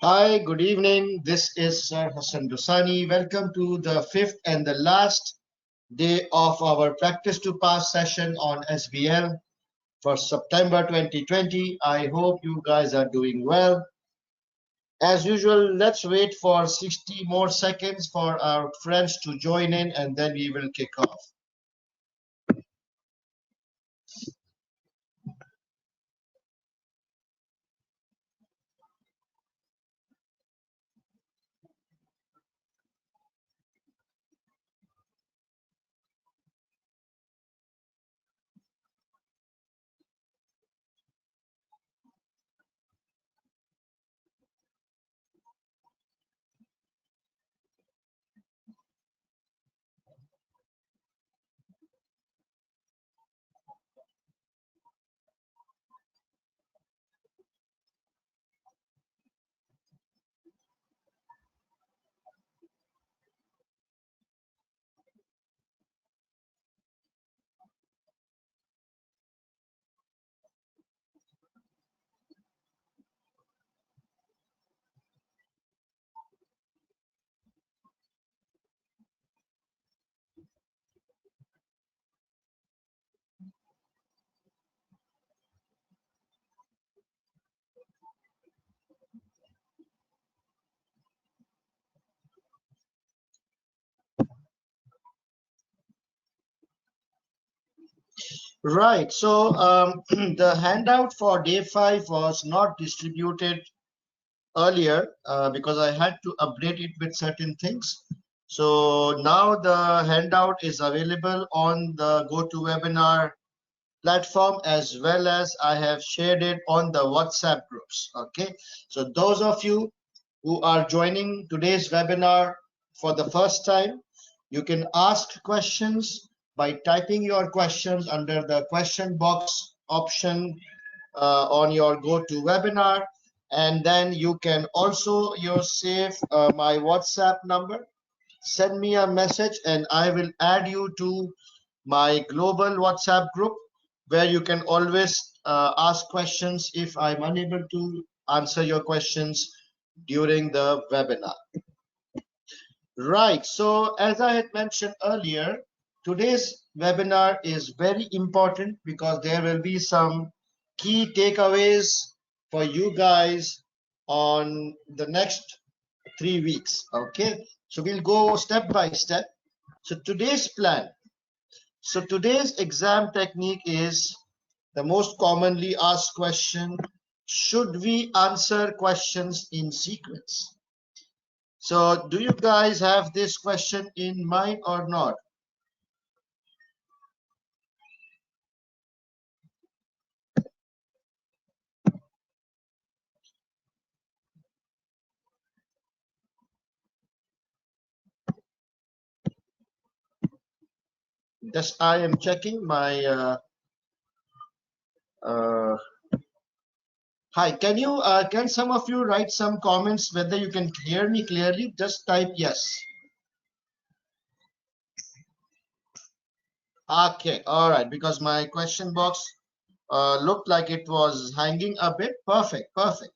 Hi, good evening. This is Sir Hassan Dosani. Welcome to the fifth and the last day of our practice to pass session on SBL for September 2020. I hope you guys are doing well. As usual, let's wait for 60 more seconds for our friends to join in and then we will kick off. Right, so the handout for day 5 was not distributed earlier because I had to update it with certain things. So now the handout is available on the GoToWebinar platform, as well as I have shared it on the WhatsApp groups. Okay, so those of you who are joining today's webinar for the first time, you can ask questions by typing your questions under the question box option on your GoToWebinar, and then you can also save my WhatsApp number, send me a message, and I will add you to my global WhatsApp group where you can always ask questions if I'm unable to answer your questions during the webinar. Right, so as I had mentioned earlier, today's webinar is very important because there will be some key takeaways for you guys on the next 3 weeks. Okay, so we'll go step by step. So today's plan. So today's exam technique is the most commonly asked question: should we answer questions in sequence? So do you guys have this question in mind or not? Just I am checking my hi, can some of you write some comments whether you can hear me clearly? Just type yes. Okay, all right, because my question box looked like it was hanging a bit. Perfect, perfect.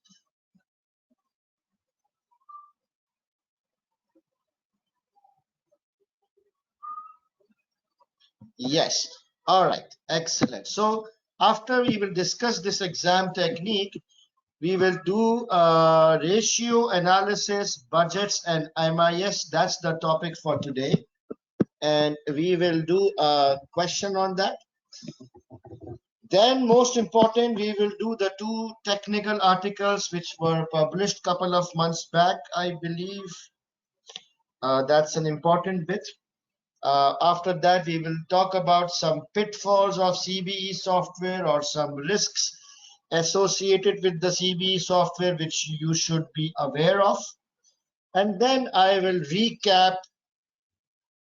Yes. All right. Excellent. So after we will discuss this exam technique, we will do ratio analysis, budgets, and MIS. That's the topic for today. And we will do a question on that. Then most important, we will do the 2 technical articles which were published couple of months back, I believe. That's an important bit. After that, we will talk about some pitfalls of CBE software or some risks associated with the CBE software which you should be aware of. And then I will recap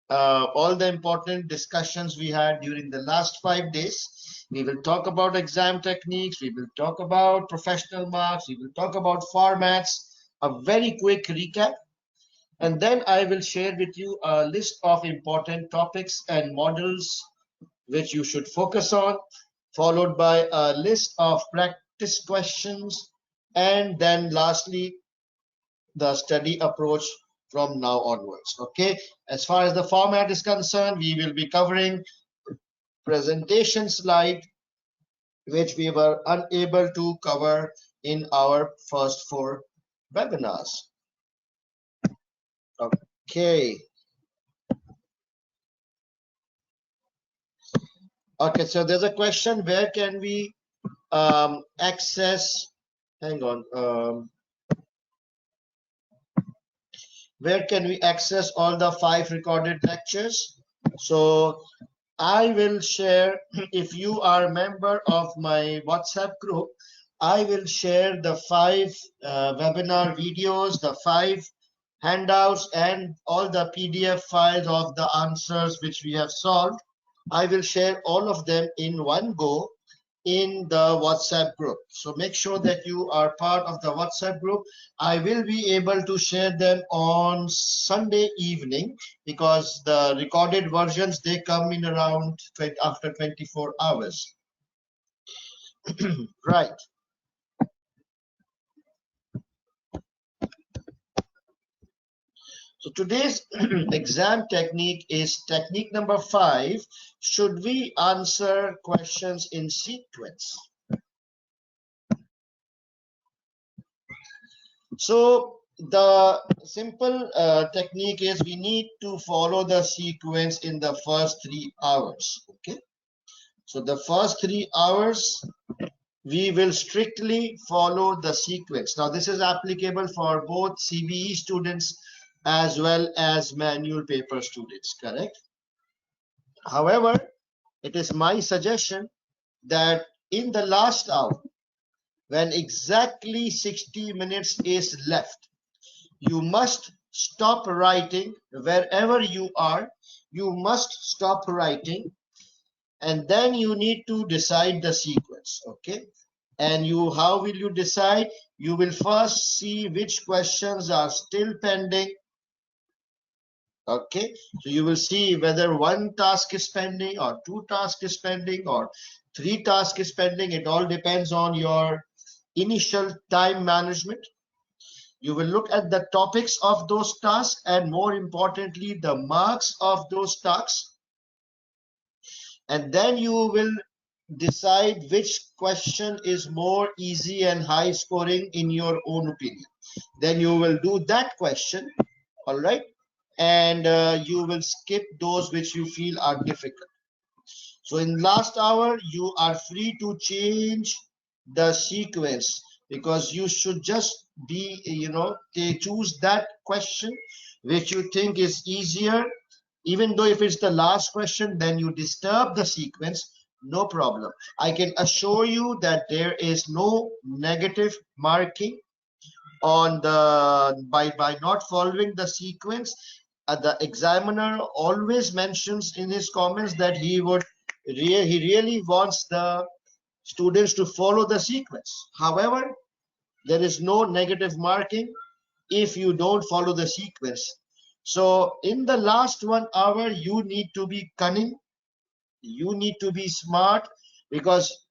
all the important discussions we had during the last 5 days. We will talk about exam techniques. We will talk about professional marks. We will talk about formats. A very quick recap. And then I will share with you a list of important topics and models which you should focus on, followed by a list of practice questions, and then lastly, the study approach from now onwards. Okay, as far as the format is concerned, we will be covering presentation slide, which we were unable to cover in our first 4 webinars. Okay. Okay, so there's a question, where can we access, hang on, where can we access all the 5 recorded lectures? So I will share, if you are a member of my WhatsApp group, I will share the 5 webinar videos, the 5 handouts, and all the PDF files of the answers which we have solved. I will share all of them in one go in the WhatsApp group. So make sure that you are part of the WhatsApp group. I will be able to share them on Sunday evening, because the recorded versions, they come in around after 24 hours. Right. So today's exam technique is technique number 5. Should we answer questions in sequence? So the simple technique is, we need to follow the sequence in the first 3 hours. Okay. So the first 3 hours, we will strictly follow the sequence. Now this is applicable for both CBE students as well as manual paper students, correct? However, it is my suggestion that in the last hour, when exactly 60 minutes is left, you must stop writing. Wherever you are, you must stop writing, and then you need to decide the sequence. Okay, and how will you decide? You will first see which questions are still pending. Okay, so you will see whether 1 task is pending, or 2 tasks is pending, or 3 tasks is pending. It all depends on your initial time management. You will look at the topics of those tasks, and more importantly, the marks of those tasks. And then you will decide which question is more easy and high scoring in your own opinion. Then you will do that question, all right? And you will skip those which you feel are difficult. So in last hour, you are free to change the sequence, because you should just be, choose that question which you think is easier. Even though if it's the last question, then you disturb the sequence, no problem. I can assure you that there is no negative marking on the by not following the sequence. The examiner always mentions in his comments that he really wants the students to follow the sequence. However, there is no negative marking if you don't follow the sequence. So in the last 1 hour, you need to be cunning, you need to be smart, because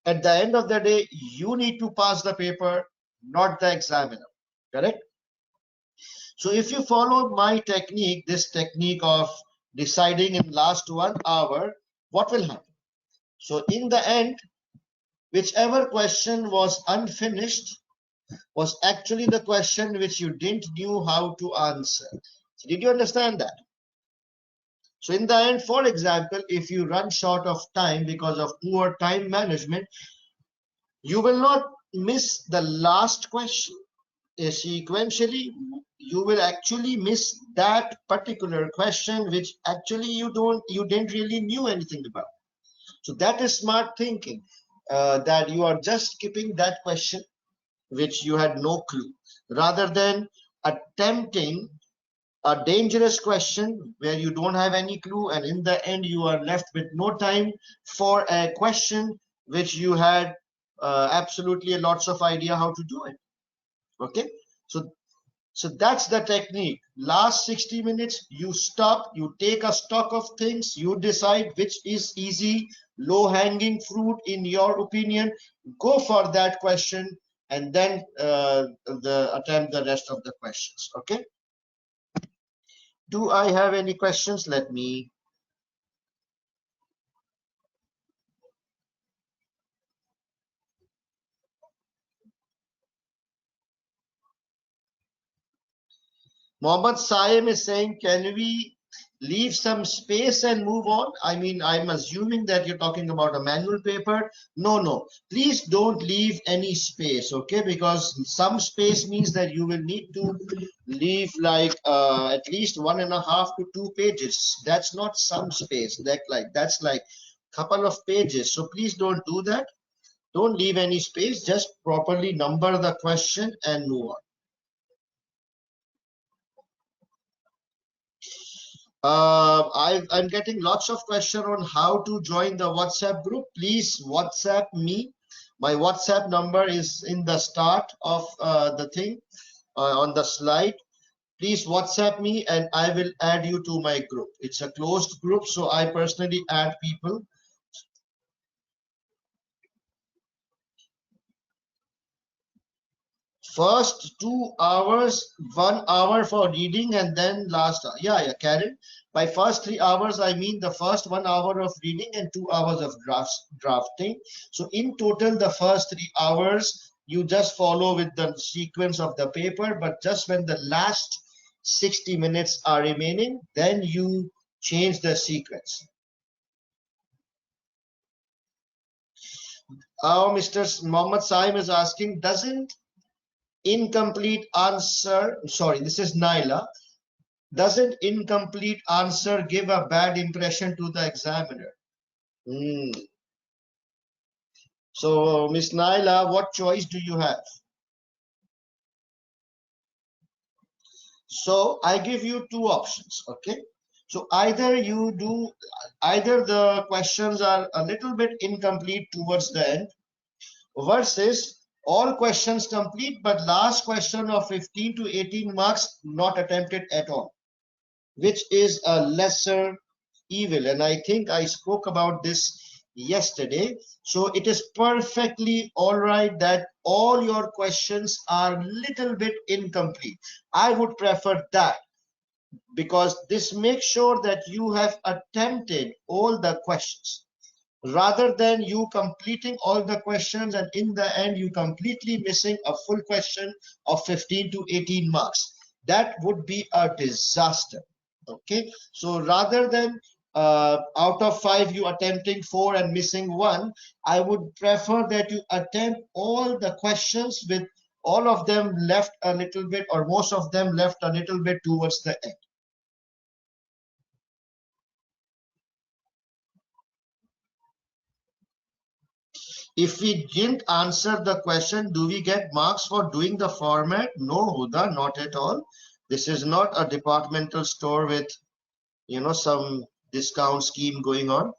at the end of the day, you need to pass the paper, not the examiner. Correct? So if you follow my technique, this technique of deciding in last 1 hour, what will happen? So in the end, whichever question was unfinished was actually the question which you didn't knew how to answer. So did you understand that? So in the end, for example, if you run short of time because of poor time management, you will not miss the last question. Sequentially, you will actually miss that particular question which actually you didn't really knew anything about. So that is smart thinking, that you are just skipping that question which you had no clue, rather than attempting a dangerous question where you don't have any clue, and in the end you are left with no time for a question which you had absolutely lots of idea how to do it. Okay, So that's the technique. Last 60 minutes, you stop, you take a stock of things, you decide which is easy, low-hanging fruit in your opinion, go for that question, and then attempt the rest of the questions. Okay. Do I have any questions? Let me. Mohammed Saim is saying, can we leave some space and move on? I mean, I'm assuming that you're talking about a manual paper. No, no, please don't leave any space, okay? Because some space means that you will need to leave like at least 1.5 to 2 pages. That's not some space. That's like couple of pages. So please don't do that. Don't leave any space. Just properly number the question and move on. I'm getting lots of questions on how to join the WhatsApp group. Please WhatsApp me. My WhatsApp number is in the start of the thing on the slide. Please WhatsApp me and I will add you to my group. It's a closed group, so I personally add people. First 2 hours, 1 hour for reading, and then last. Yeah, Karen. By first 3 hours, I mean the first 1 hour of reading and 2 hours of drafting. So in total, the first 3 hours, you just follow with the sequence of the paper, but just when the last 60 minutes are remaining, then you change the sequence. Mr. Mohammed Saim is asking, doesn't incomplete answer, sorry, this is Naila, doesn't incomplete answer give a bad impression to the examiner? So Miss Naila, what choice do you have? So I give you two options. Okay, so either the questions are a little bit incomplete towards the end, versus all questions complete but last question of 15 to 18 marks not attempted at all, which is a lesser evil. And I think I spoke about this yesterday. So it is perfectly all right that all your questions are little bit incomplete. I would prefer that, because this makes sure that you have attempted all the questions, rather than you completing all the questions and in the end you completely missing a full question of 15 to 18 marks. That would be a disaster. Okay, so rather than out of 5 you attempting 4 and missing 1, I would prefer that you attempt all the questions with all of them left a little bit, or most of them left a little bit towards the end. If we didn't answer the question, do we get marks for doing the format? No, Huda, not at all. This is not a departmental store with, some discount scheme going on.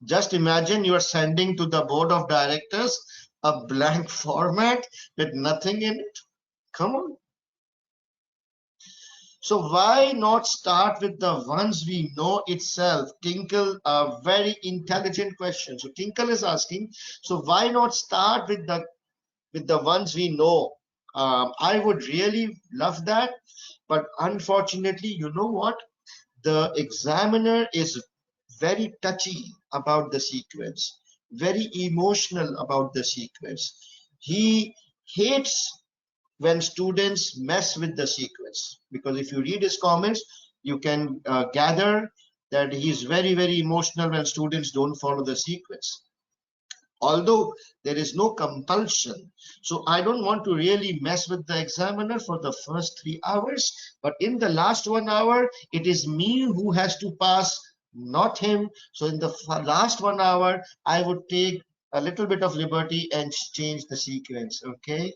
Just imagine you are sending to the board of directors a blank format with nothing in it. Come on. So why not start with the ones we know itself? Tinkle, a very intelligent question. So Tinkle is asking, so why not start with the ones we know? I would really love that, but unfortunately, you know what? The examiner is very touchy about the sequence, very emotional about the sequence. He hates when students mess with the sequence, because if you read his comments, you can gather that he's very, very emotional when students don't follow the sequence, although there is no compulsion. So I don't want to really mess with the examiner for the first 3 hours, but in the last 1 hour, it is me who has to pass, not him. So in the last 1 hour, I would take a little bit of liberty and change the sequence. Okay.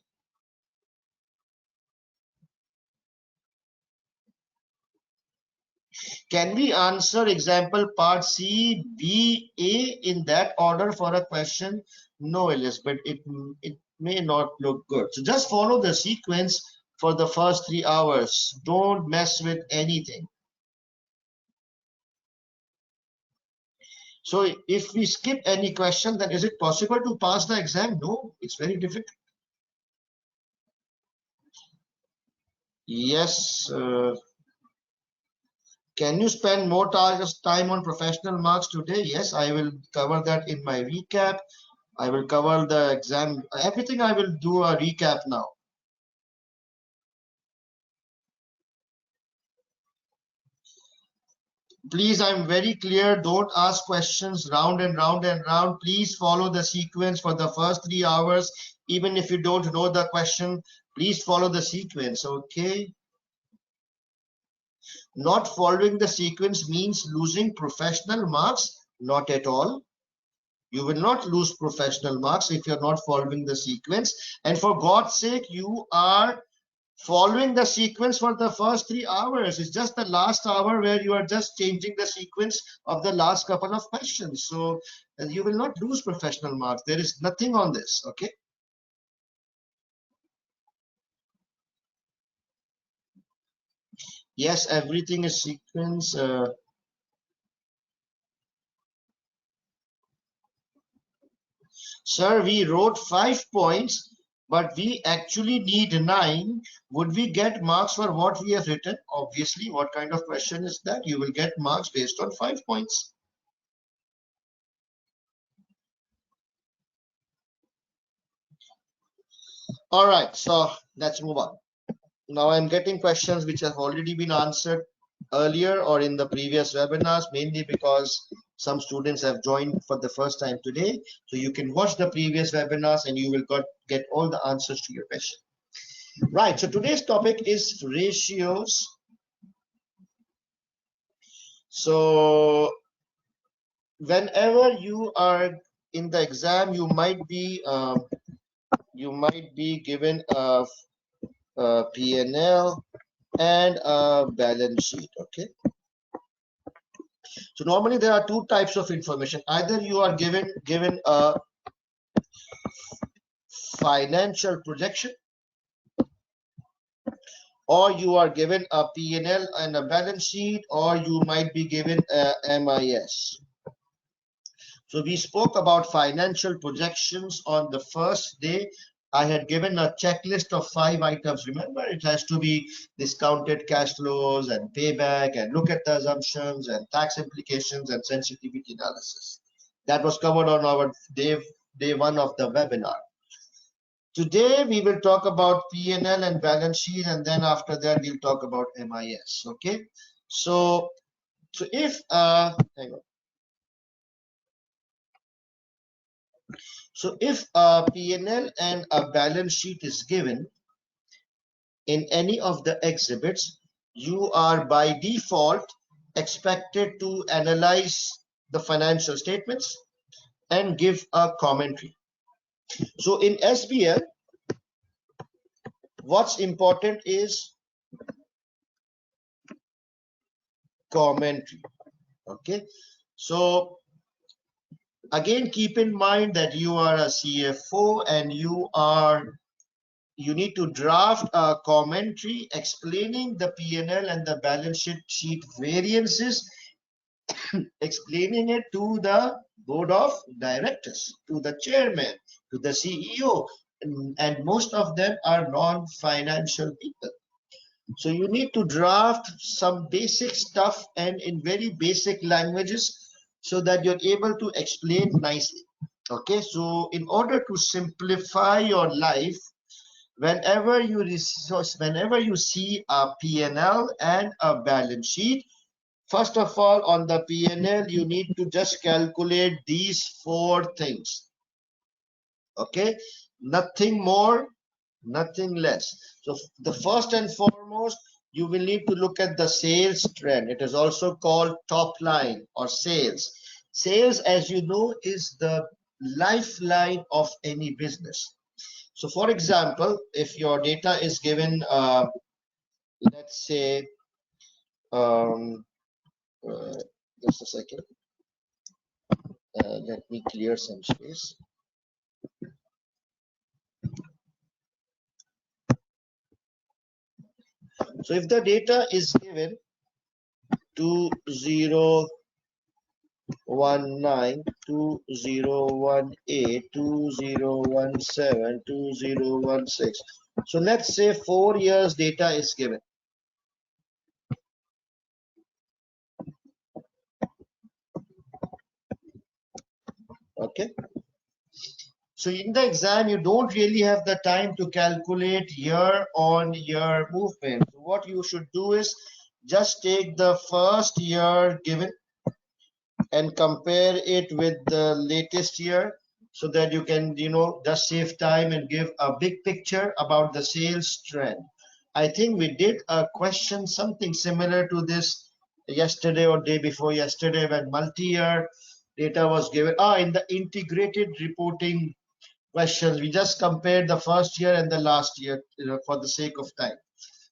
Can we answer example part C, B, A in that order for a question? No, Elizabeth. may not look good. So just follow the sequence for the first 3 hours. Don't mess with anything. So if we skip any question, then is it possible to pass the exam? No, it's very difficult. Yes. Can you spend more time on professional marks today? Yes, I will cover that in my recap. I will cover the exam. Everything I will do a recap now. Please, I'm very clear. Don't ask questions round and round and round. Please follow the sequence for the first 3 hours. Even if you don't know the question, please follow the sequence, okay? Not following the sequence means losing professional marks. Not at all. You will not lose professional marks if you're not following the sequence. And for God's sake, you are following the sequence for the first 3 hours. It's just the last hour where you are just changing the sequence of the last couple of questions. So you will not lose professional marks. There is nothing on this, okay? Yes, everything is sequence. Sir, we wrote 5 points, but we actually need 9. Would we get marks for what we have written? Obviously, what kind of question is that? You will get marks based on 5 points. All right, so let's move on. Now I'm getting questions which have already been answered earlier or in the previous webinars, mainly because some students have joined for the first time today. So you can watch the previous webinars and you will get all the answers to your question. Right, so today's topic is ratios. So whenever you are in the exam, you might be given a P&L and a balance sheet. Okay. So normally there are 2 types of information. Either you are given a financial projection, or you are given a P&L and a balance sheet, or you might be given a MIS. So we spoke about financial projections on the first day. I had given a checklist of 5 items. Remember, it has to be discounted cash flows and payback and look at the assumptions and tax implications and sensitivity analysis. That was covered on our day 1 of the webinar. Today we will talk about P&L and balance sheet, and then after that we'll talk about MIS. Okay. So if hang on. So if a P&L and a balance sheet is given in any of the exhibits, you are by default expected to analyze the financial statements and give a commentary. So in SBL, what's important is commentary. Okay. So again, keep in mind that you are a CFO and you need to draft a commentary explaining the P&L and the balance sheet variances, explaining it to the board of directors, to the chairman, to the CEO, and most of them are non-financial people. So you need to draft some basic stuff and in very basic languages so that you're able to explain nicely. Okay, so in order to simplify your life, whenever you see a P&L and a balance sheet, first of all, on the P&L, you need to just calculate these 4 things. Okay, nothing more, nothing less. So the first and foremost, you will need to look at the sales trend. It is also called top line or sales. Sales, as you know, is the lifeline of any business. So for example, if your data is given, let's say, just a second, let me clear some space. So if the data is given 2019, 2018, 2017, 2016. So let's say 4 years data is given. Okay. So in the exam, you don't really have the time to calculate year-on-year movement. So what you should do is just take the first year given and compare it with the latest year so that you can, just save time and give a big picture about the sales trend. I think we did a question, something similar to this yesterday or day before yesterday when multi-year data was given. In the integrated reporting questions, we just compared the first year and the last year, for the sake of time.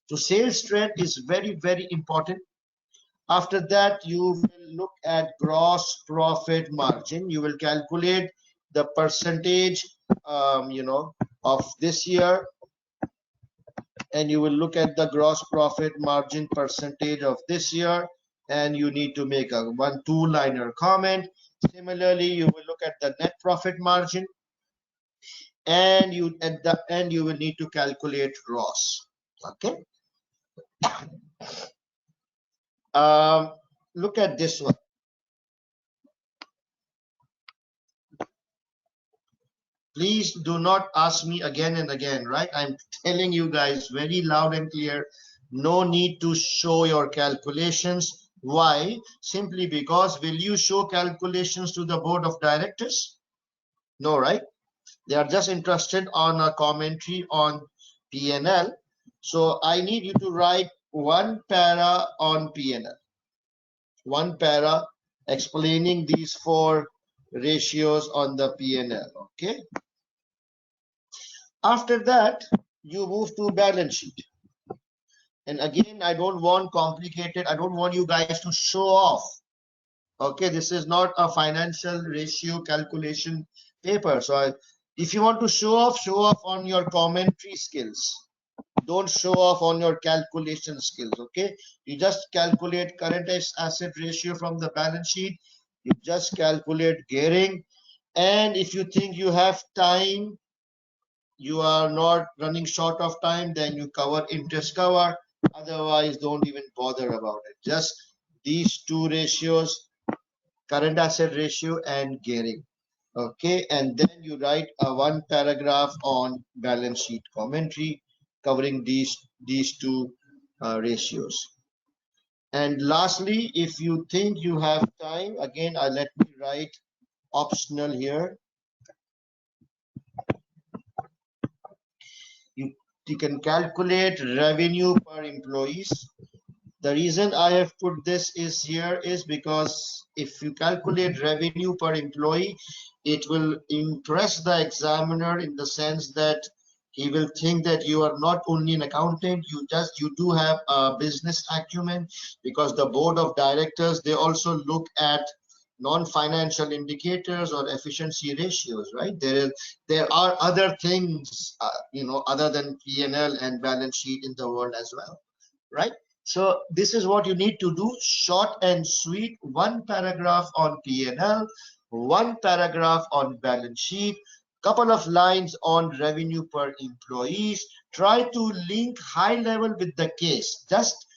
So sales trend is very, very important. After that, you will look at gross profit margin. You will calculate the percentage, of this year, and you will look at the gross profit margin percentage of this year, and you need to make a 1-2-liner comment. Similarly, you will look at the net profit margin, and at the end you will need to calculate ROS. Okay. Look at this one. Please do not ask me again and again, right? I'm telling you guys very loud and clear, no need to show your calculations. Why? Simply because, will you show calculations to the board of directors? No, right? They are just interested on a commentary on P&L. So I need you to write one para on P&L. One para explaining these 4 ratios on the P&L. Okay. After that, you move to balance sheet. And again, I don't want complicated. I don't want you guys to show off. Okay, this is not a financial ratio calculation paper. So if you want to show off on your commentary skills. Don't show off on your calculation skills. Okay, you just calculate current asset ratio from the balance sheet. You just calculate gearing. And if you think you have time, you are not running short of time, then you cover interest cover. Otherwise, don't even bother about it. Just these 2 ratios, current asset ratio and gearing. Okay, and then you write a 1 paragraph on balance sheet commentary covering these 2 ratios. And lastly, if you think you have time, again, let me write optional here. You can calculate revenue per employees. The reason I have put this is because if you calculate revenue per employee, it will impress the examiner in the sense that he will think that you are not only an accountant, you do have a business acumen, because the board of directors, they also look at non-financial indicators or efficiency ratios, right? There are other things, other than P&L and balance sheet in the world as well, right? So this is what you need to do, short and sweet, 1 paragraph on P&L, 1 paragraph on balance sheet, couple of lines on revenue per employees. Try to link high level with the case. Just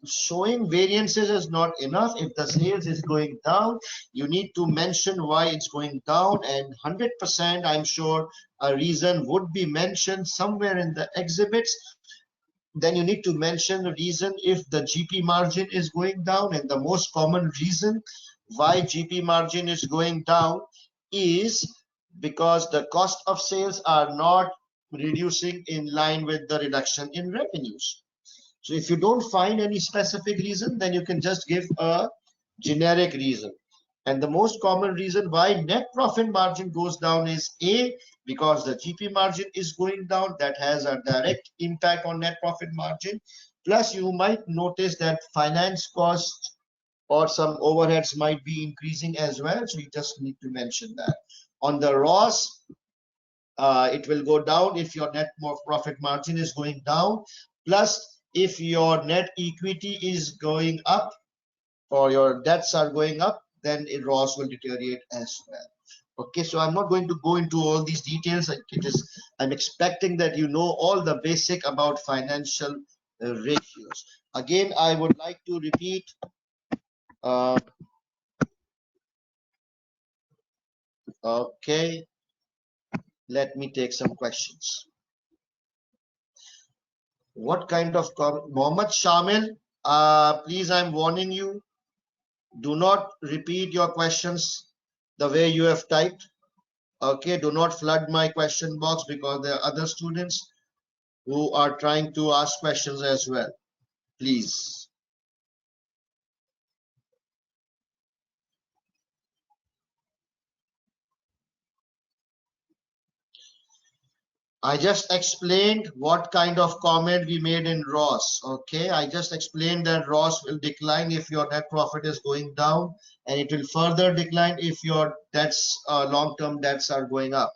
showing variances is not enough. If the sales is going down, you need to mention why it's going down, and 100% I'm sure a reason would be mentioned somewhere in the exhibits. Then you need to mention the reason if the GP margin is going down, and the most common reason why GP margin is going down is because the cost of sales are not reducing in line with the reduction in revenues. So if you don't find any specific reason, then you can just give a generic reason. And the most common reason why net profit margin goes down is A, because the GP margin is going down. That has a direct impact on net profit margin. Plus, you might notice that finance costs or some overheads might be increasing as well. So you just need to mention that. On the ROS, it will go down if your net profit margin is going down. Plus, if your net equity is going up or your debts are going up, then ROS will deteriorate as well. Okay, so I'm not going to go into all these details. I'm expecting that you know all the basic about financial ratios. Again, I would like to repeat. Okay, let me take some questions. What kind of Mohammed Shamil? Please, I'm warning you. Do not repeat your questions the way you have typed. Okay, do not flood my question box because there are other students who are trying to ask questions as well. Please. I just explained what kind of comment we made in ROS. Okay, I just explained that ROS will decline if your net profit is going down, and it will further decline if your debts, long-term debts are going up.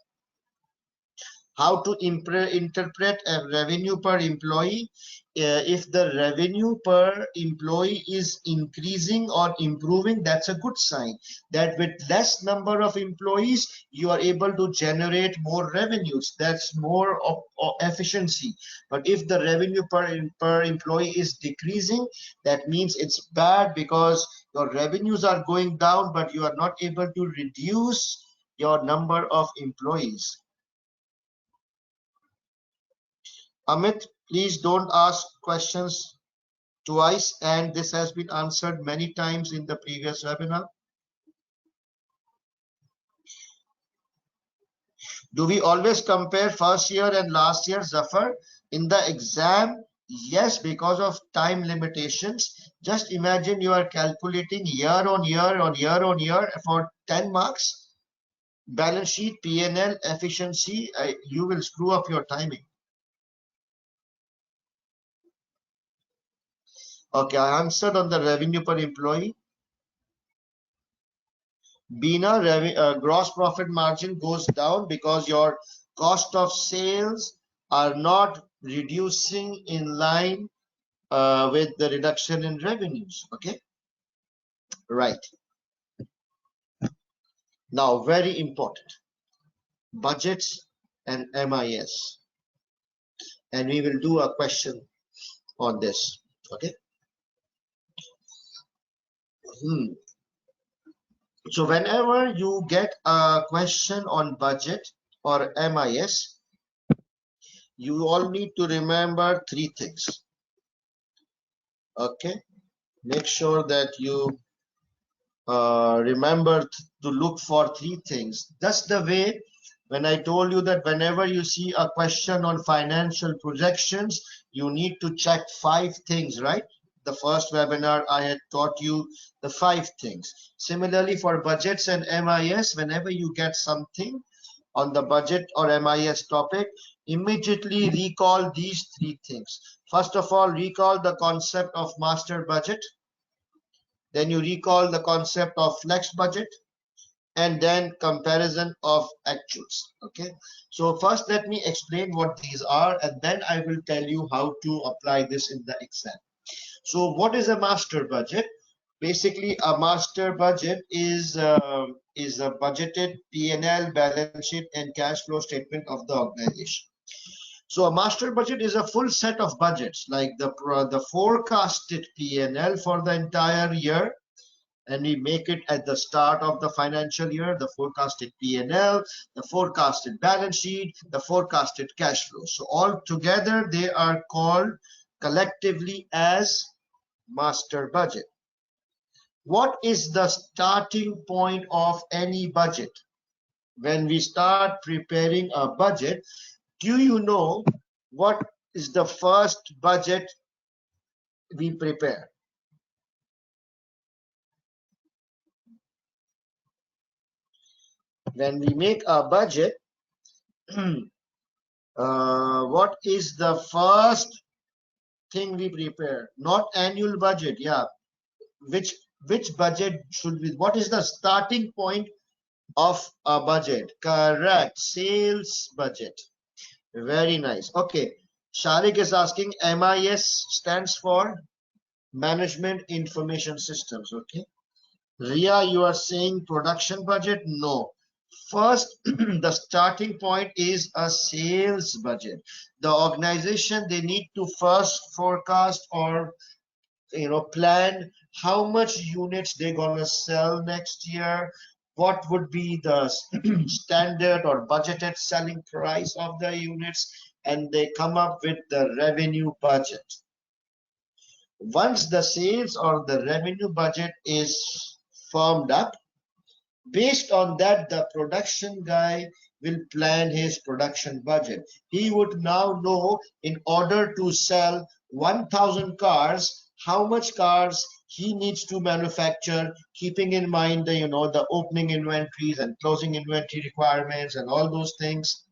How to interpret a revenue per employee? If the revenue per employee is increasing or improving, that's a good sign that with less number of employees you are able to generate more revenues. That's more of efficiency. But if the revenue per employee is decreasing, that means it's bad because your revenues are going down but you are not able to reduce your number of employees. Amit, please don't ask questions twice, and this has been answered many times in the previous webinar. Do we always compare first year and last year, Zafar? In the exam, yes, because of time limitations. Just imagine you are calculating year on year or year on year for 10 marks. Balance sheet, P&L, efficiency, you will screw up your timing. Okay, I answered on the revenue per employee. Bina, gross profit margin goes down because your cost of sales are not reducing in line with the reduction in revenues. Okay, right. Now, very important, budgets and MIS. And we will do a question on this. Okay. So whenever you get a question on budget or MIS, you all need to remember three things. Okay, make sure that you remember to look for three things. That's the way when I told you that whenever you see a question on financial projections, you need to check 5 things, right? The first webinar I had taught you the 5 things. Similarly for budgets and MIS, whenever you get something on the budget or MIS topic, immediately recall these 3 things. First of all, recall the concept of master budget. Then you recall the concept of flex budget, and then comparison of actuals. Okay, so first let me explain what these are, and then I will tell you how to apply this in the exam. So what is a master budget? Basically, a master budget is a budgeted P&L, balance sheet, and cash flow statement of the organization. So a master budget is a full set of budgets, like the forecasted P&L for the entire year, and we make it at the start of the financial year, the forecasted P&L, the forecasted balance sheet, the forecasted cash flow. So all together they are called collectively as master budget. What is the starting point of any budget? When we start preparing a budget, do you know what is the first budget we prepare? When we make a budget, what is the first thing we prepare? Not annual budget, yeah. Which budget should we? What is the starting point of a budget? Correct, sales budget. Very nice. Okay, Sharik is asking, MIS stands for Management Information Systems. Okay. Ria, you are saying production budget? No. First, the starting point is a sales budget. The organization, they need to first forecast or plan how much units they're gonna sell next year, what would be the standard or budgeted selling price of the units, and they come up with the revenue budget. Once the sales or the revenue budget is firmed up, based on that, the production guy will plan his production budget. He would now know, in order to sell 1,000 cars, how much cars he needs to manufacture, keeping in mind the opening inventories and closing inventory requirements and all those things.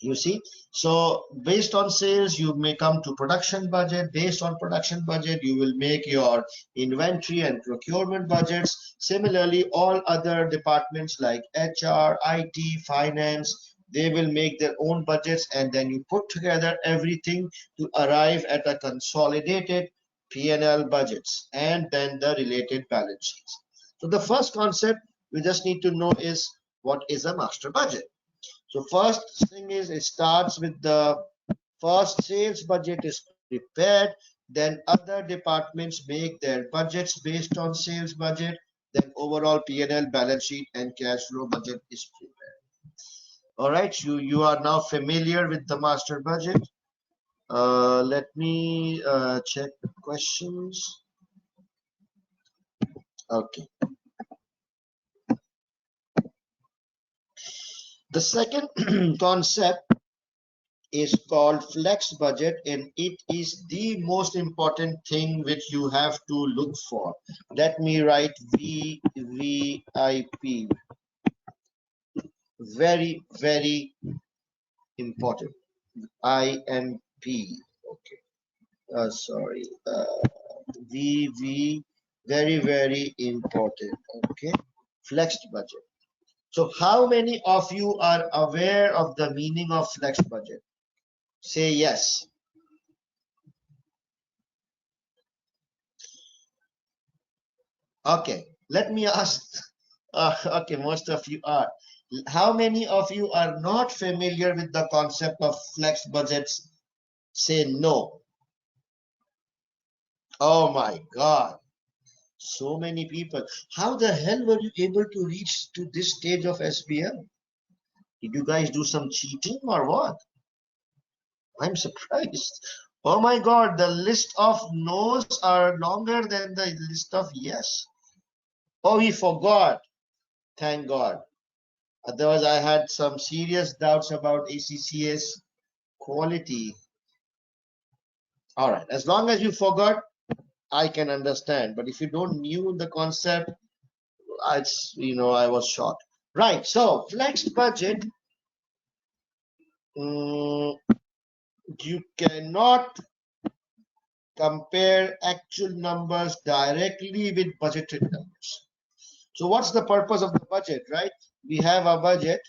You see, so based on sales, you may come to production budget. Based on production budget, you will make your inventory and procurement budgets. Similarly, all other departments like HR, IT, finance, they will make their own budgets, and then you put together everything to arrive at a consolidated P&L budgets and then the related balance sheets. So the first concept we just need to know is, what is a master budget? So first thing is, it starts with the first sales budget is prepared, then other departments make their budgets based on sales budget, then overall P&L balance sheet and cash flow budget is prepared. All right, you are now familiar with the master budget. Let me check the questions. Okay. The second concept is called flex budget, and it is the most important thing which you have to look for. Let me write VVIP. Very, very important. IMP. Okay. Sorry. VV. Very, very important. Okay. Flexed budget. So how many of you are aware of the meaning of flexed budget? Say yes. Okay, let me ask. Okay, most of you are. How many of you are not familiar with the concept of flex budgets? Say no. Oh my God, so many people. How the hell were you able to reach to this stage of SBL? Did you guys do some cheating or what? I'm surprised. Oh my God, the list of no's are longer than the list of yes. Oh, we forgot. Thank God. Otherwise, I had some serious doubts about ACCA's quality. All right, as long as you forgot, I can understand. But if you don't knew the concept, I was shocked. Right, so flexed budget, you cannot compare actual numbers directly with budgeted numbers. So what's the purpose of the budget, right? We have a budget.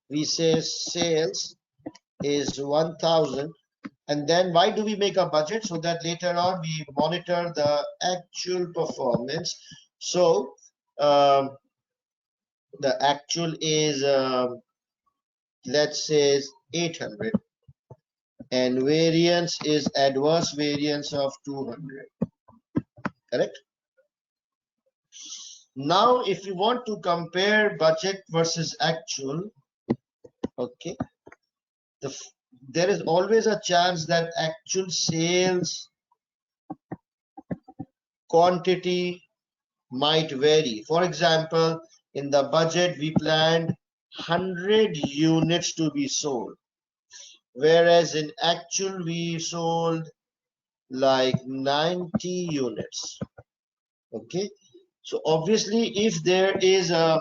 We say sales is 1,000. And then why do we make a budget? So that later on we monitor the actual performance. So the actual is, let's say, 800. And variance is adverse variance of 200. Correct? Now, if you want to compare budget versus actual, okay, there is always a chance that actual sales quantity might vary. For example, in the budget, we planned 100 units to be sold, whereas in actual, we sold like 90 units. Okay, so obviously, if there is a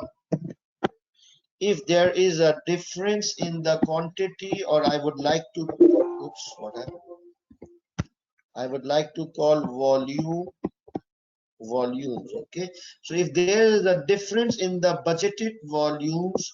difference in the quantity, or I would like to, oops, what happened? I would like to call volumes. Okay, so if there is a difference in the budgeted volumes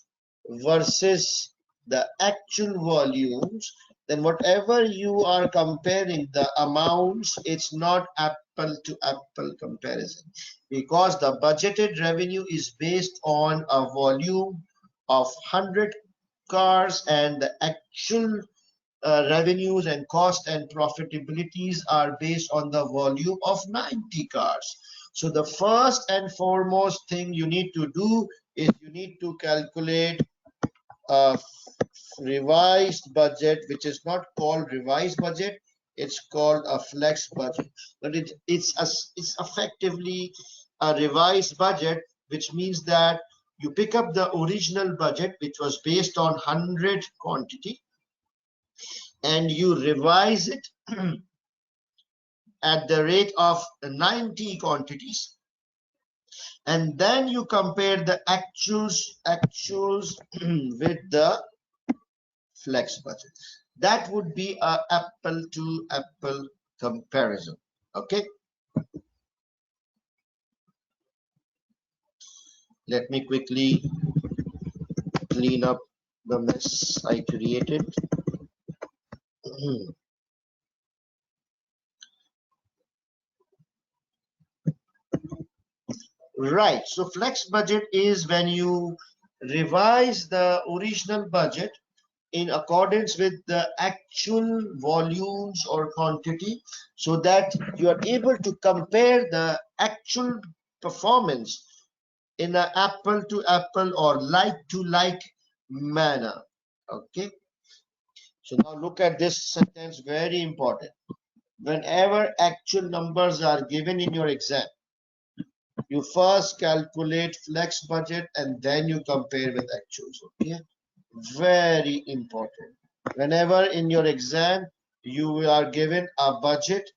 versus the actual volumes, then whatever you are comparing the amounts, it's not apple to apple comparison, because the budgeted revenue is based on a volume of 100 cars, and the actual revenues and cost and profitabilities are based on the volume of 90 cars. So the first and foremost thing you need to do is you need to calculate a revised budget, which is not called revised budget, it's called a flex budget. But it's effectively a revised budget, which means that you pick up the original budget, which was based on 100 quantity, and you revise it at the rate of 90 quantities, and then you compare the actuals with the flex budget. That would be a apple to apple comparison. Okay, let me quickly clean up the mess I created. Right, so flex budget is when you revise the original budget in accordance with the actual volumes or quantity, so that you are able to compare the actual performance in an apple to apple or like to like manner. Okay, so now look at this sentence, very important. Whenever actual numbers are given in your exam, you first calculate flex budget and then you compare with actuals. Okay, very important. Whenever in your exam you are given a budget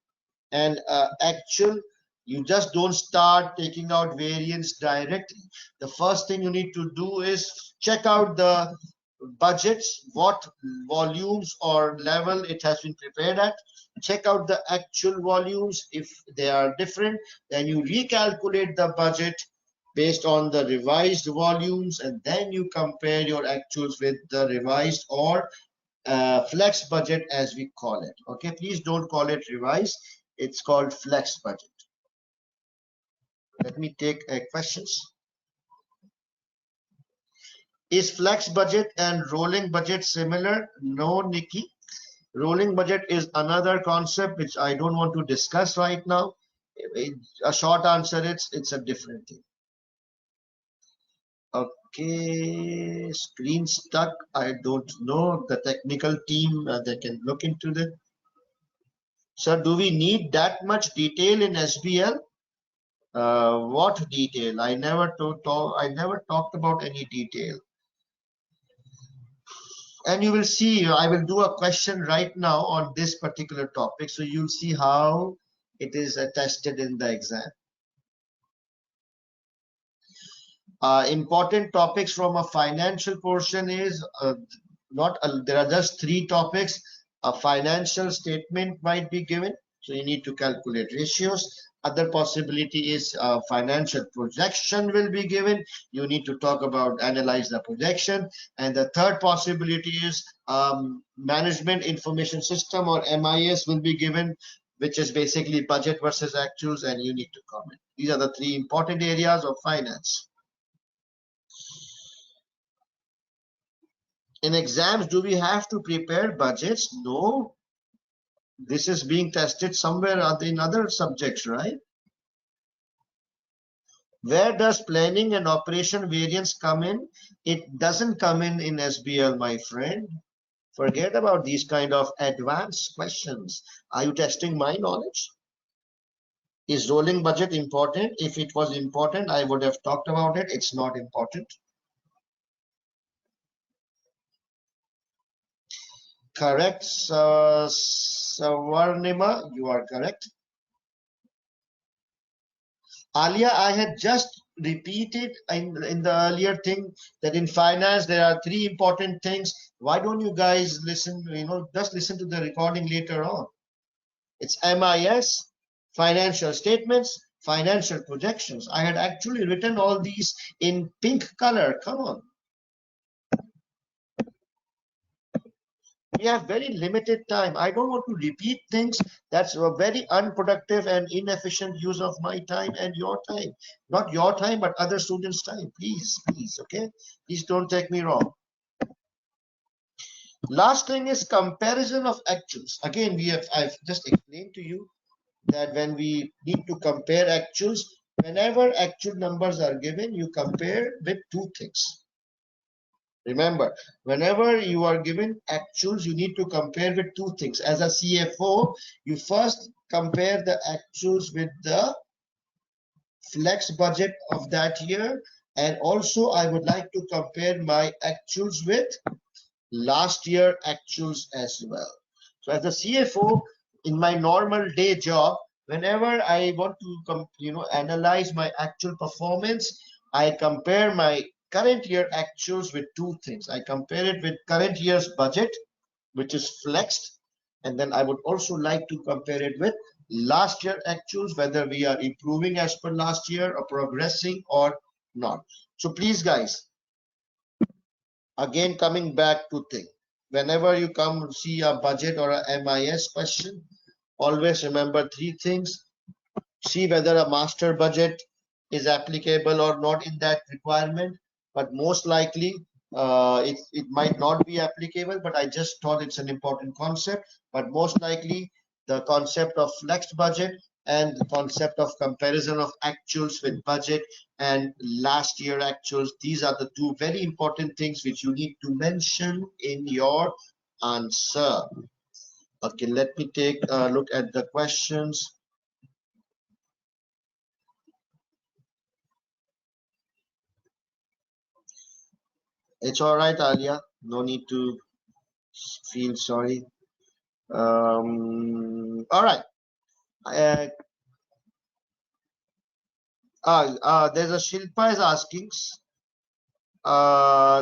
and actual, you just don't start taking out variance directly. The first thing you need to do is check out the budgets, what volumes or level it has been prepared at. Check out the actual volumes. If they are different, then you recalculate the budget based on the revised volumes, and then you compare your actuals with the revised or flex budget, as we call it. Okay, please don't call it revised, it's called flex budget. Let me take questions. Is flex budget and rolling budget similar? No, Nikki. Rolling budget is another concept which I don't want to discuss right now. A short answer is it's a different thing. Okay, screen stuck. I don't know. The technical team, they can look into that. Sir, do we need that much detail in SBL? What detail? I never talked about any detail. And you will see, I will do a question right now on this particular topic, so you'll see how it is tested in the exam. Important topics from a financial portion is there are just 3 topics. A financial statement might be given, so you need to calculate ratios. Other possibility is financial projection will be given. You need to talk about analyze the projection. And the third possibility is management information system, or MIS, will be given, which is basically budget versus actuals, and you need to comment. These are the 3 important areas of finance. In exams, do we have to prepare budgets? No. This is being tested somewhere in other subjects, right? Where does planning and operation variance come in? It doesn't come in SBL, my friend. Forget about these kind of advanced questions. Are you testing my knowledge? Is rolling budget important? If it was important, I would have talked about it. It's not important. Correct, Savarnima, you are correct. Alia, I had just repeated in the earlier thing that in finance there are 3 important things. Why don't you guys listen, just listen to the recording later on. It's MIS, financial statements, financial projections. I had actually written all these in pink color. Come on. we have very limited time. I don't want to repeat things. That's a very unproductive and inefficient use of my time and your time. Not your time, but other students' time. Please, please, okay? Please don't take me wrong. Last thing is comparison of actuals. Again, I've just explained to you that when we need to compare actuals, whenever actual numbers are given, you compare with two things. Remember, whenever you are given actuals, you need to compare with two things. As a CFO, you first compare the actuals with the flex budget of that year. And also, I would like to compare my actuals with last year actuals as well. So as a CFO, in my normal day job, whenever I want to analyze my actual performance, I compare my current year actuals with two things. I compare it with current year's budget, which is flexed, and then I would also like to compare it with last year actuals, whether we are improving as per last year or progressing or not. So please guys, again coming back to thing, whenever you come see a budget or a MIS question, always remember three things. See whether a master budget is applicable or not in that requirement, but most likely it might not be applicable, but I just thought it's an important concept. But most likely the concept of flexed budget and the concept of comparison of actuals with budget and last year actuals, these are the two very important things which you need to mention in your answer. Okay, let me take a look at the questions. It's all right, Alia. No need to feel sorry. All right. There's a Shilpa is asking.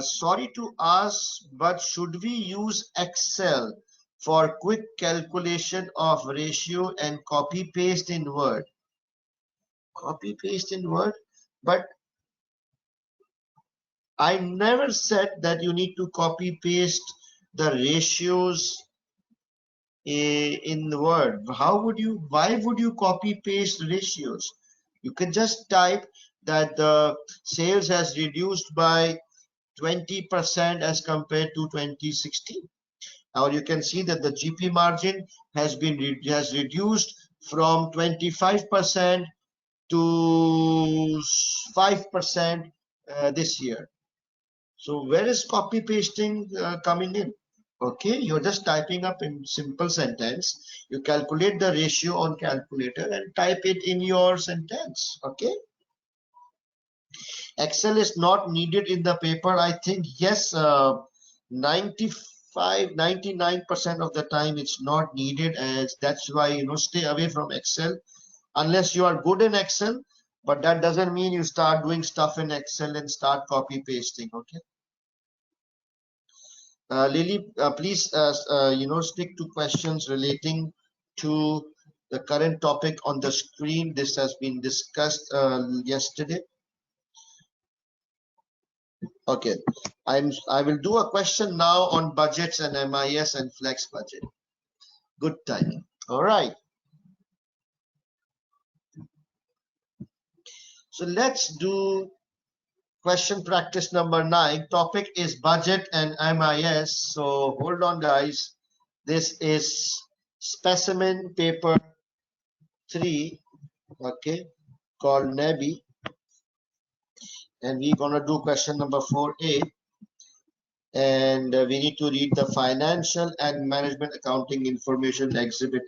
Sorry to ask, but should we use Excel for quick calculation of ratio and copy paste in Word? Copy paste in Word, but I never said that you need to copy paste the ratios in the Word. Why would you copy paste ratios? You can just type that the sales has reduced by 20% as compared to 2016. Now you can see that the GP margin has reduced from 25% to 5% this year. So where is copy pasting coming in? Okay, you're just typing up in simple sentence. You calculate the ratio on calculator and type it in your sentence. Okay. Excel is not needed in the paper. I think yes, 99% of the time it's not needed, as that's why stay away from Excel unless you are good in Excel. But that doesn't mean you start doing stuff in Excel and start copy pasting. Okay. Lily, please, stick to questions relating to the current topic on the screen. This has been discussed yesterday. Okay, I will do a question now on budgets and MIS and flex budget. Good timing. All right. So let's do question practice number 9. Topic is budget and MIS. So hold on, guys. This is specimen paper 3, okay, called NEBI, and we're gonna do question number 4A, and we need to read the financial and management accounting information exhibit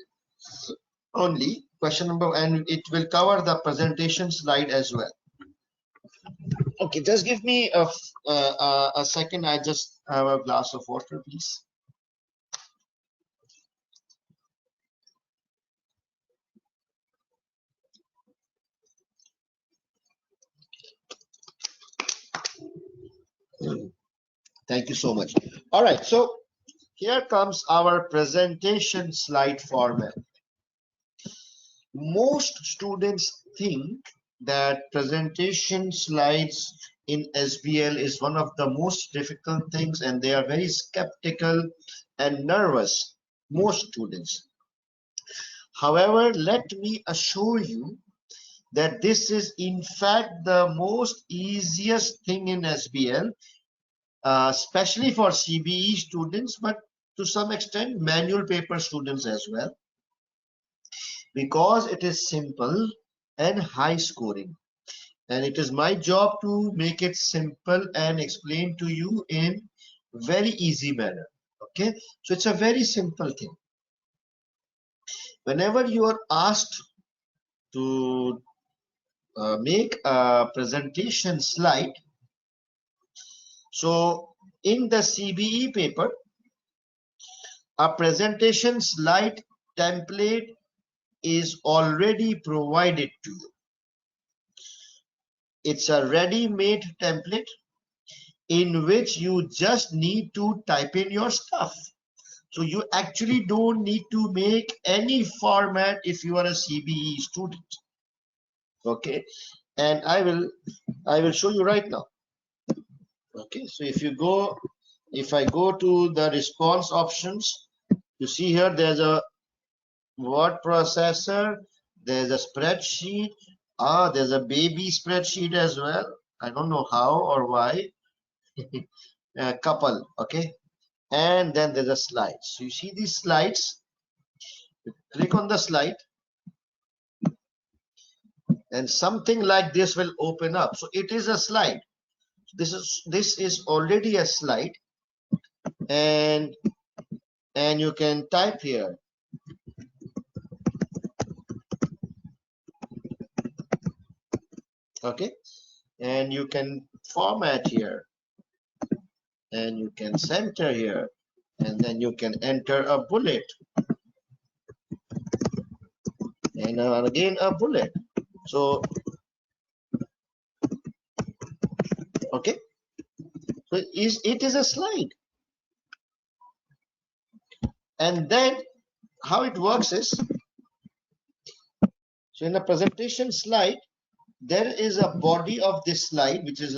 only. Question number, and it will cover the presentation slide as well. Okay, just give me a second. I just have a glass of water, please. Thank you so much. All right, so here comes our presentation slide format. Most students think that presentation slides in SBL is one of the most difficult things, and they are very skeptical and nervous, most students. However, let me assure you that this is in fact the most easiest thing in SBL, especially for CBE students, but to some extent manual paper students as well, because it is simple and high scoring. And it is my job to make it simple and explain to you in very easy manner. Okay, so it's a very simple thing. Whenever you are asked to make a presentation slide, so in the CBE paper, a presentation slide template is already provided to you. It's a ready-made template in which you just need to type in your stuff. So you actually don't need to make any format if you are a CBE student. Okay, and I will show you right now. Okay, so if I go to the response options, you see here there's a word processor, there's a spreadsheet, there's a baby spreadsheet as well. I don't know how or why. A couple, okay, and then there's a slide. So you see these slides, click on the slide and something like this will open up. So it is a slide. This is already a slide, and you can type here. Okay, and you can format here, and you can center here, and then you can enter a bullet, and again a bullet. So okay, so it is a slide. And then how it works is, so in a presentation slide, there is a body of this slide, which is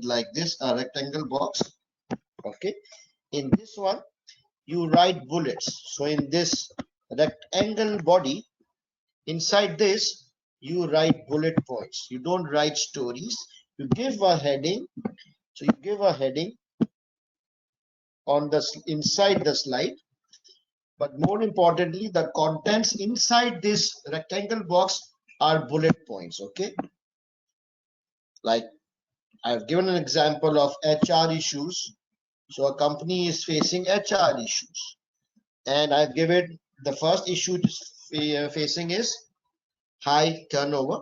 like this, a rectangle box. Okay, in this one you write bullets. So in this rectangle body, inside this you write bullet points. You don't write stories. You give a heading. So you give a heading on the inside the slide, but more importantly, the contents inside this rectangle box are bullet points. Okay, like I've given an example of HR issues. So a company is facing HR issues, and I've given the first issue it is facing is high turnover.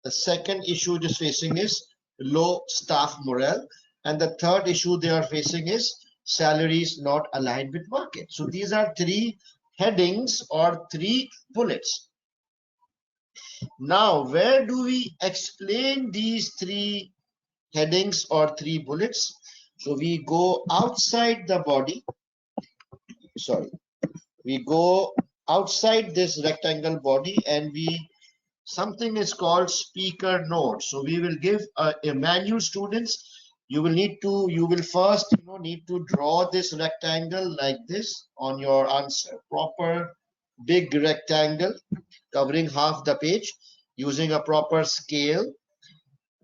The second issue it is facing is low staff morale, and the third issue they are facing is salaries not aligned with market. So these are three headings or three bullets. Now, where do we explain these three headings or three bullets? So we go outside the body. Sorry, we go outside this rectangle body, and something is called speaker note. So we will give a manual students. You will first need to draw this rectangle like this on your answer. Proper big rectangle covering half the page using a proper scale.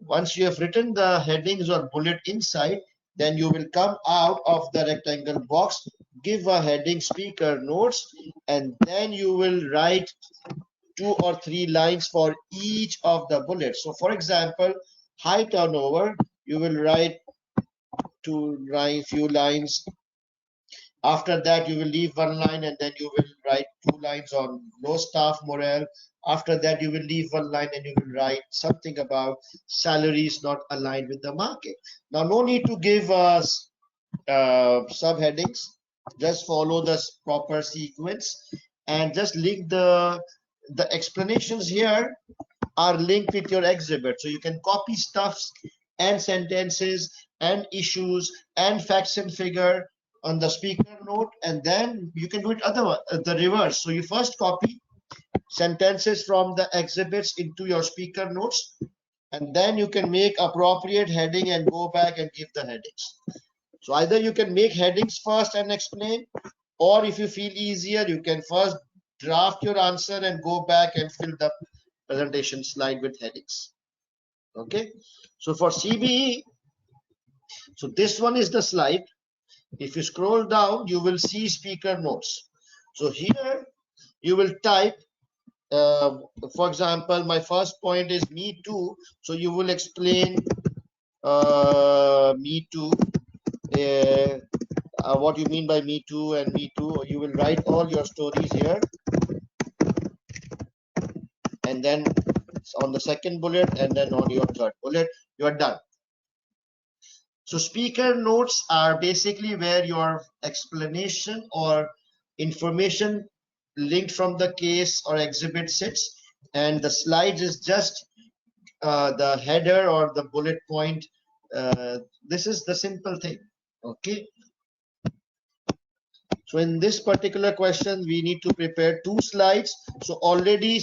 Once you have written the headings or bullet inside, then you will come out of the rectangle box, give a heading speaker notes, and then you will write 2 or 3 lines for each of the bullets. So for example, high turnover, you will write few lines. After that, you will leave 1 line, and then you will write 2 lines on low staff morale. After that, you will leave 1 line and you will write something about salaries not aligned with the market. Now, no need to give us subheadings. Just follow the proper sequence and just link the explanations here are linked with your exhibit. So you can copy stuffs and sentences and issues and facts and figure on the speaker note, and then you can do it the reverse. So you first copy sentences from the exhibits into your speaker notes, and then you can make appropriate heading and go back and give the headings. So either you can make headings first and explain, or if you feel easier, you can first draft your answer and go back and fill the presentation slide with headings. Okay, so for CBE, so this one is the slide. If you scroll down, you will see speaker notes. So here you will type, for example, my first point is me too. So you will explain me too, what you mean by me too and me too. You will write all your stories here, and then on the second bullet, and then on your third bullet, you are done. So speaker notes are basically where your explanation or information linked from the case or exhibit sits, and the slides is just the header or the bullet point. This is the simple thing. Okay. So in this particular question, we need to prepare 2 slides. So already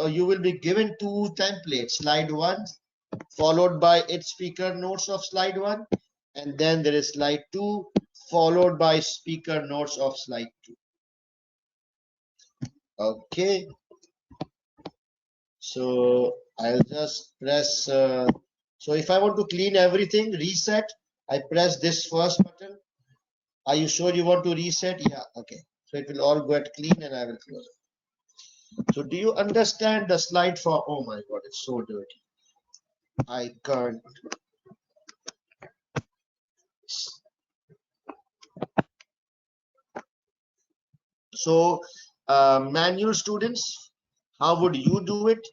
you will be given 2 templates, slide 1 followed by its speaker notes of slide 1, and then there is slide 2 followed by speaker notes of slide 2. Okay, so I'll just press, so if I want to clean everything, reset, I press this first button. Are you sure you want to reset? Yeah, okay. So it will all get clean and I will close it. So do you understand the slide for, oh my God, it's so dirty. I can't. So manual students, how would you do it?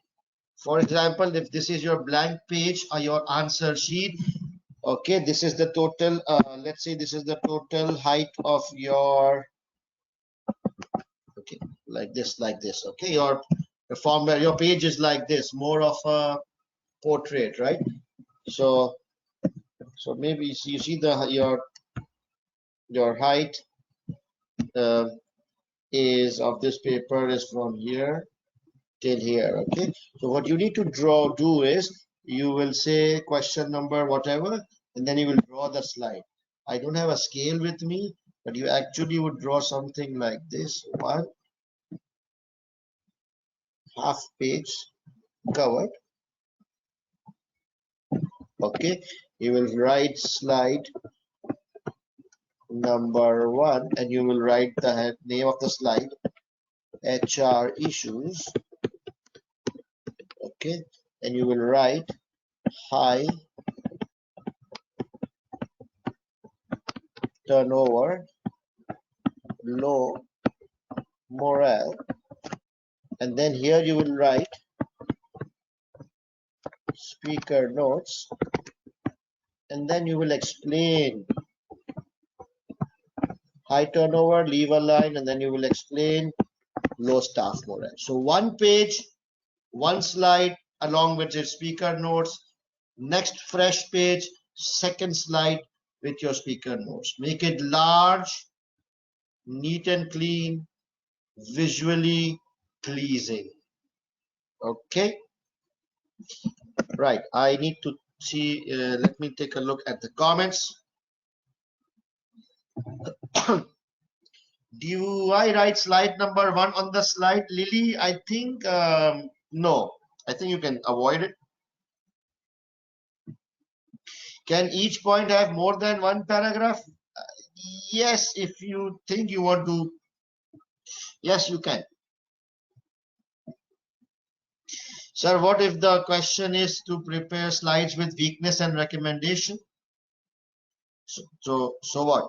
For example, if this is your blank page or your answer sheet, okay, this is the total, let's say this is the total height of your, okay, like this, okay, your format, your page is like this, more of a portrait, right? So maybe you see the your height is of this paper is from here till here. Okay, so what you need to do is you will say question number whatever, and then you will draw the slide. I don't have a scale with me, but you actually would draw something like this, 1 half page covered. Okay, you will write slide number 1, and you will write the name of the slide, HR issues. Okay, and you will write high turnover, low morale, and then here you will write speaker notes, and then you will explain high turnover, leave a line, and then you will explain low staff morale. So 1 page, 1 slide along with your speaker notes, next fresh page, 2nd slide with your speaker notes. Make it large, neat and clean, visually pleasing. Okay, right, I need to see, let me take a look at the comments. Do I write slide number 1 on the slide, Lily? I think no, I think you can avoid it. Can each point have more than 1 paragraph? Yes, if you think you want to, yes, you can. Sir, what if the question is to prepare slides with weakness and recommendation? So what?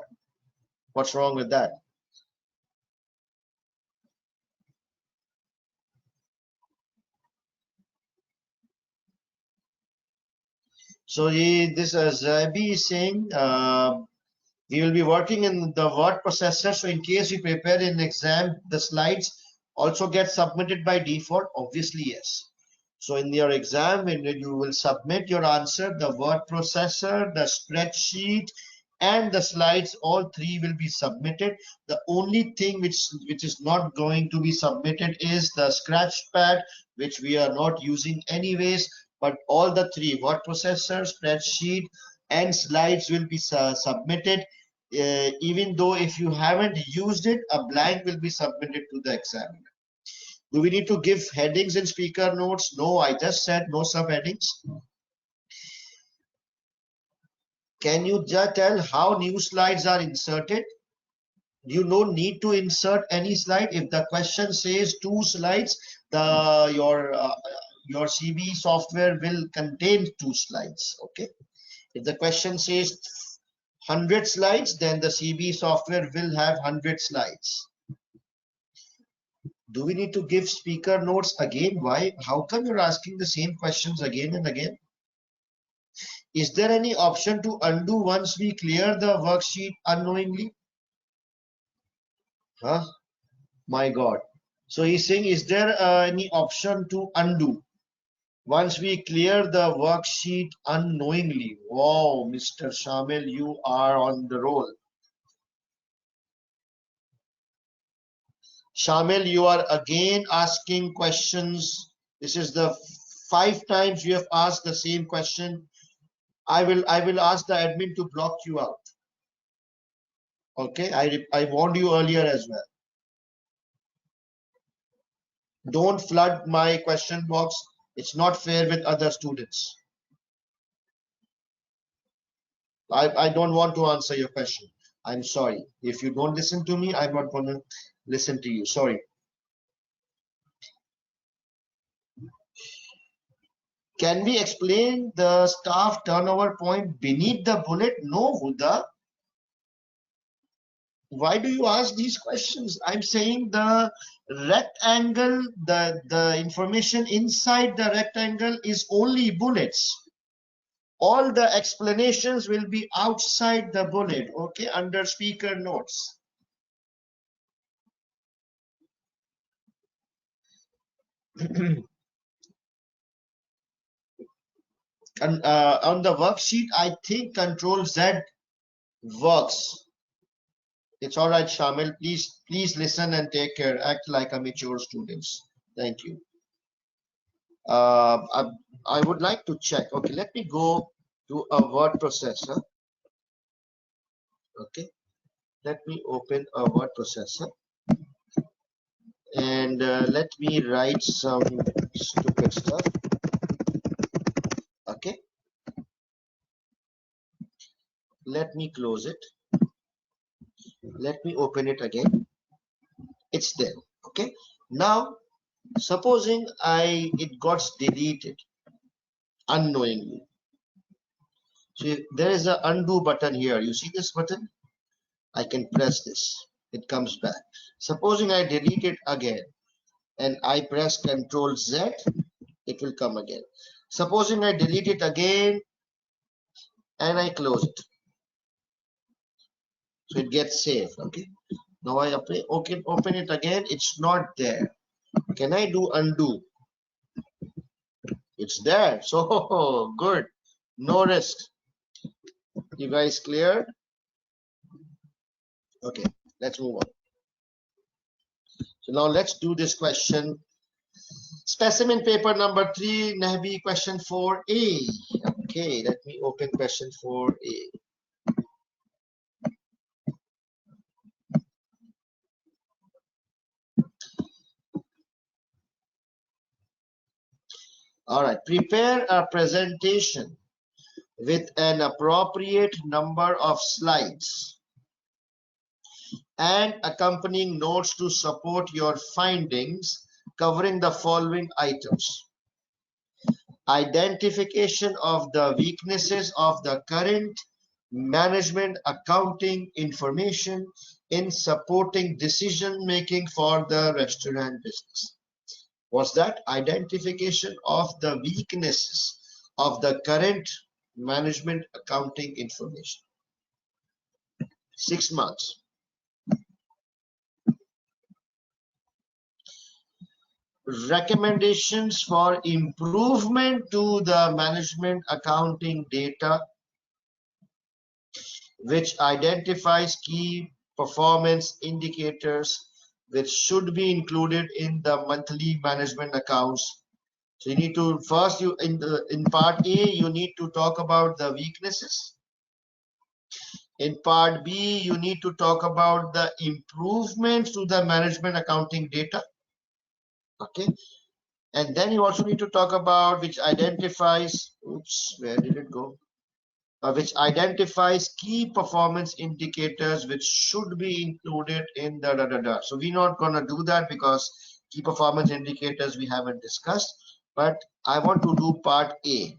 What's wrong with that? So this Zabi is saying we will be working in the word processor. So in case you prepare an exam, the slides also get submitted by default. Obviously, yes. So in your exam, when you will submit your answer, the word processor, the spreadsheet, and the slides, all 3 will be submitted. The only thing which is not going to be submitted is the scratch pad, which we are not using anyways. but all the three, word processor, spreadsheet, and slides will be submitted. Even though if you haven't used it, a blank will be submitted to the examiner. Do we need to give headings in speaker notes? No, I just said no subheadings. Can you just tell how new slides are inserted? You don't need to insert any slide. If the question says 2 slides, your CB software will contain 2 slides. Okay. If the question says 100 slides, then the CB software will have 100 slides. Do we need to give speaker notes again? Why? How come you're asking the same questions again and again? Is there any option to undo once we clear the worksheet unknowingly? Huh? My God. So he's saying, is there any option to undo once we clear the worksheet unknowingly? Wow, Mr. Shamil, you are on the roll. Shamil, you are again asking questions. This is the 5 times you have asked the same question. I will ask the admin to block you out. Okay, I warned you earlier as well. Don't flood my question box. It's not fair with other students. I don't want to answer your question. I'm sorry. If you don't listen to me, I'm not going to listen to you. Sorry. Can we explain the staff turnover point beneath the bullet? No, Huda. Why do you ask these questions? I'm saying the rectangle, the information inside the rectangle is only bullets. All the explanations will be outside the bullet, okay, under speaker notes. And on the worksheet, I think Control Z works. It's all right, Shamil. Please listen and take care. Act like a mature students. Thank you. I would like to check. Okay, let me go to a word processor. Okay, let me open a word processor and let me write some stupid stuff. Okay, let me close it. Let me open it again. It's there. Okay, now supposing it got deleted unknowingly. So there is an undo button here. You see this button? I can press this. It comes back. Supposing I delete it again and I press Control Z, it will come again. Supposing I delete it again and I close it. So it gets saved. Okay. Now I open it again. It's not there. Can I do undo? It's there. So good. No risk. You guys clear? Okay, let's move on. So now let's do this question. Specimen paper number 3, Nehbi, question 4A. Okay, let me open question 4A. All right, prepare a presentation with an appropriate number of slides and accompanying notes to support your findings, covering the following items: identification of the weaknesses of the current management accounting information in supporting decision making for the restaurant business. What's that? Identification of the weaknesses of the current management accounting information. 6 months. Recommendations for improvement to the management accounting data, which identifies key performance indicators which should be included in the monthly management accounts So you need to first in part A you need to talk about the weaknesses. In part B you need to talk about the improvements to the management accounting data. Okay, and then you also need to talk about which identifies, oops, where did it go? Which identifies key performance indicators which should be included in the da. So we're not going to do that because key performance indicators we haven't discussed, but I want to do part A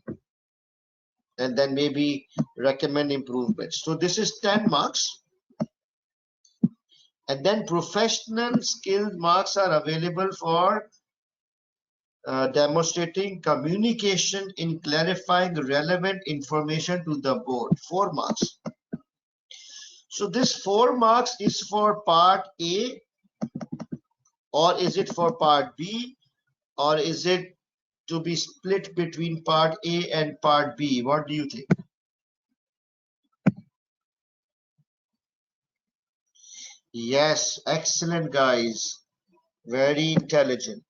and then maybe recommend improvements. So this is 10 marks, and then professional skill marks are available for demonstrating communication in clarifying relevant information to the board, 4 marks. So this 4 marks is for part A, or is it for part B, or is it to be split between part A and part B? What do you think? Yes, excellent guys, very intelligent.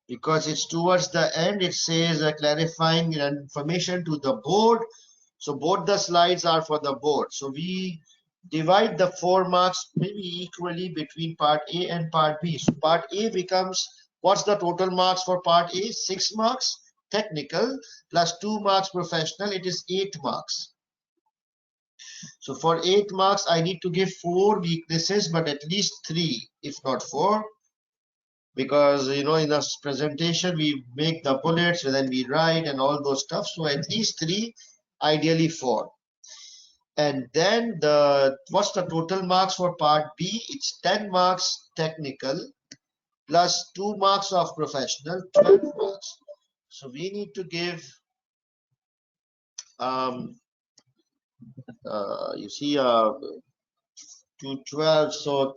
Because it's towards the end, it says clarifying information to the board. So both the slides are for the board. So we divide the 4 marks maybe equally between part A and part B. So part A becomes, what's the total marks for part A? 6 marks technical plus 2 marks professional. It is 8 marks. So for 8 marks, I need to give 4 weaknesses, but at least 3, if not 4. Because in a presentation we make the bullets and then we write and all those stuff, so at least 3, ideally 4. And then what's the total marks for part B? It's 10 marks technical plus 2 marks of professional, 12 marks. So we need to give you see 212, so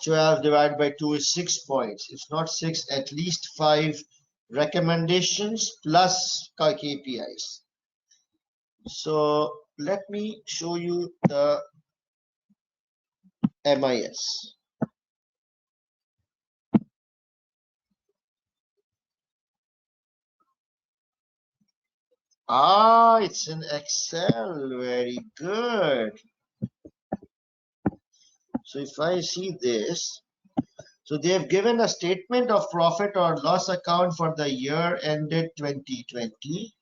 12 divided by 2 is 6 points. It's not 6, at least 5 recommendations plus KPIs. So let me show you the MIS. It's in Excel. Very good. So if I see this, so they have given a statement of profit or loss account for the year ended 2020.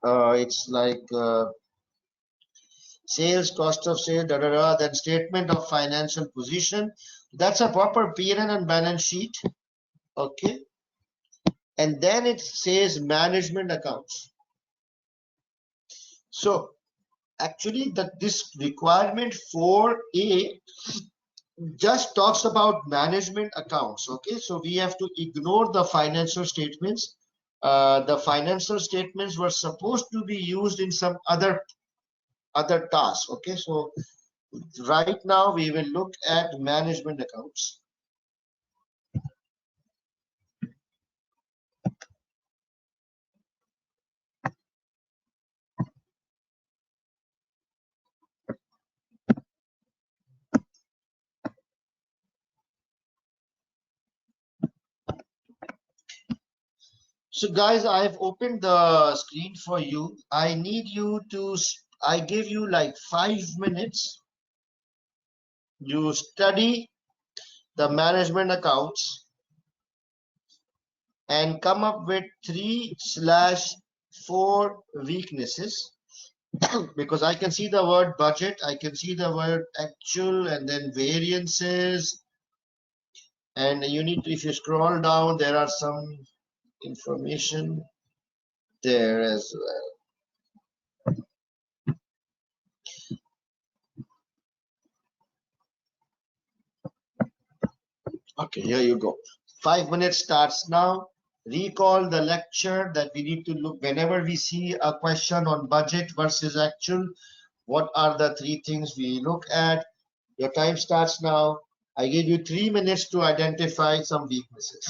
It's like sales, cost of sale, then statement of financial position. That's a proper P&L and balance sheet. Okay. And then it says management accounts. So actually this requirement 4A just talks about management accounts. Okay. So we have to ignore the financial statements. The financial statements were supposed to be used in some other tasks. Okay. So right now we will look at management accounts. So guys, I have opened the screen for you. I need you to, I give you like 5 minutes. You study the management accounts and come up with 3/4 weaknesses. Because I can see the word budget, I can see the word actual, and then variances. And you need to, if you scroll down, there are some information there as well. Okay, here you go. 5 minutes starts now. Recall the lecture that we need to look whenever we see a question on budget versus actual. What are the 3 things we look at? Your time starts now. I give you 3 minutes to identify some weaknesses.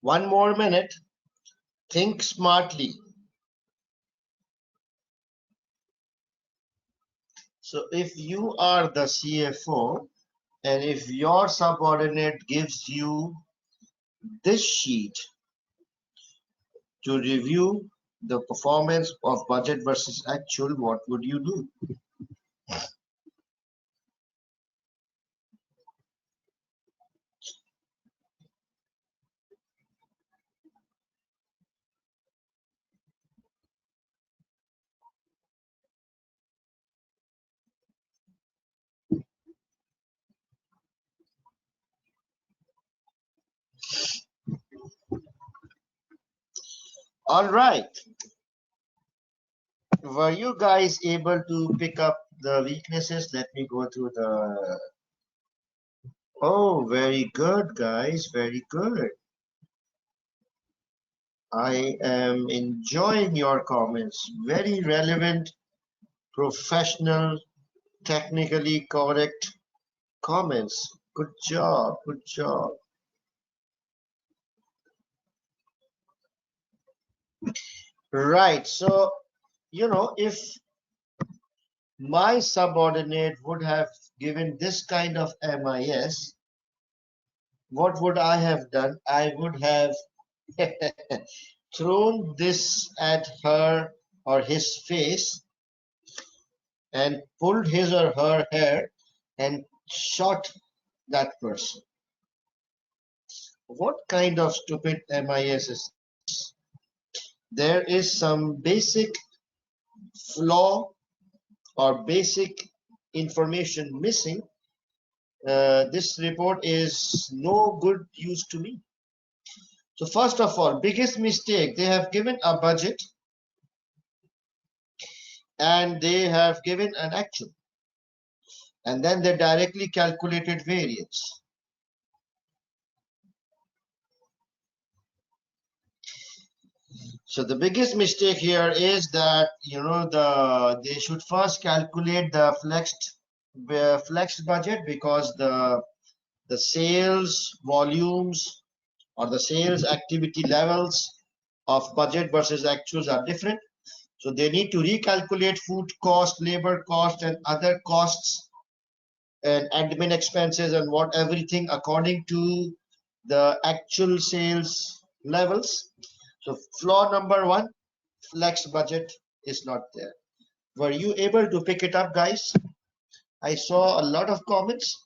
One more minute. Think smartly. So if you are the CFO and if your subordinate gives you this sheet to review the performance of budget versus actual, what would you do? All right. Were you guys able to pick up the weaknesses? Let me go through the. Oh, very good, guys. Very good. I am enjoying your comments. Very relevant, professional, technically correct comments. Good job. Good job. Right. So, if my subordinate would have given this kind of MIS, what would I have done? I would have thrown this at her or his face and pulled his or her hair and shot that person. What kind of stupid MIS is this? There is some basic flaw or basic information missing. This report is no good use to me. So first of all, biggest mistake, they have given a budget and they have given an actual, and then they directly calculated variance. So the biggest mistake here is that they should first calculate the flexed budget, because the sales volumes or the sales activity levels of budget versus actuals are different. So they need to recalculate food cost, labor cost, and other costs and admin expenses and everything according to the actual sales levels. So flaw number one, flex budget is not there. Were you able to pick it up, guys? I saw a lot of comments,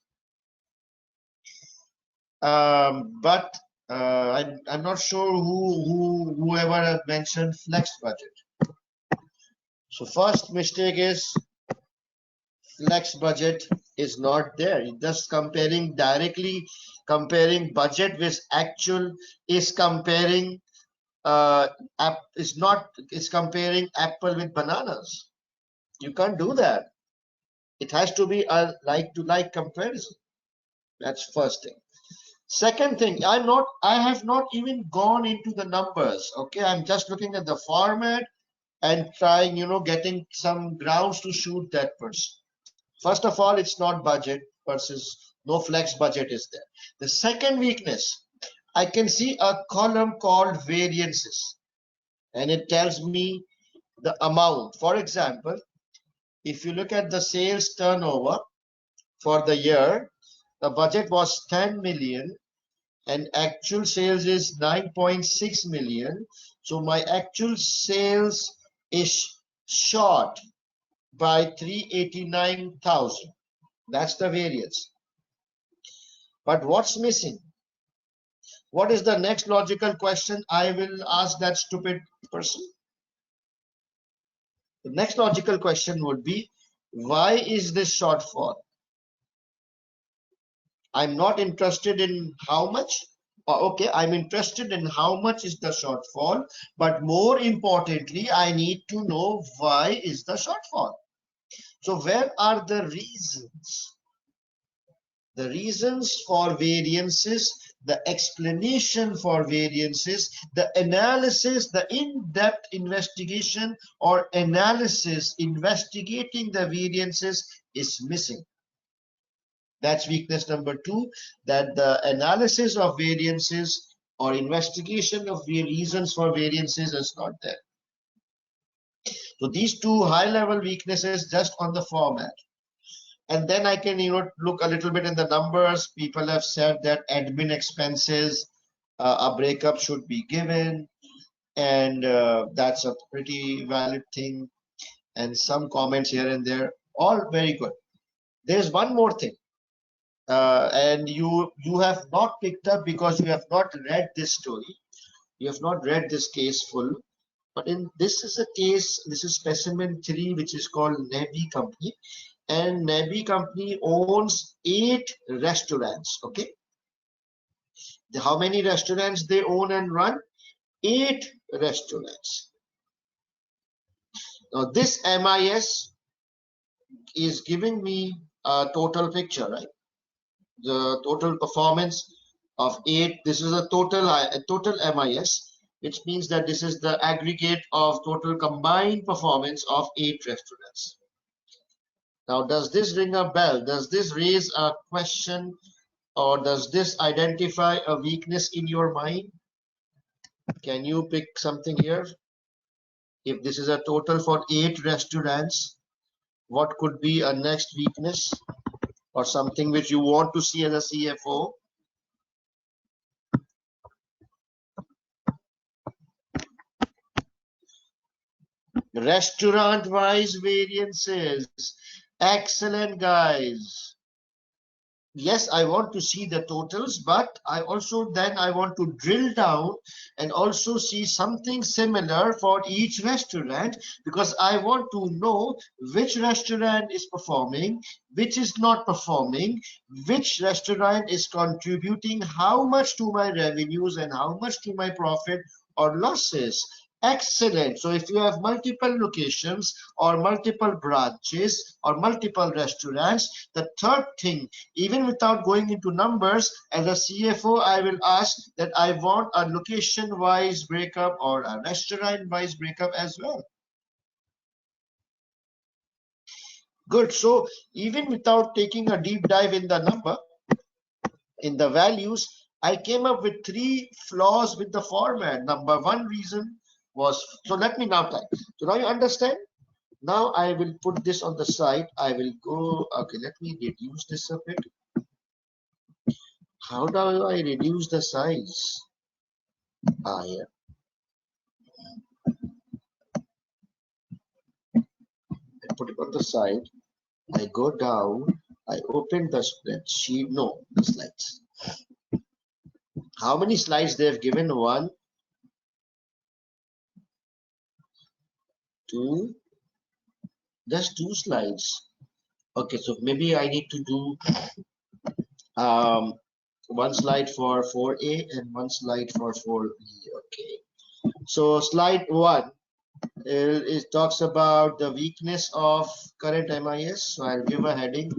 but I'm not sure whoever mentioned flex budget. So first mistake is flex budget is not there. It's just directly comparing budget with actual is comparing is comparing apple with bananas. You can't do that. It has to be a like to like comparison. That's first thing. Second thing, I have not even gone into the numbers. Okay, I'm just looking at the format and trying, getting some grounds to shoot that person. First of all, it's not budget versus no flex budget is there. The second weakness, I can see a column called variances, and it tells me the amount. For example, if you look at the sales turnover for the year, the budget was 10 million and actual sales is 9.6 million. So my actual sales is short by 389,000. That's the variance. But what's missing? What is the next logical question I will ask that stupid person? The next logical question would be, why is this shortfall? I'm not interested in how much. Okay, I'm interested in how much is the shortfall, but more importantly, I need to know why is the shortfall. So where are the reasons? The reasons for variances, the explanation for variances, the analysis, the in-depth investigation or analysis investigating the variances is missing. That's weakness number two, that the analysis of variances or investigation of the reasons for variances is not there. So these two high-level weaknesses just on the format. And then I can look a little bit in the numbers. People have said that admin expenses, a breakup should be given, and that's a pretty valid thing. And some comments here and there, all very good. There's one more thing, and you have not picked up because you have not read this story. You have not read this case full. But this is a case, this is specimen 3, which is called Nebi Company. And Nebi Company owns 8 restaurants. Okay. How many restaurants they own and run? 8 restaurants. Now this MIS is giving me a total picture, right? The total performance of 8. This is a total MIS, which means that this is the aggregate of total combined performance of 8 restaurants. Now, does this ring a bell? Does this raise a question, or does this identify a weakness in your mind? Can you pick something here? If this is a total for 8 restaurants, what could be a next weakness or something which you want to see as a CFO? Restaurant-wise variances. Excellent, guys. Yes, I want to see the totals, but I want to drill down and also see something similar for each restaurant, because I want to know which restaurant is performing, which is not performing, which restaurant is contributing how much to my revenues and how much to my profit or losses. Excellent. So if you have multiple locations or multiple branches or multiple restaurants, the third thing, even without going into numbers, as a CFO, I will ask that I want a location-wise breakup or a restaurant-wise breakup as well. Good. So even without taking a deep dive in the number, in the values, I came up with 3 flaws with the format. Number 1 reason was, so let me now type. So now you understand. Now I will put this on the side. I will go, okay, let me reduce this a bit. How do I reduce the size? Here. I put it on the side. I go down. I open the spreadsheet. No, the slides. How many slides they have given? 1, 2, just 2 slides. Okay, so maybe I need to do 1 slide for 4A and 1 slide for 4B. Okay, so slide 1 it talks about the weakness of current MIS. So I'll give a heading.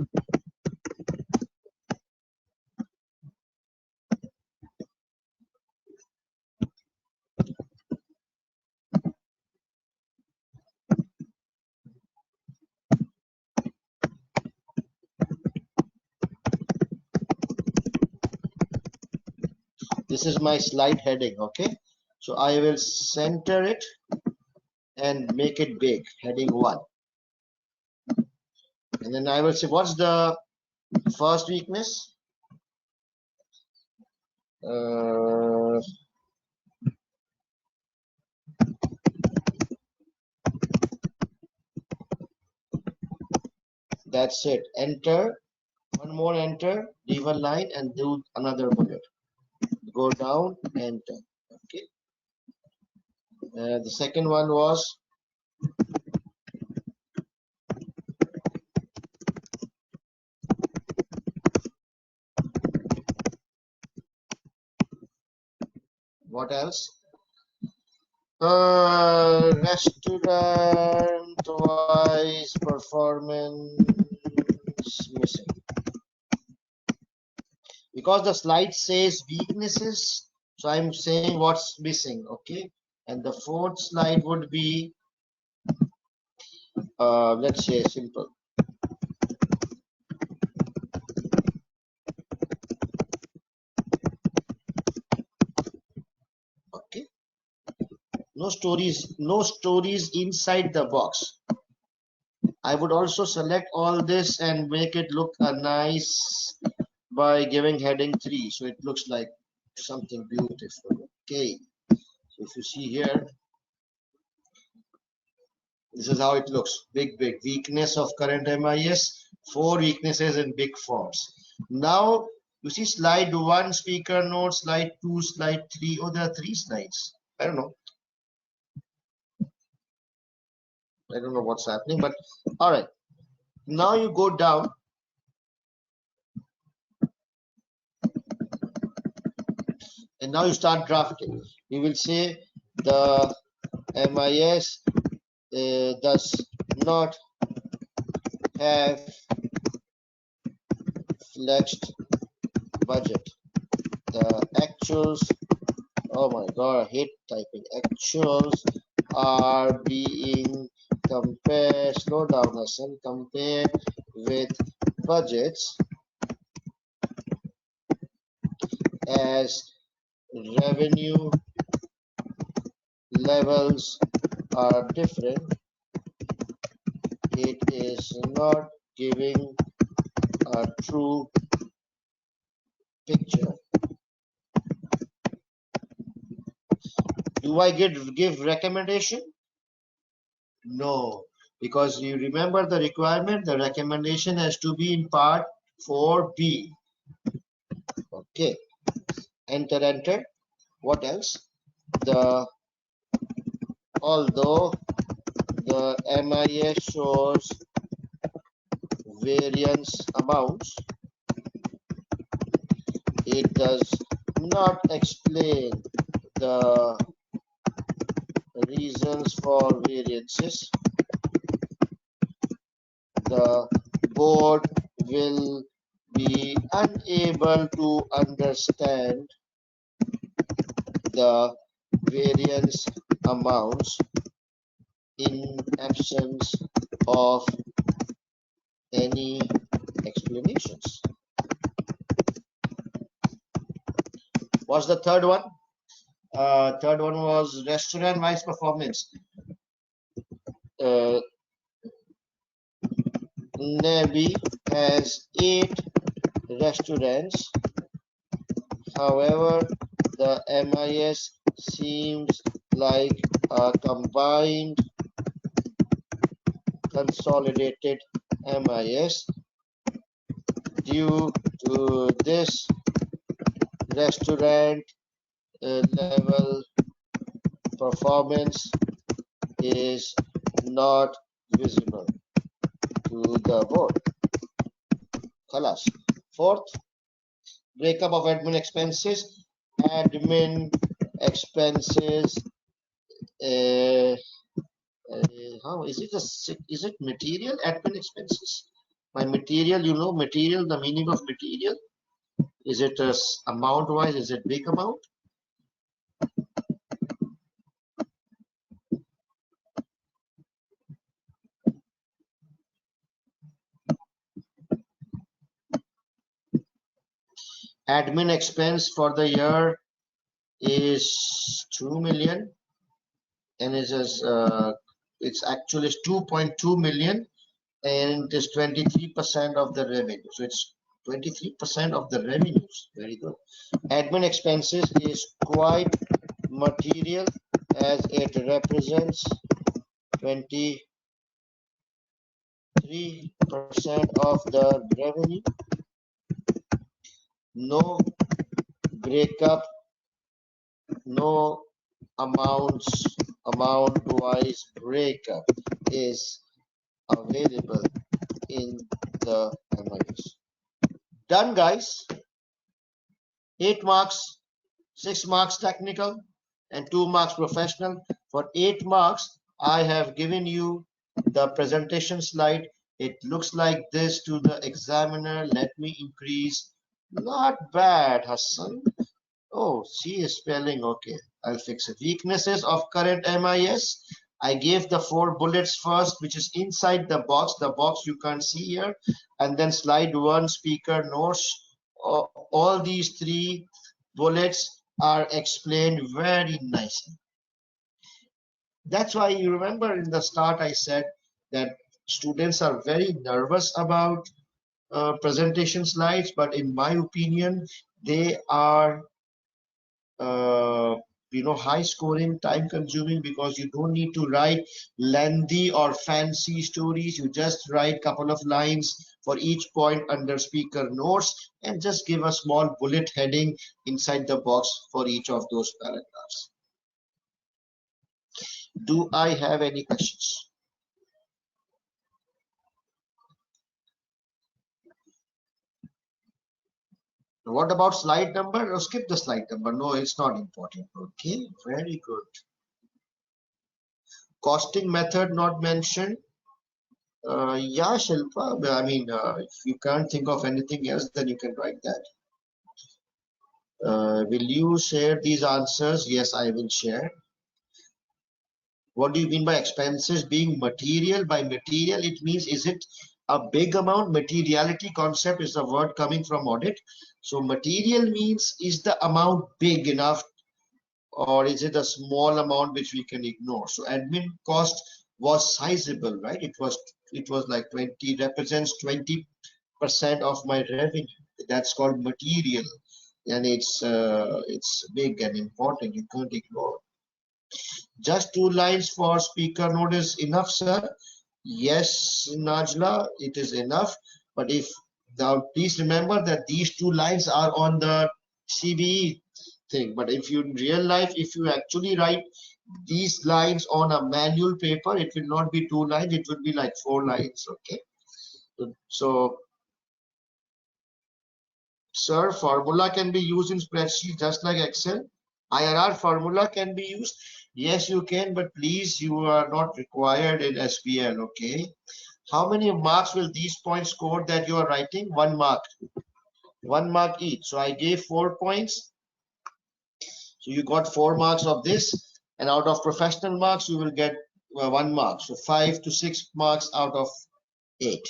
This is my slide heading. Okay, so I will center it and make it big, heading 1. And then I will say, what's the first weakness? That's it. Enter. One more enter. Leave a line and do another bullet. Go down, enter. Okay. The second one was what else? Restaurant-wise performance missing. Because the slide says weaknesses, so I'm saying what's missing. Okay. And the 4th slide would be, let's say, simple. no stories inside the box. I would also select all this and make it look nice by giving heading 3, so it looks like something beautiful. Okay, so if you see here, this is how it looks. Big weakness of current MIS, 4 weaknesses in big fonts. Now you see slide 1 speaker note, slide 2, slide 3. Oh, there are 3 slides. I don't know what's happening, but all right. Now you go down and now you start drafting. You will say the MIS does not have flexed budget. The actuals, oh my god, I hate typing. Actuals are being compared, slow down Hassan, compare with budgets as revenue levels are different. It is not giving a true picture. Do I give recommendation? No, because you remember the requirement, the recommendation has to be in part 4B. Okay, enter. What else? Although the MIS shows variance amounts, it does not explain the reasons for variances. The board will be unable to understand the variance amounts in absence of any explanations. What's the third one? Third one was restaurant wise performance. Nebi has 8 restaurants. However, the MIS seems like a combined consolidated MIS. Due to this, restaurant level performance is not visible to the board. Khalas. Fourth, breakup of admin expenses. Admin expenses. How is it? Is it material admin expenses? By material, you know material. The meaning of material. Is it amount wise? Is it big amount? Admin expense for the year is 2 million, and it's actually 2.2 million, and it is 23% of the revenue. So it's 23% of the revenues. Very good. Admin expenses is quite material as it represents 23% of the revenue. No breakup, no amount wise breakup is available in the MIS. Done, guys. 8 marks, 6 marks technical and 2 marks professional. For 8 marks, I have given you the presentation slide. It looks like this to the examiner. Let me increase. Not bad, Hassan. Oh, C is spelling. Okay, I'll fix it. Weaknesses of current MIS. I gave the 4 bullets first, which is inside the box. The box you can't see here. And then slide 1, speaker notes. All these 3 bullets are explained very nicely. That's why you remember in the start I said that students are very nervous about presentation slides, but in my opinion, they are high scoring, time consuming, because you don't need to write lengthy or fancy stories. You just write couple of lines for each point under speaker notes and just give a small bullet heading inside the box for each of those paragraphs. Do I have any questions? What about slide number? Or skip the slide number. No, it's not important. Okay, very good. Costing method not mentioned. Yeah, Shilpa. I mean, if you can't think of anything else, then you can write that. Will you share these answers? Yes, I will share. What do you mean by expenses being material? By material, it means, is it a big amount? Materiality concept is a word coming from audit. So material means, is the amount big enough, or is it a small amount which we can ignore? So admin cost was sizable, right? It was like 20, represents 20% of my revenue. That's called material, and it's big and important. You can't ignore. Just 2 lines for speaker note is enough, sir? Yes, Najla, it is enough. But if now, please remember that these 2 lines are on the CBE thing. But if you in real life, if you actually write these lines on a manual paper, it will not be 2 lines, it would be like 4 lines. Okay. So, sir, formula can be used in spreadsheet just like Excel. IRR formula can be used. Yes, you can, but please, you are not required in SBL. Okay. How many marks will these points score that you are writing? 1 mark. 1 mark each. So I gave 4 points. So you got 4 marks of this, and out of professional marks, you will get 1 mark. So 5 to 6 marks out of 8.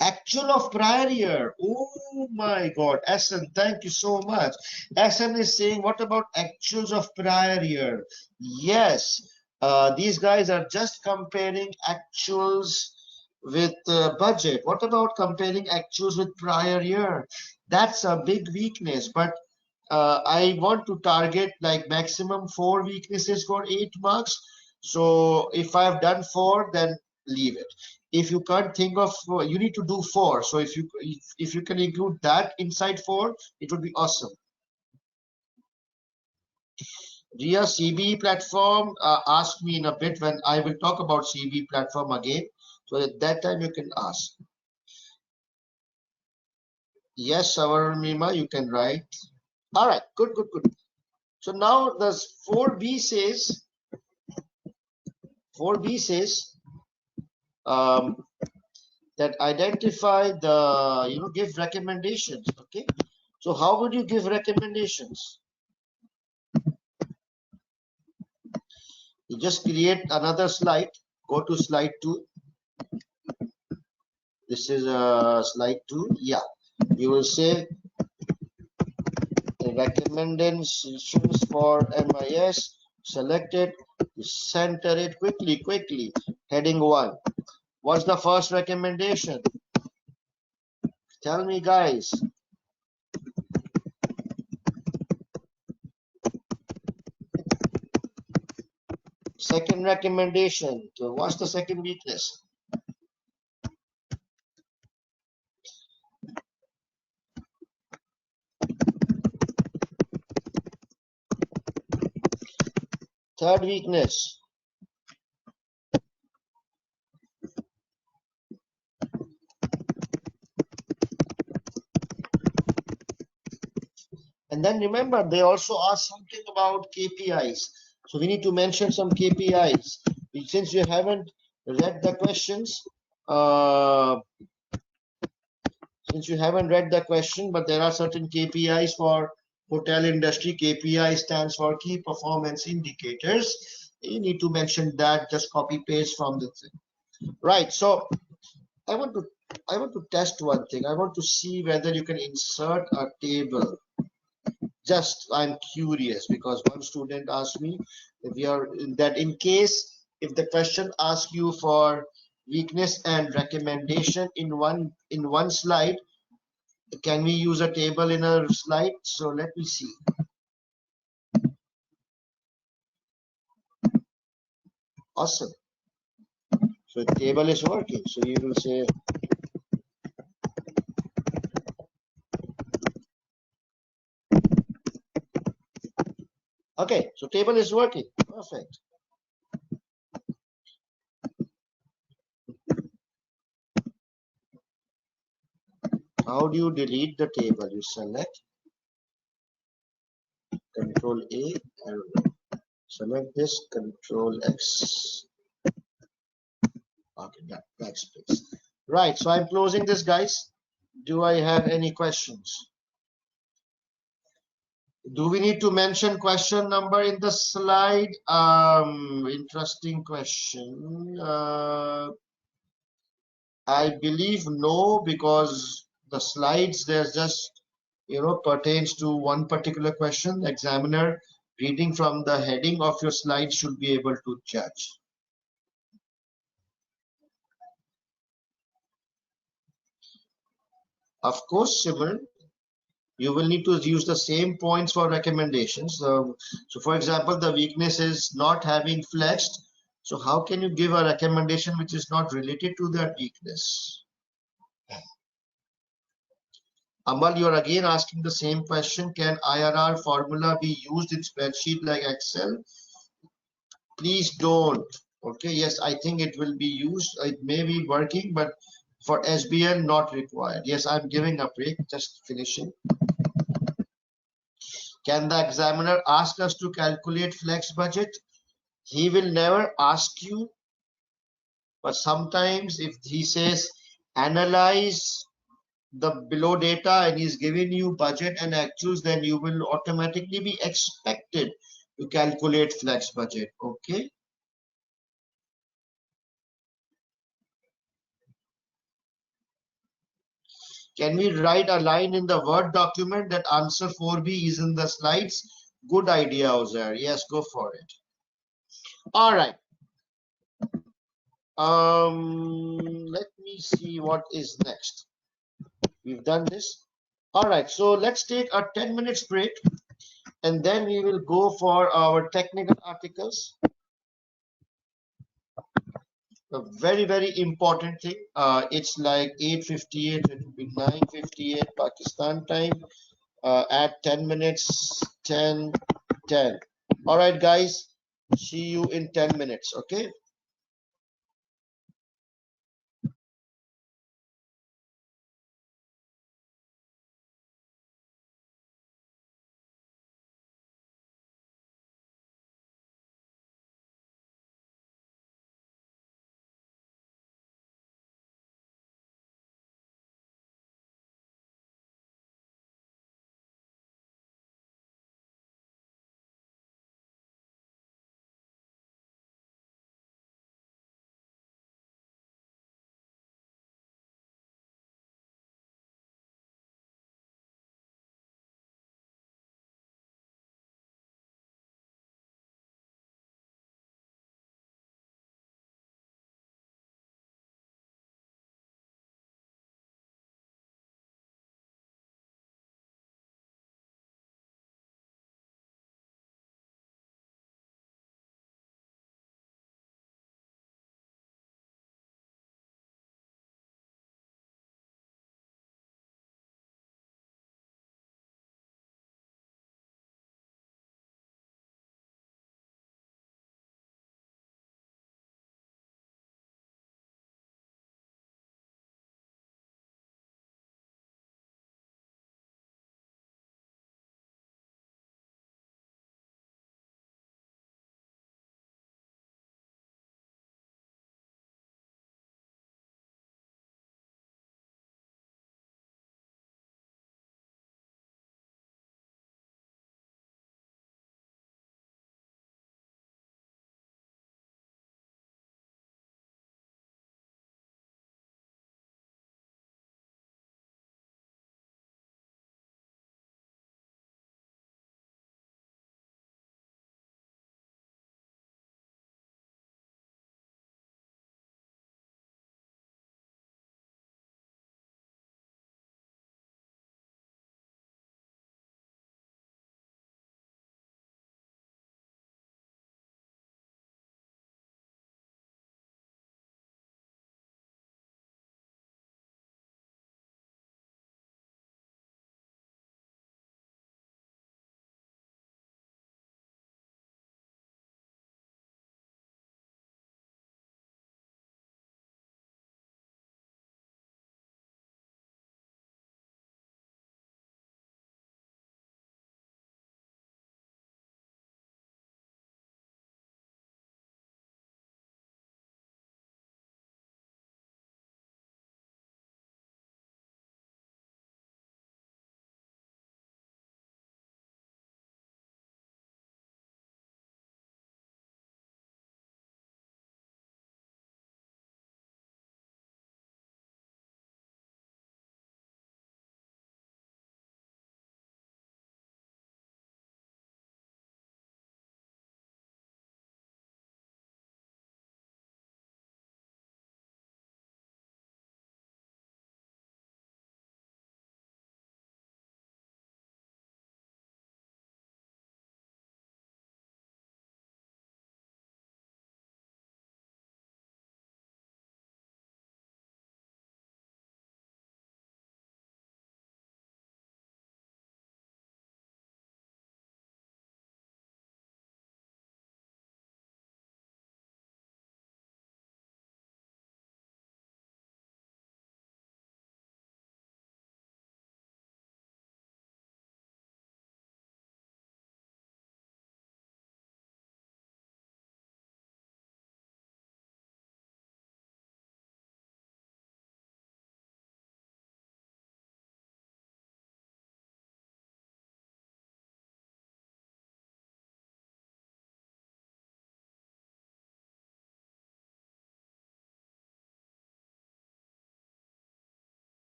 Actual of prior year. Oh my God. SN, thank you so much. SN is saying, what about actuals of prior year? Yes. These guys are just comparing actuals with budget. What about comparing actuals with prior year? That's a big weakness, but I want to target like maximum 4 weaknesses for 8 marks. So if I've done 4, then leave it. If you can't think of, you need to do 4. So if you can include that inside 4, it would be awesome. Ria, CBE platform, ask me in a bit when I will talk about CBE platform again. So at that time you can ask. Yes, Savarmima, you can write. All right, good. So now the 4B says, that identify the, give recommendations. Okay. So how would you give recommendations? You just create another slide. Go to slide 2. This is slide 2. Yeah. You will say recommendations for MIS. Select it. Center it quickly. Heading 1. What's the first recommendation? Tell me, guys. Second recommendation. So what's the second weakness? Third weakness. And then remember, they also ask something about KPIs. So we need to mention some KPIs. Since you haven't read the questions, but there are certain KPIs for hotel industry. KPI stands for key performance indicators. You need to mention that, just copy paste from the thing. Right. So I want to test one thing. I want to see whether you can insert a table. Just I'm curious because one student asked me if you are that in case if the question asks you for weakness and recommendation in one slide, can we use a table in a slide? So let me see. Awesome. So the table is working. So you will say, okay, so table is working. Perfect. How do you delete the table? You select Control A, and select this, Control X. Okay, backspace. Right, so I'm closing this, guys. Do I have any questions? Do we need to mention question number in the slide? Interesting question. I believe no, because the slides there's just pertains to one particular question. The examiner reading from the heading of your slide should be able to judge. Of course, Simran, you will need to use the same points for recommendations. So for example, the weakness is not having flexed. So how can you give a recommendation which is not related to that weakness? Amal, you are again asking the same question. Can IRR formula be used in spreadsheet like Excel? Please don't. Okay, yes, I think it will be used. It may be working, but for SBL, not required. Yes, I'm giving a break, just finishing. Can the examiner ask us to calculate flex budget? He will never ask you, but sometimes if he says analyze the below data and he's giving you budget and actuals, then you will automatically be expected to calculate flex budget. Okay. Can we write a line in the Word document that answer 4B is in the slides? Good idea, Ozair. Yes, go for it. All right. Let me see what is next. We've done this. All right, so let's take a 10 minutes break and then we will go for our technical articles. A very, very important thing. It's like 8:58, it will be 9:58 Pakistan time. At 10 minutes, 10, 10. All right, guys, see you in 10 minutes, okay?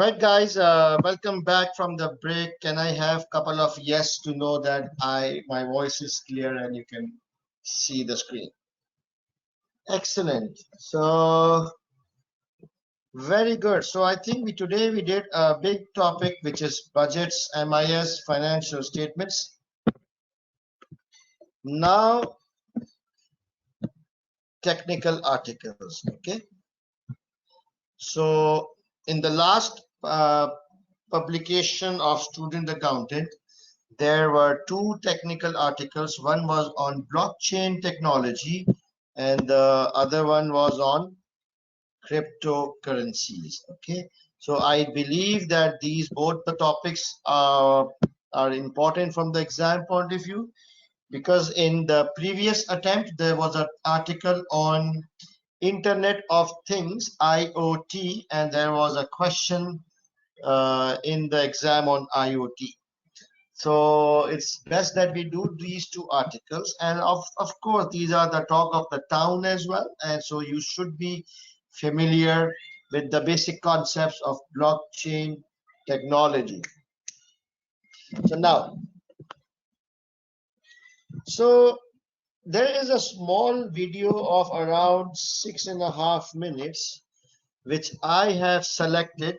Right, guys, welcome back from the break. Can I have a couple of yes to know that my voice is clear and you can see the screen? Excellent. So very good. So I think today we did a big topic, which is budgets, MIS, financial statements. Now technical articles. Okay. So in the last publication of Student Accountant, there were two technical articles. One was on blockchain technology and the other one was on cryptocurrencies. Okay, so I believe that these both the topics are important from the exam point of view, because in the previous attempt there was an article on Internet of Things, IoT, and there was a question in the exam on IoT. So it's best that we do these two articles, and of course these are the talk of the town as well, and so you should be familiar with the basic concepts of blockchain technology. So now, so there is a small video of around 6.5 minutes which I have selected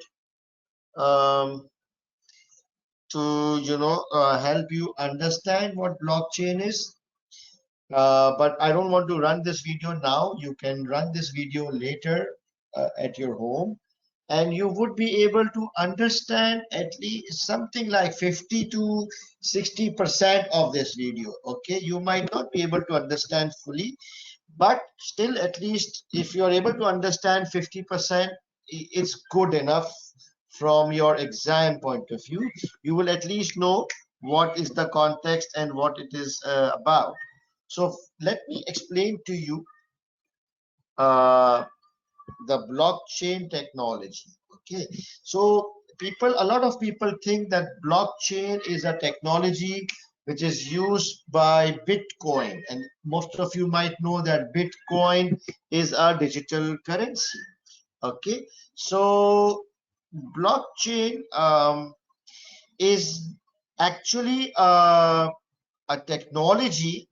to help you understand what blockchain is. But I don't want to run this video now. You can run this video later at your home, and you would be able to understand at least something like 50 to 60% of this video. Okay, you might not be able to understand fully, but still, at least if you're able to understand 50%, it's good enough from your exam point of view. You will at least know what is the context and what it is about. So let me explain to you uh, the blockchain technology. Okay, so a lot of people think that blockchain is a technology which is used by Bitcoin, and most of you might know that Bitcoin is a digital currency. Okay, so blockchain is actually a technology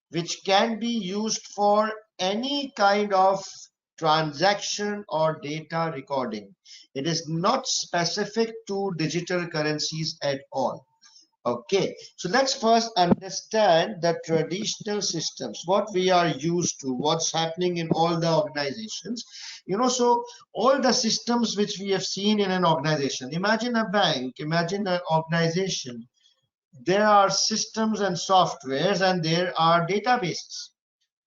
which can be used for any kind of transaction or data recording. It is not specific to digital currencies at all. Okay, so let's first understand the traditional systems, what we are used to, what's happening in all the organizations. So all the systems which we have seen in an organization, imagine a bank, imagine an organization. There are systems and softwares and there are databases.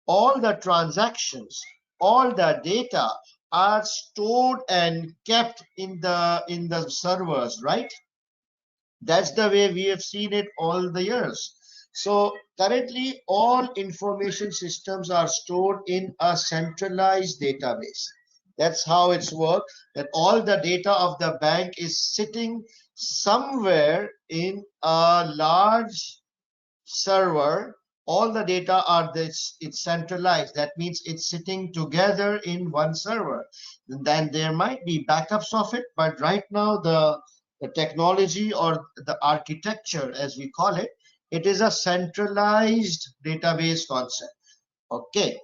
All the transactions, all the data are stored and kept in the servers, right? That's the way we have seen it all the years. So currently all information systems are stored in a centralized database. That's how it's worked, that all the data of the bank is sitting somewhere in a large server. All the data are this, it's centralized. That means it's sitting together in one server. Then there might be backups of it, but right now the technology or the architecture, as we call it, it is a centralized database concept. Okay,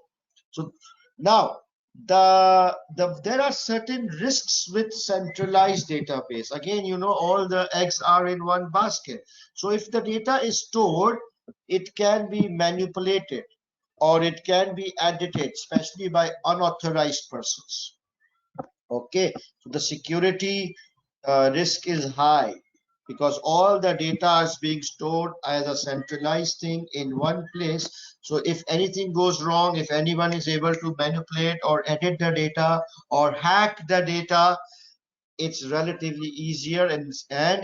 so now there are certain risks with centralized database. Again, all the eggs are in one basket. So if the data is stored, it can be manipulated or it can be edited, especially by unauthorized persons. Okay, so the security risk is high because all the data is being stored as a centralized thing in one place. So if anything goes wrong, if anyone is able to manipulate or edit the data or hack the data, it's relatively easier and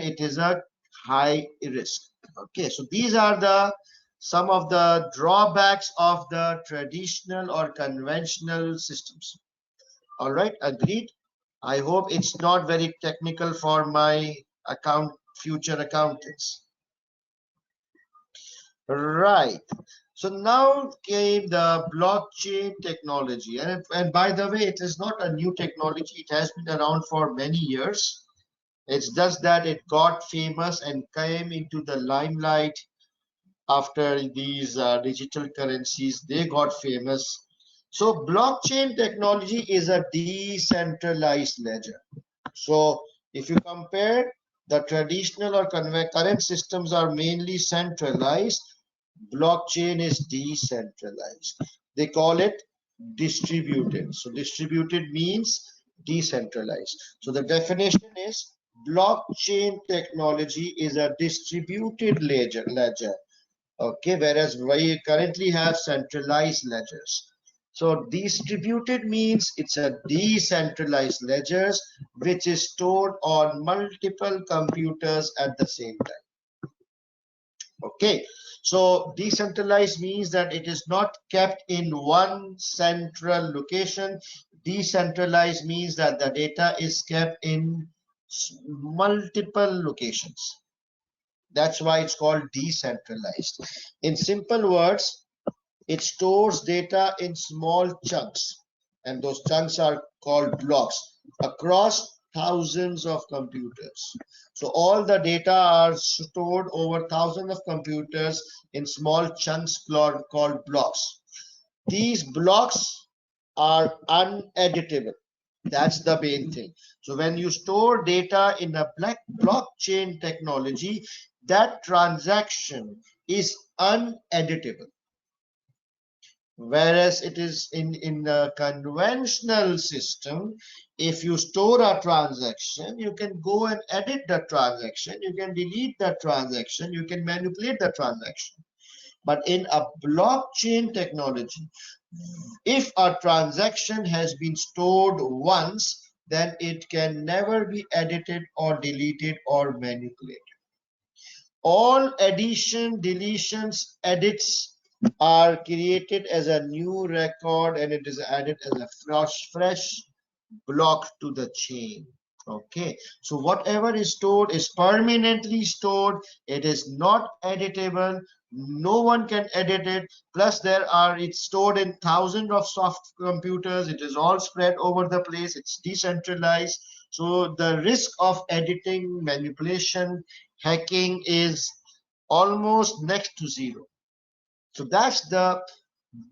it is a high risk. Okay, so these are some of the drawbacks of the traditional or conventional systems. All right, agreed. I hope it's not very technical for my future accountants. Right. So now came the blockchain technology. And by the way, it is not a new technology. It has been around for many years. It's just that it got famous and came into the limelight after these digital currencies. They got famous. So blockchain technology is a decentralized ledger. So if you compare, the traditional or current systems are mainly centralized, blockchain is decentralized. They call it distributed. So distributed means decentralized. So the definition is blockchain technology is a distributed ledger. Okay, whereas we currently have centralized ledgers. So distributed means it's a decentralized ledgers which is stored on multiple computers at the same time. Okay, so decentralized means that it is not kept in one central location. Decentralized means that the data is kept in multiple locations. That's why it's called decentralized. In simple words, it stores data in small chunks, and those chunks are called blocks across thousands of computers. So all the data are stored over thousands of computers in small chunks called blocks. These blocks are uneditable. That's the main thing. So when you store data in a blockchain technology, that transaction is uneditable. Whereas it is in a conventional system, if you store a transaction, you can go and edit the transaction, you can delete the transaction, you can manipulate the transaction. But in a blockchain technology, if a transaction has been stored once, then it can never be edited or deleted or manipulated. All addition, deletions, edits are created as a new record, and it is added as a fresh block to the chain. Okay, so whatever is stored is permanently stored. It is not editable. No one can edit it. Plus it's stored in thousands of soft computers. It is all spread over the place. It's decentralized. So the risk of editing, manipulation, hacking is almost next to zero. So that's the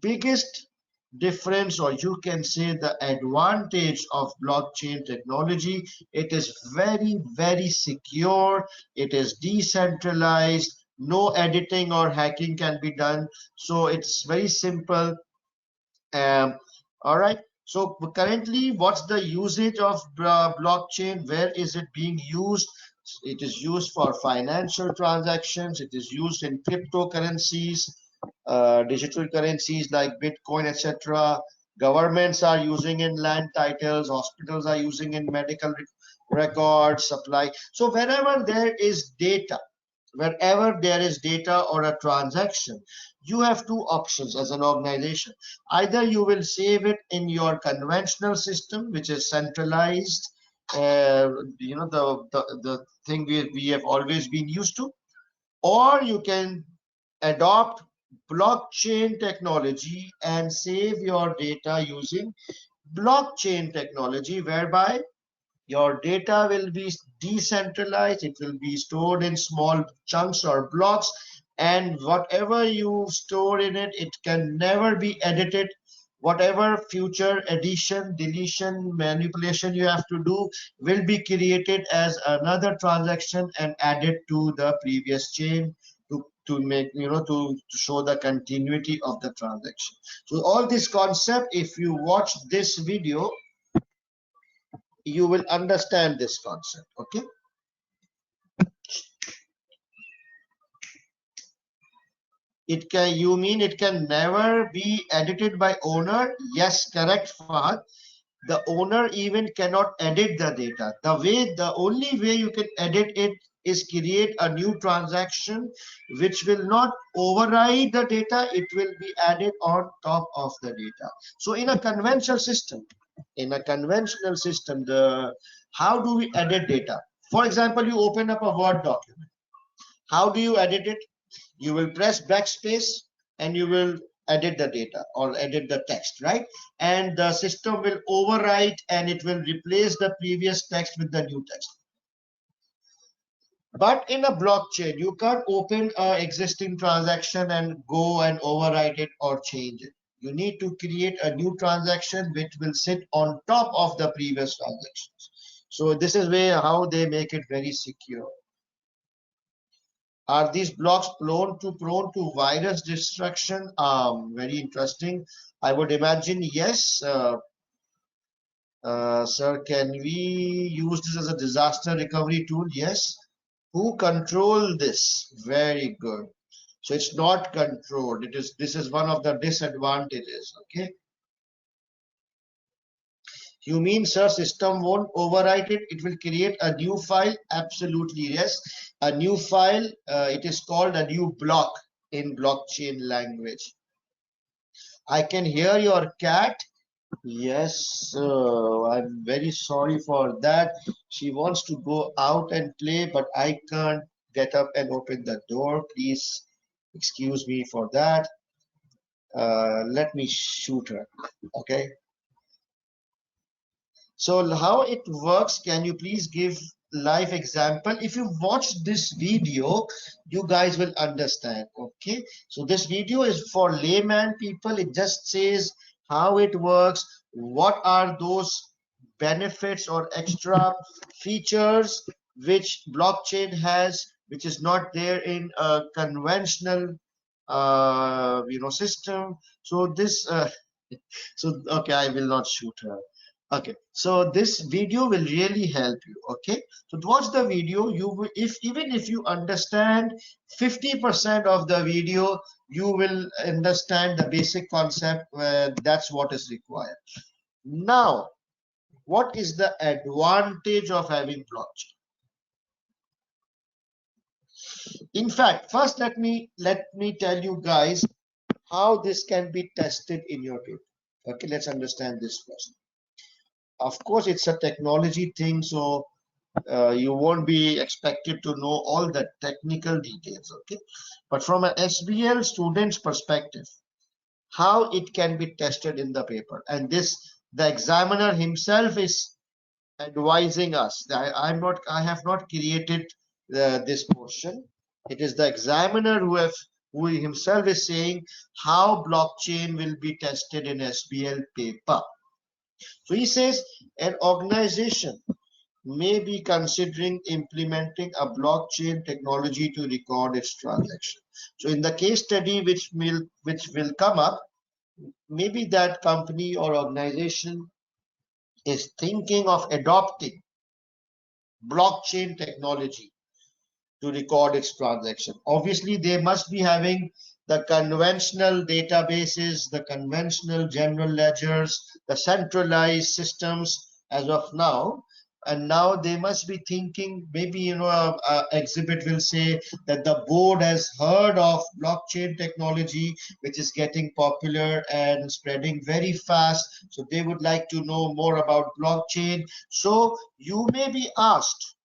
biggest difference, or you can say the advantage of blockchain technology. It is very, very secure. It is decentralized. No editing or hacking can be done. So it's very simple. All right. So currently, what's the usage of blockchain? Where is it being used? It is used for financial transactions. It is used in cryptocurrencies, digital currencies like Bitcoin, etc. Governments are using in land titles. Hospitals are using in medical records, supply. So wherever there is data or a transaction, you have two options as an organization. Either you will save it in your conventional system, which is centralized, the thing we have always been used to, or you can adopt blockchain technology and save your data using blockchain technology, whereby your data will be decentralized. It will be stored in small chunks or blocks, and whatever you store in it, it can never be edited. Whatever future addition, deletion, manipulation you have to do will be created as another transaction and added to the previous chain to make, to show the continuity of the transaction. So all this concept, if you watch this video, you will understand this concept. Okay, you mean it can never be edited by owner? Yes, correct, Fahad. The owner even cannot edit the data. The only way you can edit it is create a new transaction which will not override the data. It will be added on top of the data. So in a conventional system, how do we edit data? For example, you open up a Word document. How do you edit it? You will press backspace and you will edit the data or edit the text, right? And the system will overwrite and it will replace the previous text with the new text. But in a blockchain, you can't open an existing transaction and go and overwrite it or change it. You need to create a new transaction which will sit on top of the previous transactions. So this is where how they make it very secure. Are these blocks prone to virus destruction? Very interesting. I would imagine yes. Sir, can we use this as a disaster recovery tool? Yes. Who control this? Very good. So it's not controlled. This is one of the disadvantages. Okay. You mean, sir, system won't overwrite it? It will create a new file? Absolutely, yes. A new file, it is called a new block in blockchain language. I can hear your cat. Yes, I'm very sorry for that. She wants to go out and play, but I can't get up and open the door. Please excuse me for that. Let me shoot her. Okay. So how it works, can you please give live example? If you watch this video, you guys will understand. Okay, so this video is for layman people. It just says how it works, what are those benefits or extra features which blockchain has, which is not there in a conventional system. So this so okay, I will not shoot her. Okay, so this video will really help you. Okay, so to watch the video, you will, if even if you understand 50% of the video, you will understand the basic concept. That's what is required. Now, what is the advantage of having blockchain? In fact, first let me tell you guys how this can be tested in your paper. Okay, let's understand this first. Of course, it's a technology thing, so you won't be expected to know all the technical details. Okay, but from an SBL student's perspective, how it can be tested in the paper, and this the examiner himself is advising us. I have not created this portion. It is the examiner who himself is saying how blockchain will be tested in SBL paper. So he says an organization may be considering implementing a blockchain technology to record its transaction. So in the case study which will come up, maybe that company or organization is thinking of adopting blockchain technology to record its transaction. Obviously, they must be having the conventional databases, the conventional general ledgers, the centralized systems as of now. And now they must be thinking, maybe, a exhibit will say that the board has heard of blockchain technology, which is getting popular and spreading very fast. So they would like to know more about blockchain. So you may be asked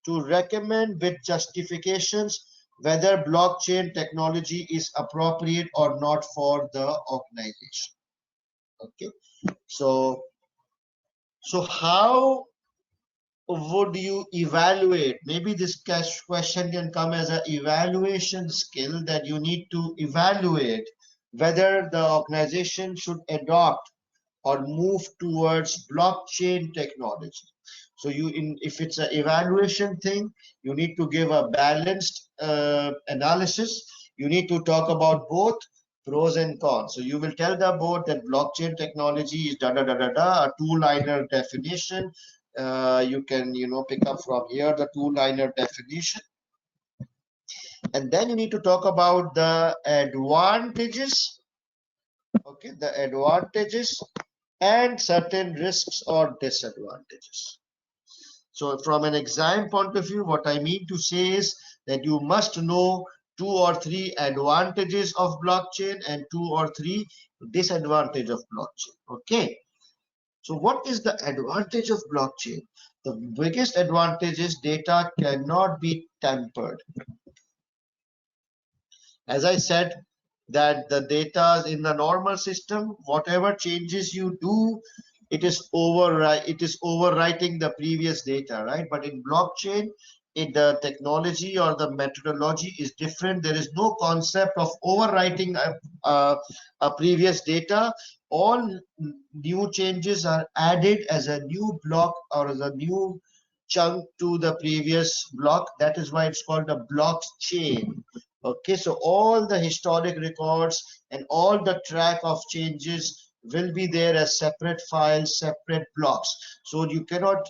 to recommend with justifications whether blockchain technology is appropriate or not for the organization. Okay, so how would you evaluate? Maybe this question can come as an evaluation skill, that you need to evaluate whether the organization should adopt or move towards blockchain technology. So if it's an evaluation thing, you need to give a balanced analysis. You need to talk about both pros and cons. So you will tell the board that blockchain technology is a two-liner definition. You can pick up from here the two-liner definition, and then you need to talk about the advantages. Okay, the advantages and certain risks or disadvantages. So from an exam point of view, what I mean to say is that you must know 2 or 3 advantages of blockchain and 2 or 3 disadvantages of blockchain. Okay. So what is the advantage of blockchain? The biggest advantage is data cannot be tampered. As I said, that the data in the normal system, whatever changes you do, it is overwriting the previous data, right? But in blockchain, the technology or the methodology is different. There is no concept of overwriting a previous data. All new changes are added as a new block or as a new chunk to the previous block. That is why it's called a blockchain. Okay, so all the historic records and all the track of changes will be there as separate files, separate blocks. So you cannot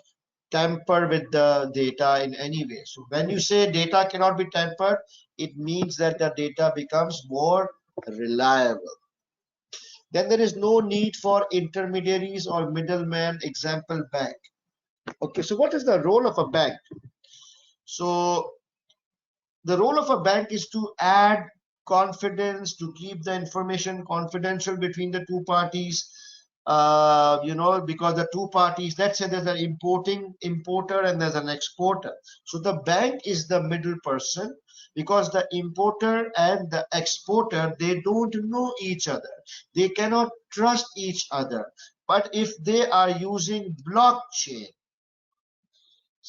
tamper with the data in any way. So when you say data cannot be tampered, it means that the data becomes more reliable. Then there is no need for intermediaries or middlemen, example bank. Okay, so what is the role of a bank? So the role of a bank is to add confidence, to keep the information confidential between the two parties. Because the two parties, let's say there's an importer and there's an exporter. So the bank is the middle person, because the importer and the exporter, they don't know each other. They cannot trust each other. But if they are using blockchain,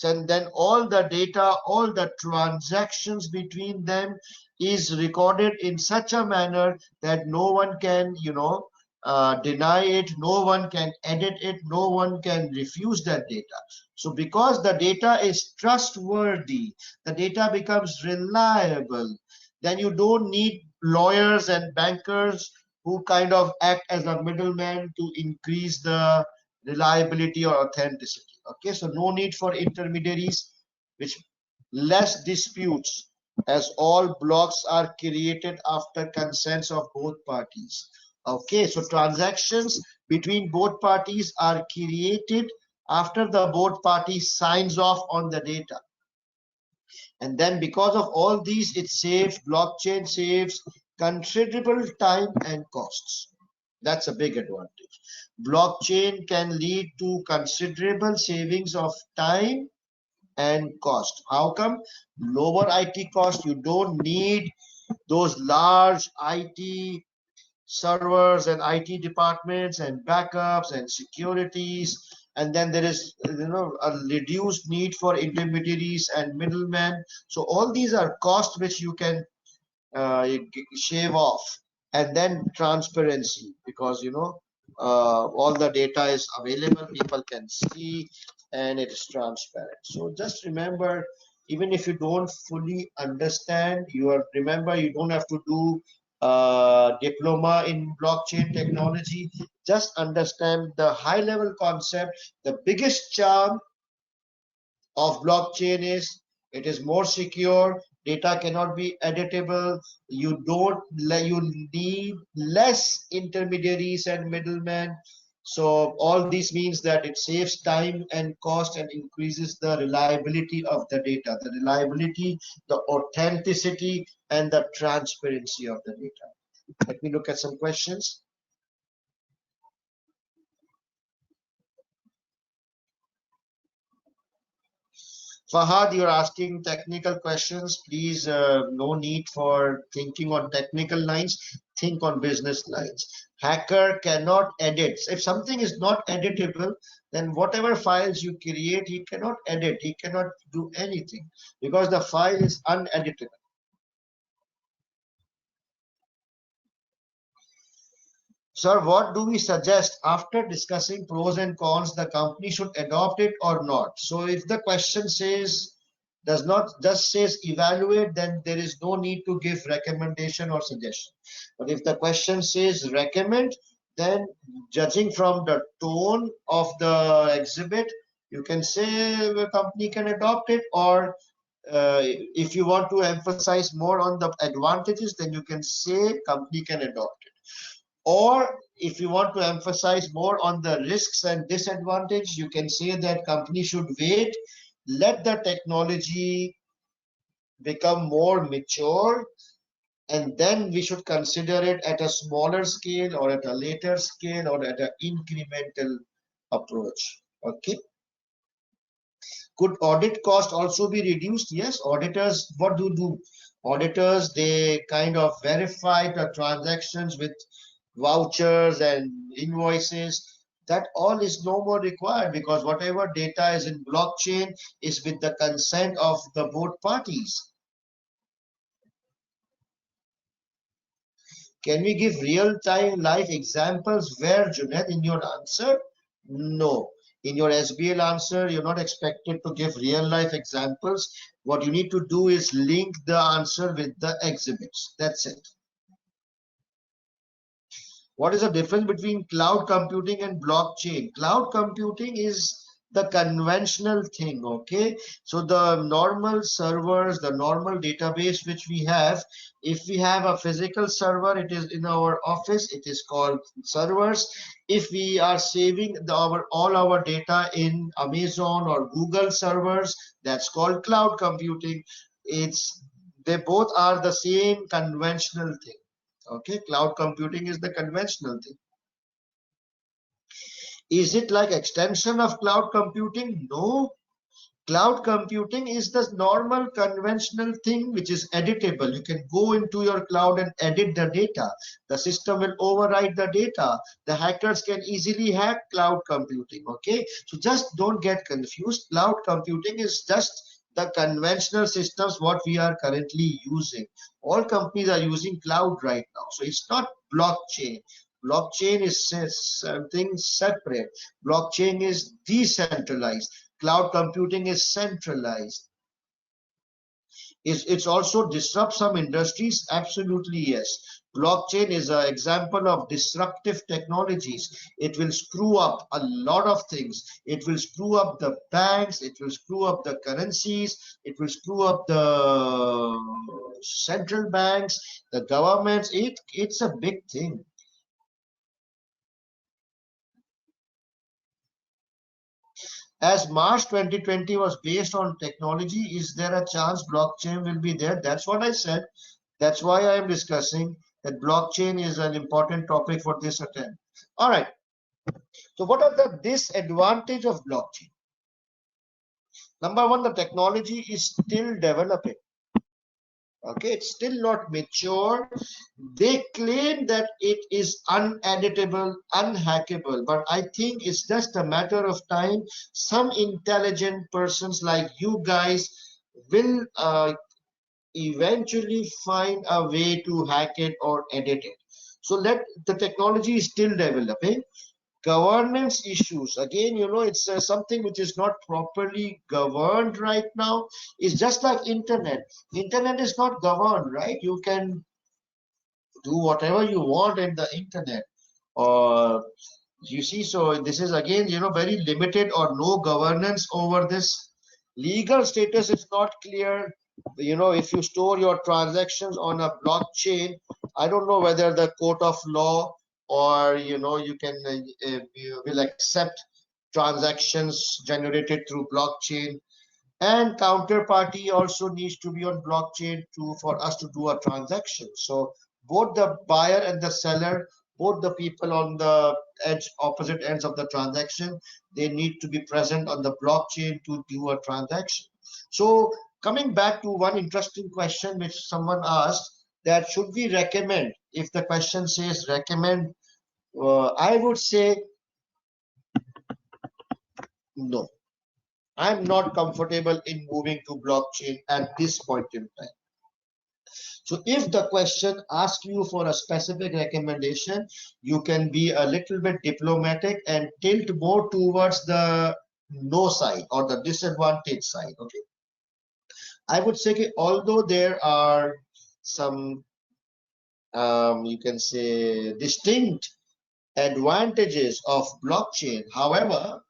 and then all the data, all the transactions between them is recorded in such a manner that no one can, deny it, no one can edit it, no one can refuse that data. So because the data is trustworthy, the data becomes reliable, then you don't need lawyers and bankers who kind of act as a middleman to increase the reliability or authenticity. Okay, so no need for intermediaries, which less disputes, as all blocks are created after consents of both parties. Okay, so transactions between both parties are created after the both parties signs off on the data. And then because of all these, it saves, blockchain saves considerable time and costs. That's a big advantage. Blockchain can lead to considerable savings of time and cost. How come? Lower IT cost. You don't need those large IT servers and IT departments and backups and securities. And then there is, a reduced need for intermediaries and middlemen. So all these are costs which you can shave off. And then transparency, because all the data is available, people can see, and it is transparent. So just remember, even if you don't fully understand, remember, you don't have to do diploma in blockchain technology. Just understand the high level concept. The biggest charm of blockchain is it is more secure, data cannot be editable, you need less intermediaries and middlemen. So all this means that it saves time and cost and increases the reliability of the data, the reliability, the authenticity, and the transparency of the data. Let me look at some questions. Fahad, you're asking technical questions. Please, no need for thinking on technical lines. Think on business lines. Hacker cannot edit. If something is not editable, then whatever files you create, he cannot edit. He cannot do anything because the file is uneditable. Sir, what do we suggest after discussing pros and cons? The company should adopt it or not? So if the question says, does not just says evaluate, then there is no need to give recommendation or suggestion. But if the question says recommend, then judging from the tone of the exhibit, you can say the company can adopt it, or if you want to emphasize more on the advantages, then you can say company can adopt it. Or if you want to emphasize more on the risks and disadvantage, you can say that company should wait, let the technology become more mature, and then we should consider it at a smaller scale or at a later scale or at an incremental approach. Okay. Could audit cost also be reduced? Yes. Auditors, what do? Auditors, they kind of verify the transactions with vouchers and invoices. That all is no more required, because whatever data is in blockchain is with the consent of the both parties. Can we give real-time life examples where, Junaid, in your answer? No. In your SBL answer, you're not expected to give real-life examples. What you need to do is link the answer with the exhibits. That's it. What is the difference between cloud computing and blockchain? Cloud computing is the conventional thing, okay? So the normal servers, the normal database which we have, if we have a physical server, it is in our office, it is called servers. If we are saving all our data in Amazon or Google servers, that's called cloud computing. They both are the same conventional thing. Okay, cloud computing is the conventional thing. Is it like extension of cloud computing? No. Cloud computing is the normal conventional thing which is editable. You can go into your cloud and edit the data. The system will override the data. The hackers can easily hack cloud computing. Okay, so just don't get confused. Cloud computing is just the conventional systems what we are currently using. All companies are using cloud right now. So it's not blockchain. Blockchain is something separate. Blockchain is decentralized. Cloud computing is centralized. It's also disrupt some industries? Absolutely yes. Blockchain is an example of disruptive technologies. It will screw up a lot of things. It will screw up the banks. It will screw up the currencies. It will screw up the central banks, the governments. It's a big thing. As March 2020 was based on technology, is there a chance blockchain will be there? That's what I said. That's why I am discussing that blockchain is an important topic for this attempt. All right. So what are the disadvantages of blockchain? Number one, the technology is still developing. Okay, it's still not mature. They claim that it is uneditable, unhackable, but I think it's just a matter of time. Some intelligent persons like you guys will eventually find a way to hack it or edit it. So the technology is still developing. Governance issues, again, it's something which is not properly governed right now. It's just like internet is not governed, right? You can do whatever you want in the internet, or you see. So this is again, very limited or no governance over this. Legal status is not clear. If you store your transactions on a blockchain, I don't know whether the court of law, or you can you will accept transactions generated through blockchain. And counterparty also needs to be on blockchain for us to do a transaction. So both the buyer and the seller, both the people on the opposite ends of the transaction, they need to be present on the blockchain to do a transaction. So coming back to one interesting question which someone asked, that should we recommend, if the question says recommend, I would say no. I'm not comfortable in moving to blockchain at this point in time. So if the question asks you for a specific recommendation, you can be a little bit diplomatic and tilt more towards the no side or the disadvantage side. Okay, I would say, although there are some, you can say, distinct advantages of blockchain, however,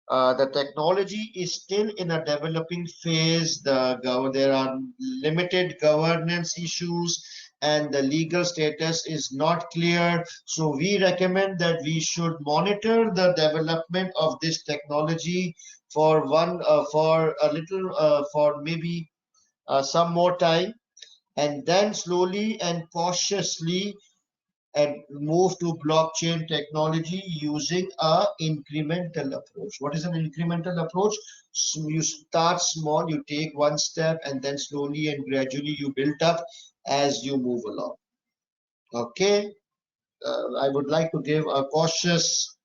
the technology is still in a developing phase. There are limited governance issues, and the legal status is not clear. So we recommend that we should monitor the development of this technology for for maybe some more time, and then slowly and cautiously and move to blockchain technology using a incremental approach. What is an incremental approach? So you start small, you take one step, and then slowly and gradually you build up as you move along. Okay, I would like to give a cautious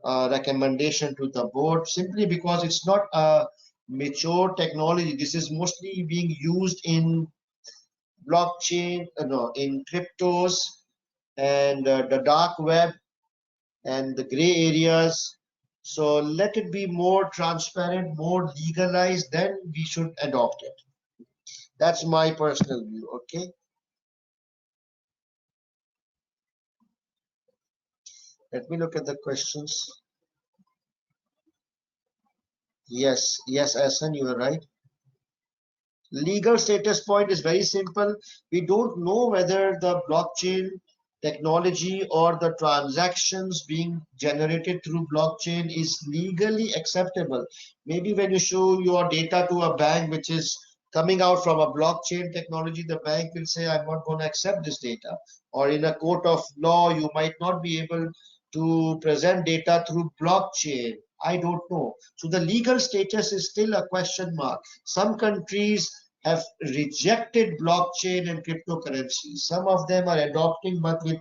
recommendation to the board, simply because it's not a mature technology. This is mostly being used in blockchain, no, in cryptos and the dark web and the gray areas. So let it be more transparent, more legalized, then we should adopt it. That's my personal view. Okay, let me look at the questions. Yes, Asan, you are right. Legal status point is very simple. We don't know whether the blockchain technology or the transactions being generated through blockchain is legally acceptable. Maybe when you show your data to a bank which is coming out from a blockchain technology, the bank will say, I'm not going to accept this data. Or in a court of law, you might not be able to present data through blockchain. I don't know. So the legal status is still a question mark. Some countries have rejected blockchain and cryptocurrency. Some of them are adopting, but with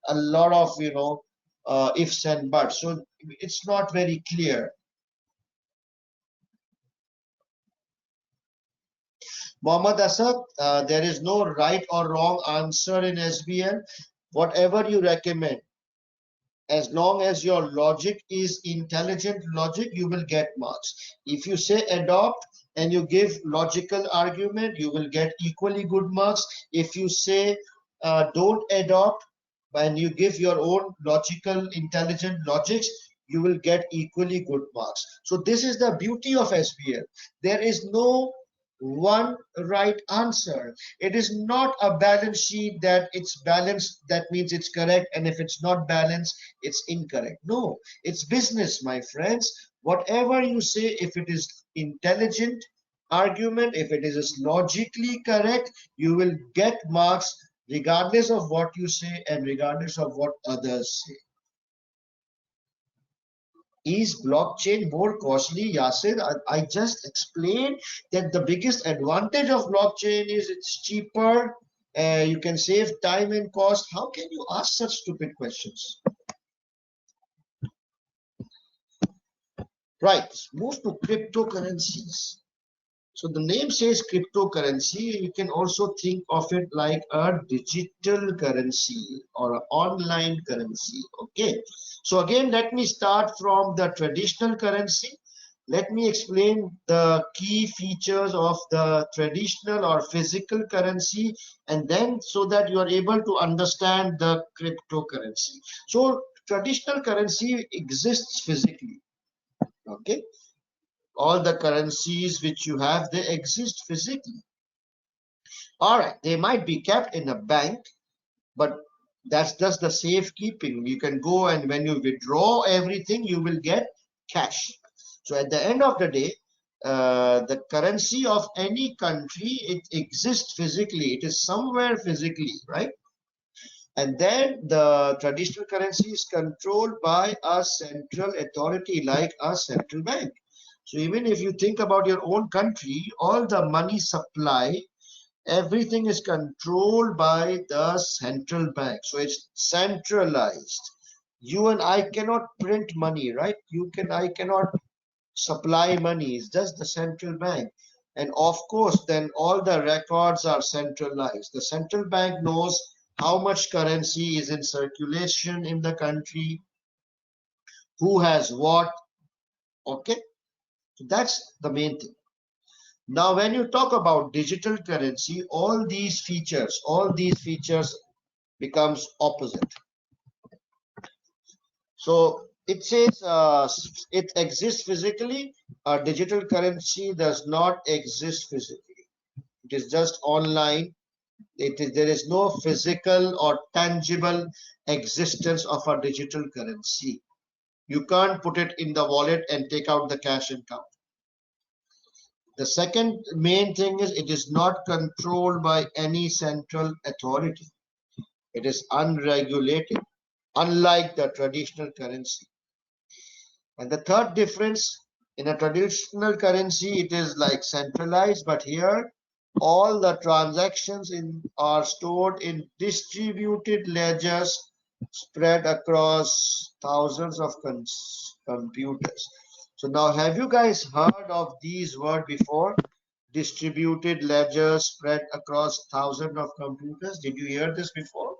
a lot of ifs and buts. So it's not very clear. Mohammad Asad, there is no right or wrong answer in SBL. Whatever you recommend, as long as your logic is intelligent logic, you will get marks. If you say adopt and you give logical argument, you will get equally good marks. If you say don't adopt and you give your own logical intelligent logics, you will get equally good marks. So this is the beauty of SBL. There is no one right answer. It is not a balance sheet that it's balanced, that means it's correct, and if it's not balanced, it's incorrect. No, it's business, my friends. Whatever you say, if it is intelligent argument, if it is logically correct, you will get marks regardless of what you say and regardless of what others say. Is blockchain more costly? Yasir, I just explained that the biggest advantage of blockchain is it's cheaper. You can save time and cost. How can you ask such stupid questions? Right, move to cryptocurrencies. So the name says cryptocurrency. You can also think of it like a digital currency or an online currency. Okay. So again, let me start from the traditional currency. Let me explain the key features of the traditional or physical currency, and then so that you are able to understand the cryptocurrency. So traditional currency exists physically. Okay. All the currencies which you have, they exist physically. All right, they might be kept in a bank, but that's just the safekeeping. You can go, and when you withdraw everything, you will get cash. So at the end of the day, the currency of any country, it exists physically. It is somewhere physically, right? And then the traditional currency is controlled by a central authority like a central bank. So even if you think about your own country, all the money supply, everything is controlled by the central bank. So it's centralized. You and I cannot print money, right? I cannot supply money. It's just the central bank. And of course, then all the records are centralized. The central bank knows how much currency is in circulation in the country, who has what. Okay, so that's the main thing. Now, when you talk about digital currency, all these features becomes opposite. So it says it exists physically. A digital currency does not exist physically. It is just online. There is no physical or tangible existence of a digital currency. You can't put it in the wallet and take out the cash and count. The second main thing is it is not controlled by any central authority. It is unregulated, unlike the traditional currency. And the third difference, in a traditional currency, it is like centralized, but here all the transactions are stored in distributed ledgers spread across thousands of computers. So now, have you guys heard of these words before? Distributed ledger spread across thousands of computers. Did you hear this before?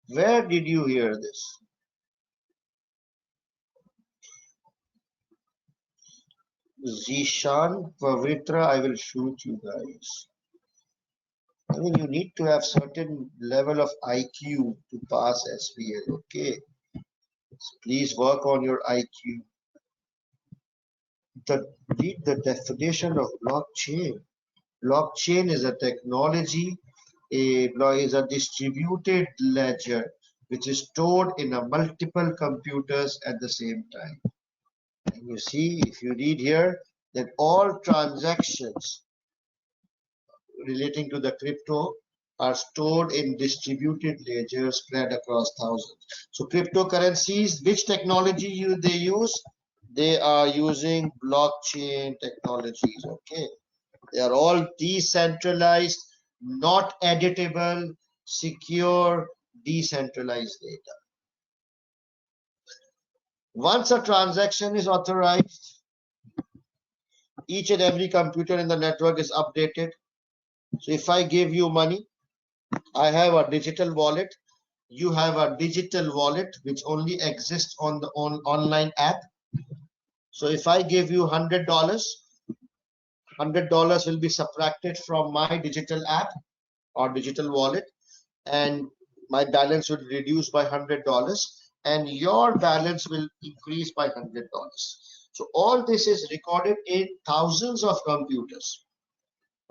Where did you hear this? Zishan, Pavitra, I will shoot you guys. I mean, you need to have certain level of IQ to pass SBL, okay? So please work on your IQ. Read the definition of blockchain. Blockchain is a technology, is a distributed ledger which is stored in a multiple computers at the same time. And you see, if you read here, that all transactions relating to the crypto are stored in distributed ledgers spread across thousands. So cryptocurrencies, which technology they use? They are using blockchain technologies, okay? They are all decentralized, not editable, secure, decentralized data. Once a transaction is authorized, each and every computer in the network is updated. So if I give you money, I have a digital wallet. You have a digital wallet which only exists on the online app. So if I give you $100 will be subtracted from my digital app or digital wallet, and my balance would reduce by $100, and your balance will increase by $100. So all this is recorded in thousands of computers.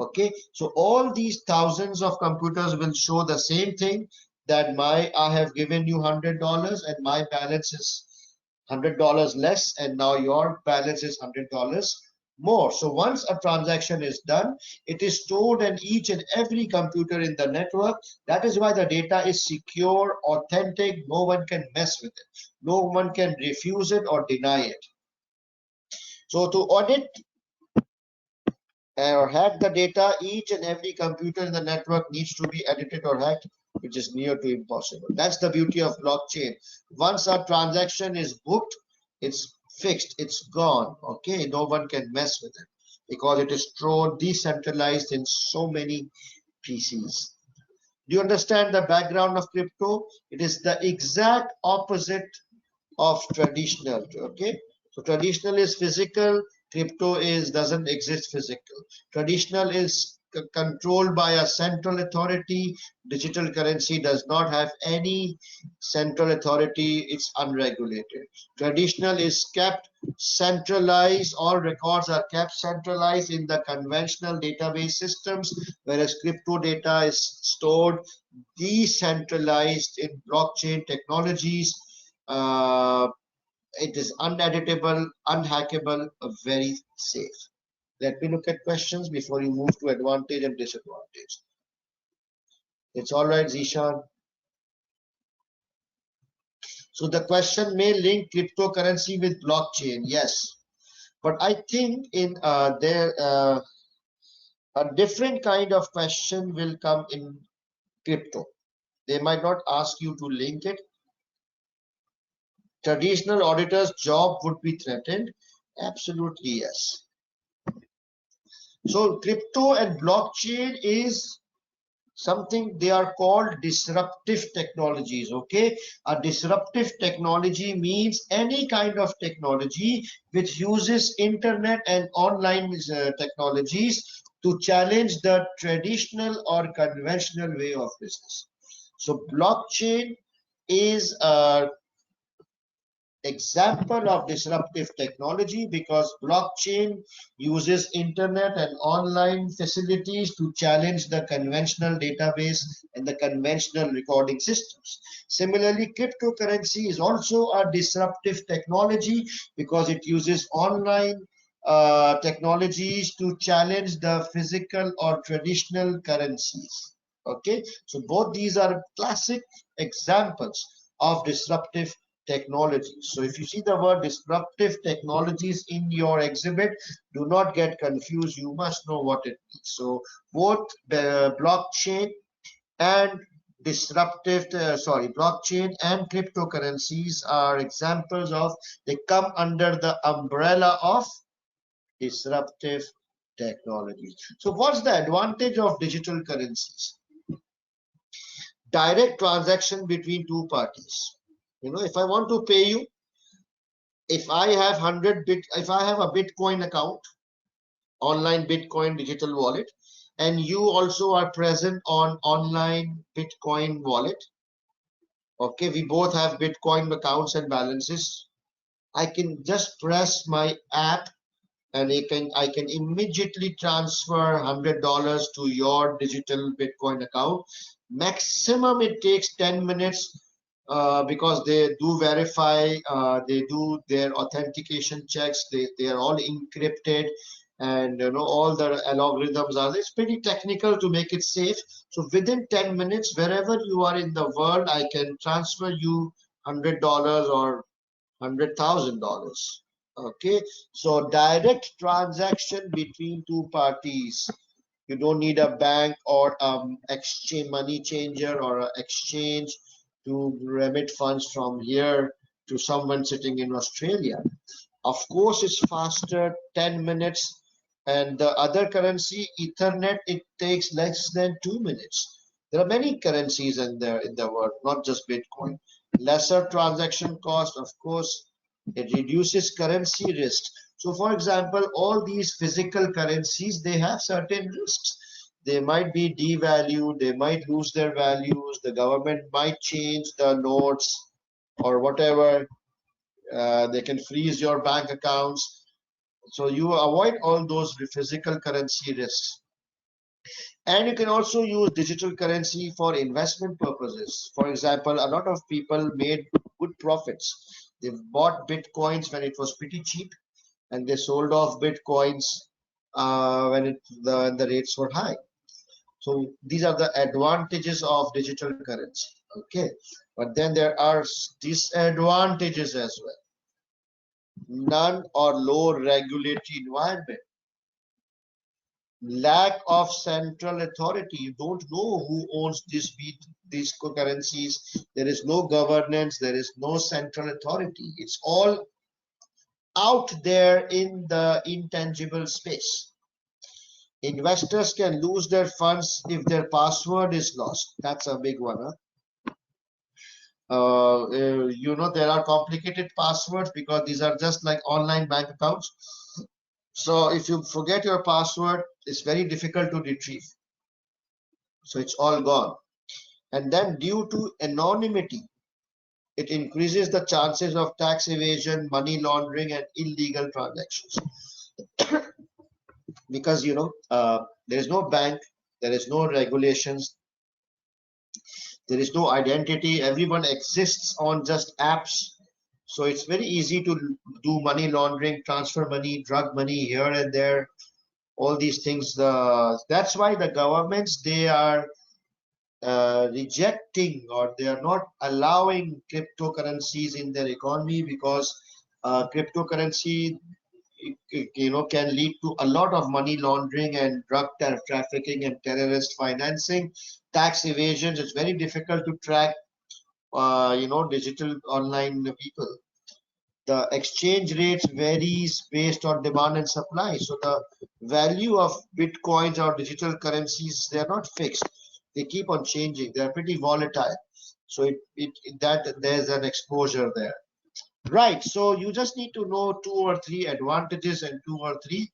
Okay, so all these thousands of computers will show the same thing, that I have given you $100 and my balance is $100 less, and now your balance is $100 more. So once a transaction is done, it is stored in each and every computer in the network. That is why the data is secure, authentic. No one can mess with it. No one can refuse it or deny it. So to audit or hack the data, each and every computer in the network needs to be edited or hacked, which is near to impossible. That's the beauty of blockchain. Once a transaction is booked, it's fixed, it's gone. Okay, no one can mess with it because it is stored decentralized in so many PCs. Do you understand the background of crypto? It is the exact opposite of traditional. Okay, so traditional is physical, crypto is doesn't exist physical. Traditional is controlled by a central authority. Digital currency does not have any central authority, it's unregulated. Traditional is kept centralized, all records are kept centralized in the conventional database systems, whereas crypto data is stored decentralized in blockchain technologies. It is uneditable, unhackable, very safe. Let me look at questions before you move to advantage and disadvantage. It's all right, Zishan. So the question may link cryptocurrency with blockchain. Yes, but I think in a different kind of question will come in crypto. They might not ask you to link it. Traditional auditors' job would be threatened. Absolutely, yes. So crypto and blockchain is something, they are called disruptive technologies. Okay, a disruptive technology means any kind of technology which uses internet and online technologies to challenge the traditional or conventional way of business. So blockchain is a example of disruptive technology because blockchain uses internet and online facilities to challenge the conventional database and the conventional recording systems. Similarly, cryptocurrency is also a disruptive technology because it uses online technologies to challenge the physical or traditional currencies. Okay, so both these are classic examples of disruptive technologies. So if you see the word disruptive technologies in your exhibit, do not get confused. You must know what it means. So both the blockchain and blockchain and cryptocurrencies are examples of, they come under the umbrella of disruptive technologies. So what's the advantage of digital currencies? Direct transaction between two parties. If I want to pay you, if I have a Bitcoin account, online Bitcoin digital wallet, and you also are present on online Bitcoin wallet, okay, we both have Bitcoin accounts and balances. I can just press my app and I can immediately transfer $100 to your digital Bitcoin account. Maximum it takes 10 minutes because they do verify, they do their authentication checks, they are all encrypted, and all the algorithms are, it's pretty technical to make it safe. So within 10 minutes, wherever you are in the world, I can transfer you $100 or $100,000. Okay, so direct transaction between two parties. You don't need a bank or exchange money changer or an exchange to remit funds from here to someone sitting in Australia. Of course, it's faster, 10 minutes, and the other currency, Ethernet, it takes less than 2 minutes. There are many currencies in the world, not just Bitcoin. Lesser transaction cost, of course, it reduces currency risk. So, for example, all these physical currencies, they have certain risks. They might be devalued, they might lose their values, the government might change the notes or whatever. They can freeze your bank accounts. So you avoid all those physical currency risks. And you can also use digital currency for investment purposes. For example, a lot of people made good profits. They bought Bitcoins when it was pretty cheap, and they sold off Bitcoins when the rates were high. So these are the advantages of digital currency. Okay, but then there are disadvantages as well. None or low regulatory environment, lack of central authority. You don't know who owns these currencies. There is no governance, there is no central authority. It's all out there in the intangible space. Investors can lose their funds if their password is lost. That's a big one, huh? There are complicated passwords because these are just like online bank accounts. So if you forget your password, it's very difficult to retrieve. So it's all gone. And then due to anonymity, it increases the chances of tax evasion, money laundering, and illegal transactions. Because there is no bank, there is no regulations, there is no identity. Everyone exists on just apps. So it's very easy to do money laundering, transfer money, drug money here and there, all these things. That's why the governments, they are rejecting, or they are not allowing cryptocurrencies in their economy, because cryptocurrency can lead to a lot of money laundering and drug trafficking and terrorist financing, tax evasions. It's very difficult to track digital online people. The exchange rates varies based on demand and supply. So the value of Bitcoins or digital currencies, they're not fixed. They keep on changing. They're pretty volatile. So that there's an exposure there. Right. So you just need to know 2 or 3 advantages and 2 or 3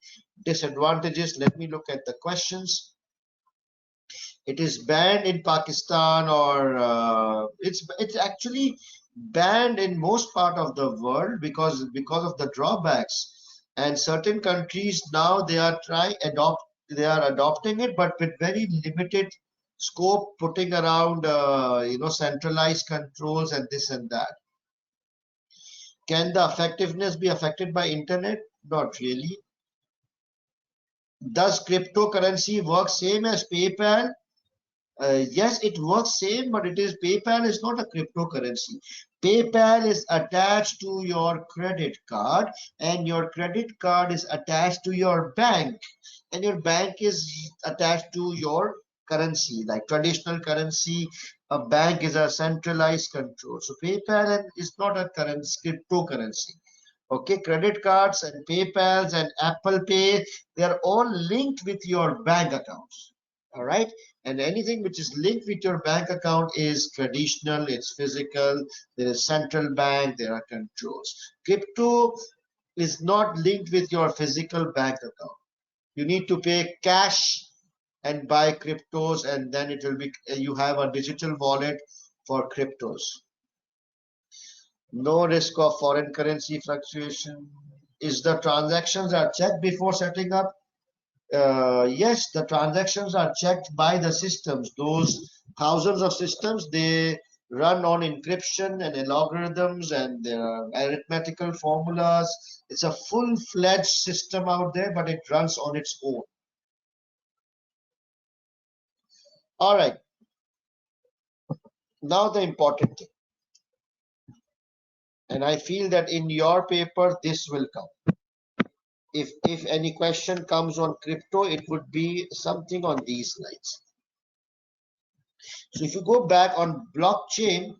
disadvantages. Let me look at the questions. It is banned in Pakistan, or it's actually banned in most part of the world because of the drawbacks. And certain countries now, they are adopting it, but with very limited scope, putting around centralized controls and this and that. Can the effectiveness be affected by internet? Not really. Does cryptocurrency work same as PayPal? Yes, it works same, but PayPal is not a cryptocurrency. PayPal is attached to your credit card, and your credit card is attached to your bank, and your bank is attached to your currency, like traditional currency. A bank is a centralized control. So PayPal is not a cryptocurrency. Okay, credit cards and PayPals and Apple Pay, they are all linked with your bank accounts. All right, and anything which is linked with your bank account is traditional, it's physical, there is central bank, there are controls. Crypto is not linked with your physical bank account. You need to pay cash and buy cryptos, and then it will be, you have a digital wallet for cryptos. No risk of foreign currency fluctuation. Is the transactions are checked before setting up? Yes, the transactions are checked by the systems. Those thousands of systems, they run on encryption and algorithms, and there are arithmetical formulas. It's a full-fledged system out there, but it runs on its own. All right. Now the important thing, and I feel that in your paper this will come. If any question comes on crypto, it would be something on these lines. So if you go back on blockchain,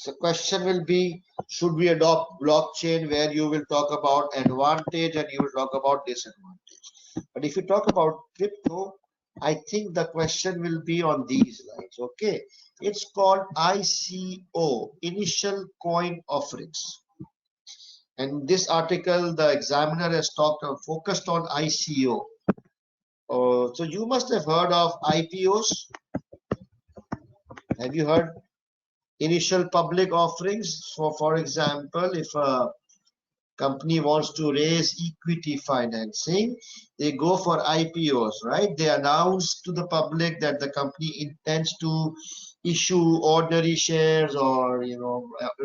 the question will be, should we adopt blockchain, where you will talk about advantage and you will talk about disadvantage. But if you talk about crypto, I think the question will be on these lines. Okay, it's called ICO, initial coin offerings. And this article, the examiner has focused on ICO. So you must have heard of IPOs. Have you heard? Initial public offerings. For example, if a company wants to raise equity financing, they go for IPOs, right? They announce to the public that the company intends to issue ordinary shares, or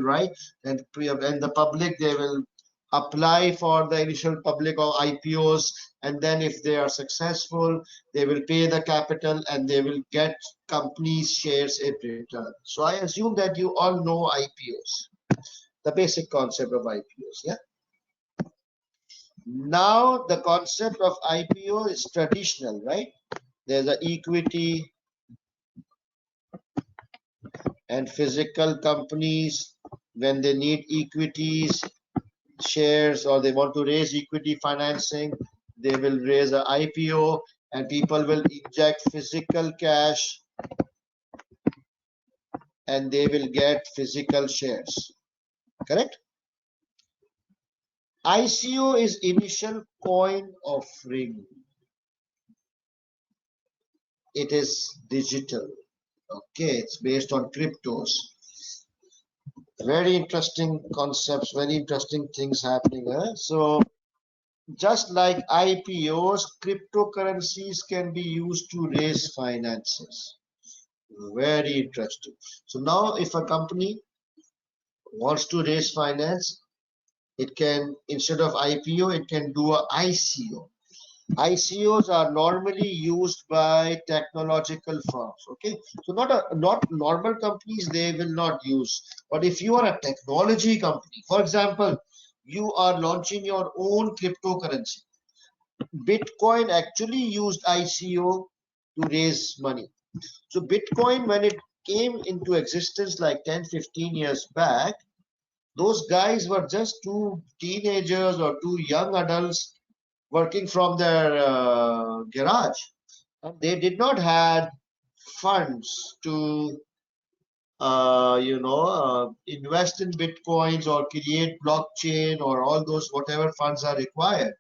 right, and the public, they will apply for the initial public or IPOs, and then if they are successful, they will pay the capital and they will get companies shares in return. So I assume that you all know IPOs, the basic concept of IPOs. Yeah. Now the concept of IPO is traditional, right? There's a equity and physical companies, when they need equities, shares, or they want to raise equity financing, they will raise an IPO, and people will inject physical cash and they will get physical shares. Correct? ICO is initial coin offering. It is digital. Okay, it's based on cryptos. Very interesting concepts, very interesting things happening. So just like IPOs, cryptocurrencies can be used to raise finances. Very interesting. So now if a company wants to raise finance, it can, instead of IPO, it can do a ICO. ICOs are normally used by technological firms. Okay, so not normal companies, they will not use. But if you are a technology company, for example, you are launching your own cryptocurrency. Bitcoin actually used ICO to raise money. So Bitcoin, when it came into existence like 10-15 years back, those guys were just two teenagers or two young adults working from their garage, and they did not have funds to invest in bitcoins or create blockchain or all those whatever funds are required.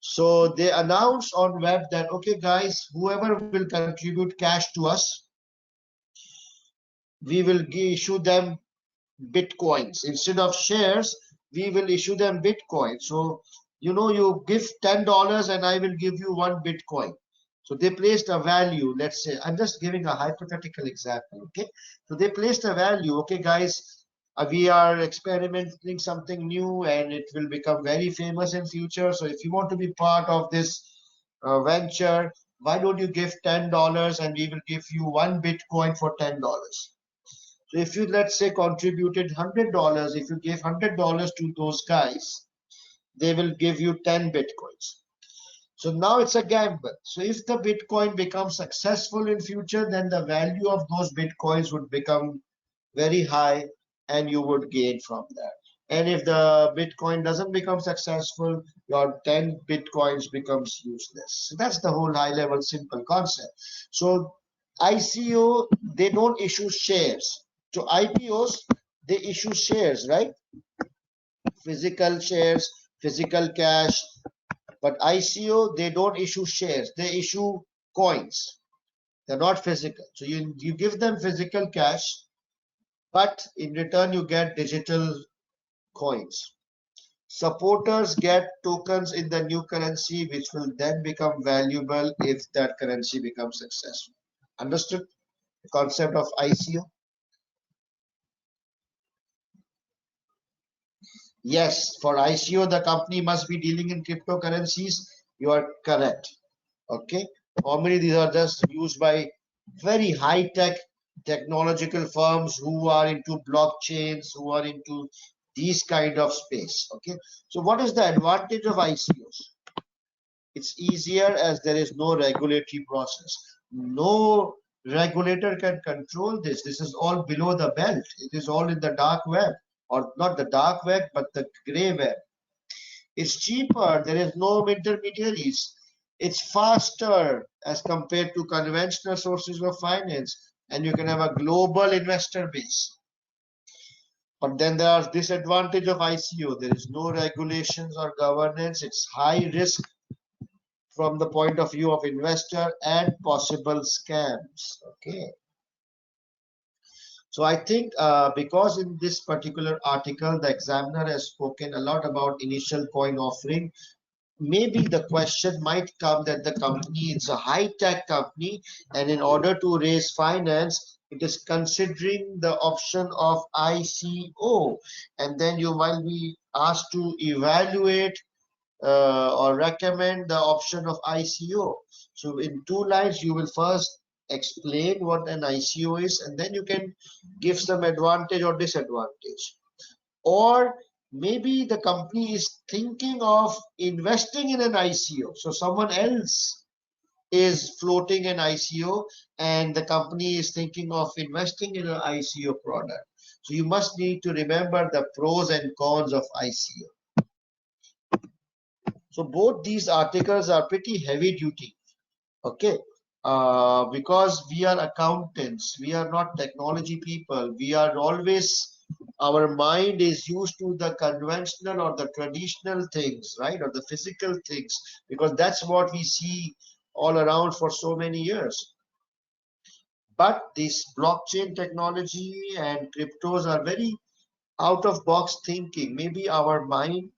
So they announced on web that, okay guys, whoever will contribute cash to us, we will issue them bitcoins. Instead of shares, we will issue them bitcoin. So you give $10 and I will give you 1 bitcoin. So they placed a value. Let's say, I'm just giving a hypothetical example. Okay, so they placed a value. Okay guys, we are experimenting something new and it will become very famous in future. So if you want to be part of this venture, why don't you give $10 and we will give you 1 bitcoin for $10. So if you, let's say, contributed $100, if you give $100 to those guys, they will give you 10 bitcoins. So now it's a gamble. So if the Bitcoin becomes successful in future, then the value of those Bitcoins would become very high and you would gain from that. And if the Bitcoin doesn't become successful, your 10 Bitcoins becomes useless. So that's the whole high level simple concept. So ICO, they don't issue shares. So IPOs, they issue shares, right? Physical shares, physical cash. But ICO, they don't issue shares. They issue coins. They're not physical. So you give them physical cash, but in return you get digital coins. Supporters get tokens in the new currency, which will then become valuable if that currency becomes successful. Understood the concept of ICO? Yes, for ICO, the company must be dealing in cryptocurrencies. You are correct. Okay. Normally, these are just used by very high-tech technological firms who are into blockchains, who are into these kind of space. Okay. So what is the advantage of ICOs? It's easier as there is no regulatory process. No regulator can control this. This is all below the belt. It is all in the dark web, or not the dark web, but the gray web. It's cheaper. There is no intermediaries. It's faster as compared to conventional sources of finance, and you can have a global investor base. But then there are disadvantage of ICO. There is no regulations or governance. It's high risk from the point of view of investor and possible scams. Okay. So I think because in this particular article, the examiner has spoken a lot about initial coin offering, maybe the question might come that the company is a high-tech company, and in order to raise finance, it is considering the option of ICO, and then you might be asked to evaluate or recommend the option of ICO. So in two lines, you will first explain what an ICO is, and then you can give some advantage or disadvantage. Or maybe the company is thinking of investing in an ICO. So someone else is floating an ICO and the company is thinking of investing in an ICO product. So you must need to remember the pros and cons of ICO. So both these articles are pretty heavy duty. Okay. Because we are accountants, we are not technology people. We are always, our mind is used to the conventional or the traditional things, right? Or the physical things, because that's what we see all around for so many years. But this blockchain technology and cryptos are very out of box thinking. Maybe our mind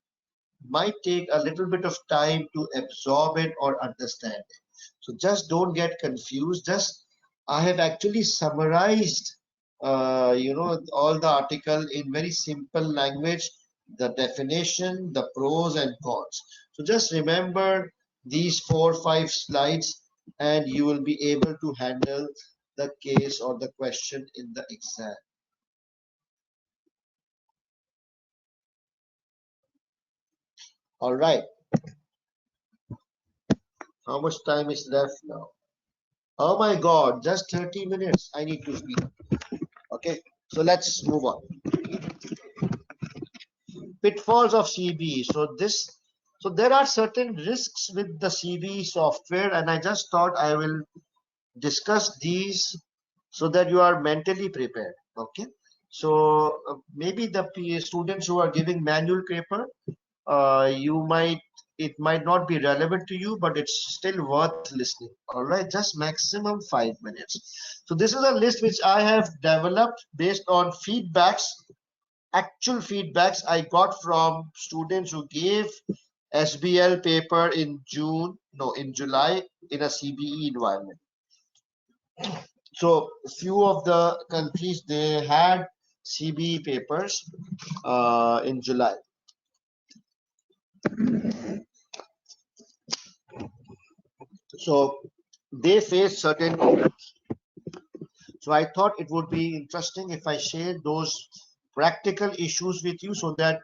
might take a little bit of time to absorb it or understand it. So just don't get confused. Just I have actually summarized, all the article in very simple language, the definition, the pros and cons. So just remember these 4 or 5 slides, and you will be able to handle the case or the question in the exam. All right. How much time is left now? Oh my God, just 30 minutes. I need to speak. Okay, so let's move on. Pitfalls of CBE. So there are certain risks with the CBE software, and I just thought I will discuss these so that you are mentally prepared. Okay, so maybe the students who are giving manual paper, it might not be relevant to you, but it's still worth listening. All right, just maximum 5 minutes. So this is a list which I have developed based on feedbacks, actual feedbacks I got from students who gave SBL paper in July in a CBE environment. So few of the countries, they had CBE papers in July. So they face certain issues. So I thought it would be interesting if I share those practical issues with you so that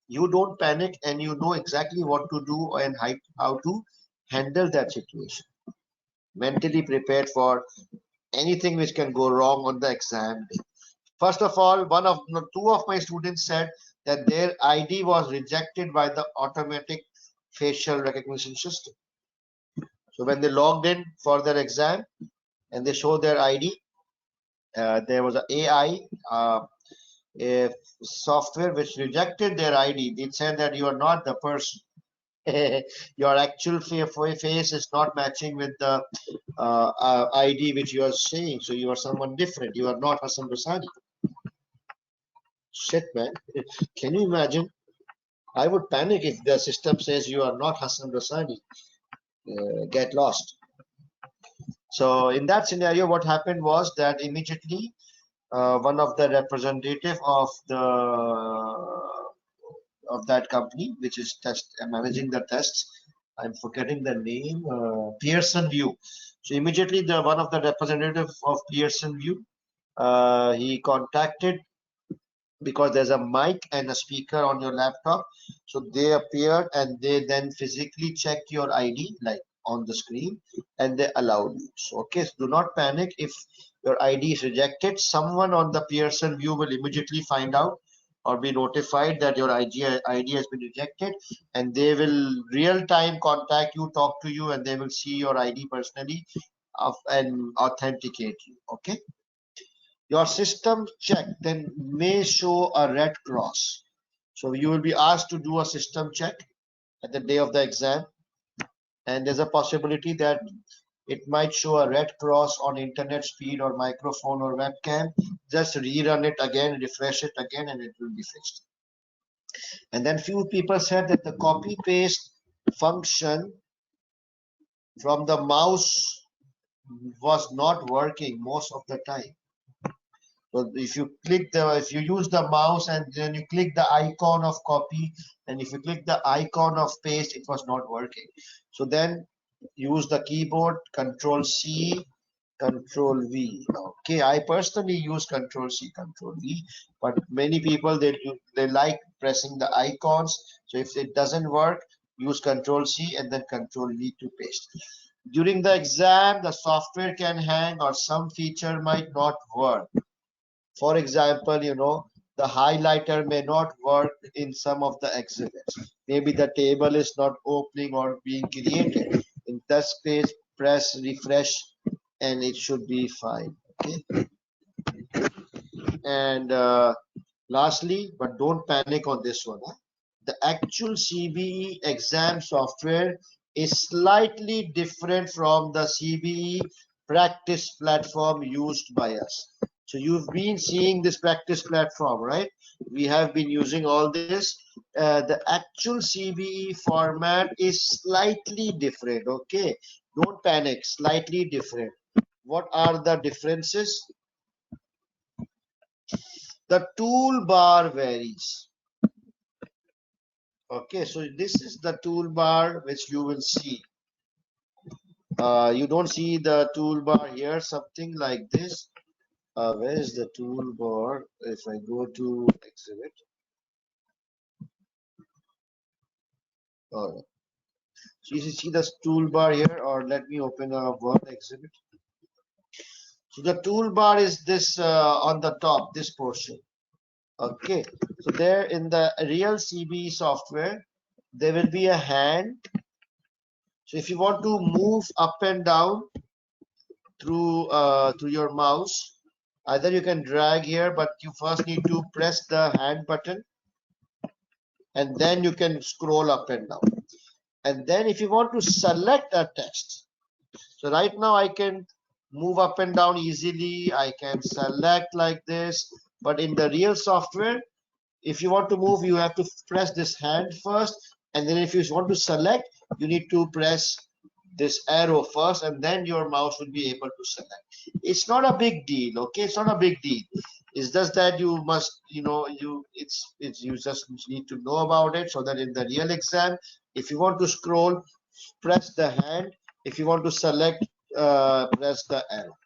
you don't panic and you know exactly what to do and how to handle that situation, mentally prepared for anything which can go wrong on the exam day. First of all, two of my students said that their ID was rejected by the automatic facial recognition system. So when they logged in for their exam and they showed their ID, there was an AI a software which rejected their ID. It said that you are not the person. Your actual face is not matching with the ID which you are saying. So you are someone different. You are not Hassan Rasani. Shit, man. Can you imagine? I would panic if the system says you are not Hassan Rasani. Get lost. So in that scenario, what happened was that immediately one of the representative of that company, which is managing the tests, I'm forgetting the name, Pearson View. So immediately the one of the representative of Pearson View, he contacted, because there's a mic and a speaker on your laptop. So they appeared and they then physically checked your ID like on the screen and they allowed you. So, okay, so do not panic if your ID is rejected. Someone on the Pearson View will immediately find out or be notified that your ID has been rejected, and they will real time contact you, talk to you, and they will see your ID personally and authenticate you. Okay. Your system check then may show a red cross. So you will be asked to do a system check at the day of the exam, and there's a possibility that it might show a red cross on internet speed or microphone or webcam. Just rerun it again, refresh it again, and it will be fixed. And then few people said that the copy paste function from the mouse was not working most of the time. So if you use the mouse and then you click the icon of copy, and if you click the icon of paste, it was not working. So then use the keyboard, Control C, Control V. Okay, I personally use Control C, Control V, but many people they like pressing the icons. So if it doesn't work, use Control C and then Control V to paste. During the exam, the software can hang or some feature might not work. For example, the highlighter may not work in some of the exhibits. Maybe the table is not opening or being created. In that case, press refresh and it should be fine. Okay. And lastly, but don't panic on this one. The actual CBE exam software is slightly different from the CBE practice platform used by us. So you've been seeing this practice platform, right? We have been using all this. The actual CBE format is slightly different. Okay, don't panic, slightly different. What are the differences? The toolbar varies. Okay, so this is the toolbar which you will see. You don't see the toolbar here, something like this. Where is the toolbar? If I go to exhibit, so you see the toolbar here, or let me open a Word exhibit. So the toolbar is this on the top, this portion. Okay, so there in the real CBE software, there will be a hand. So if you want to move up and down through your mouse, either you can drag here, but you first need to press the hand button and then you can scroll up and down. And then if you want to select a text, so right now I can move up and down easily, I can select like this, but in the real software, if you want to move, you have to press this hand first, and then if you want to select, you need to press this arrow first, and then your mouse will be able to select. It's not a big deal. Okay, it's not a big deal. It's just that you must, you just need to know about it, so that in the real exam, if you want to scroll, press the hand. If you want to select, press the arrow.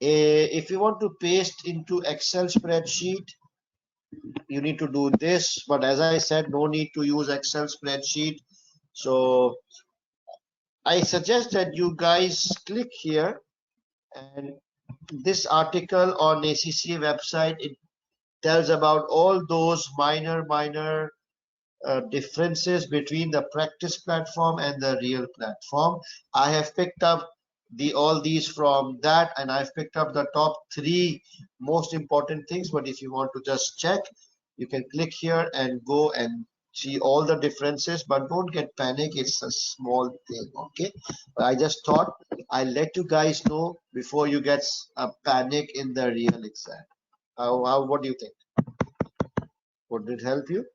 If you want to paste into Excel spreadsheet, you need to do this, but as I said, no need to use Excel spreadsheet. So I suggest that you guys click here, and this article on ACCA website, it tells about all those minor differences between the practice platform and the real platform. I have picked up all these from that, and I've picked up the top 3 most important things. But if you want to just check, you can click here and go and see all the differences, but don't get panic, it's a small thing. Okay, but I just thought I'll let you guys know before you get a panic in the real exam. What do you think? Would it help you?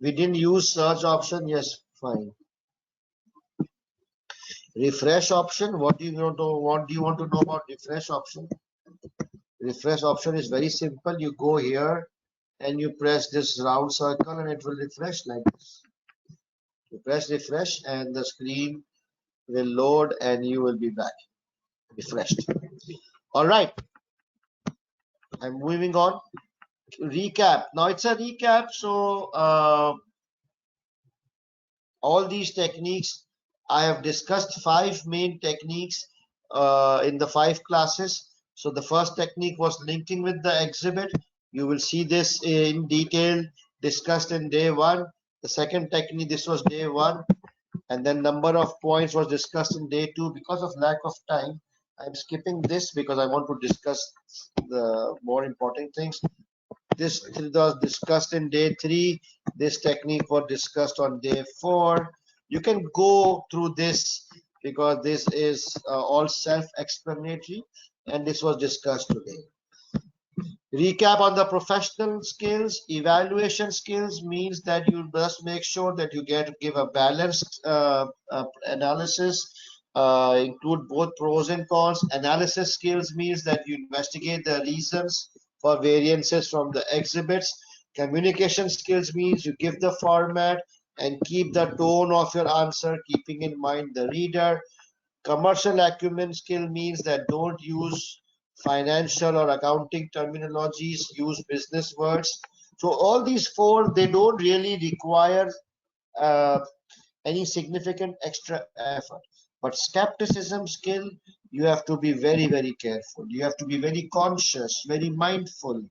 We didn't use search option. Yes, fine. Refresh option. What do you want to know about refresh option? Refresh option is very simple. You go here and you press this round circle and it will refresh like this. You press refresh and the screen will load and you will be back refreshed. All right, I'm moving on. Recap. Now it's a recap. So all these techniques, I have discussed 5 main techniques in the 5 classes. So the first technique was linking with the exhibit. You will see this in detail discussed in day 1. The second technique, this was day 1, and then number of points was discussed in day 2. Because of lack of time, I'm skipping this because I want to discuss the more important things. This was discussed in day 3. This technique was discussed on day 4. You can go through this because this is all self-explanatory, and this was discussed today. Recap on the professional skills. Evaluation skills means that you must make sure that you give a balanced analysis, include both pros and cons. Analysis skills means that you investigate the reasons for variances from the exhibits. Communication skills means you give the format and keep the tone of your answer, keeping in mind the reader. Commercial acumen skill means that don't use financial or accounting terminologies, use business words. So all these 4, they don't really require uh, any significant extra effort. But skepticism skill, you have to be very careful. You have to be very conscious, very mindful.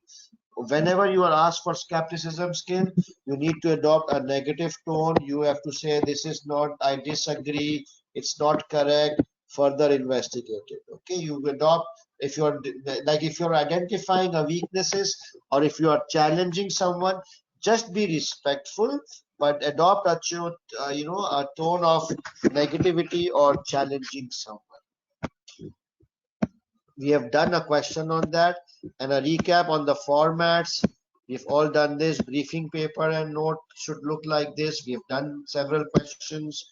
Whenever you are asked for skepticism skill, you need to adopt a negative tone. You have to say, this is not, I disagree, it's not correct, further investigate it. Okay, you adopt, if you're like, if you're identifying a weaknesses or if you are challenging someone, just be respectful, but adopt a a tone of negativity or challenging someone. We have done a question on that and a recap on the formats. We've all done this. Briefing paper and note should look like this. We have done several questions.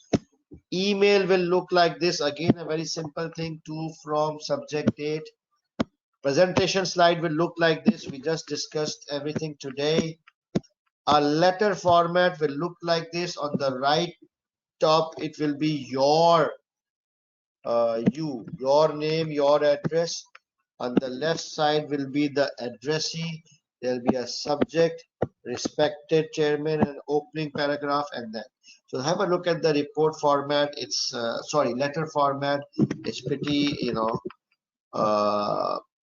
Email will look like this. Again, a very simple thing, to, from, subject, date. Presentation slide will look like this. We just discussed everything today. A letter format will look like this. On the right top, it will be your name, your address. On the left side will be the addressee. There will be a subject, respected chairman, an opening paragraph, and then. So have a look at the report format. It's letter format. It's pretty,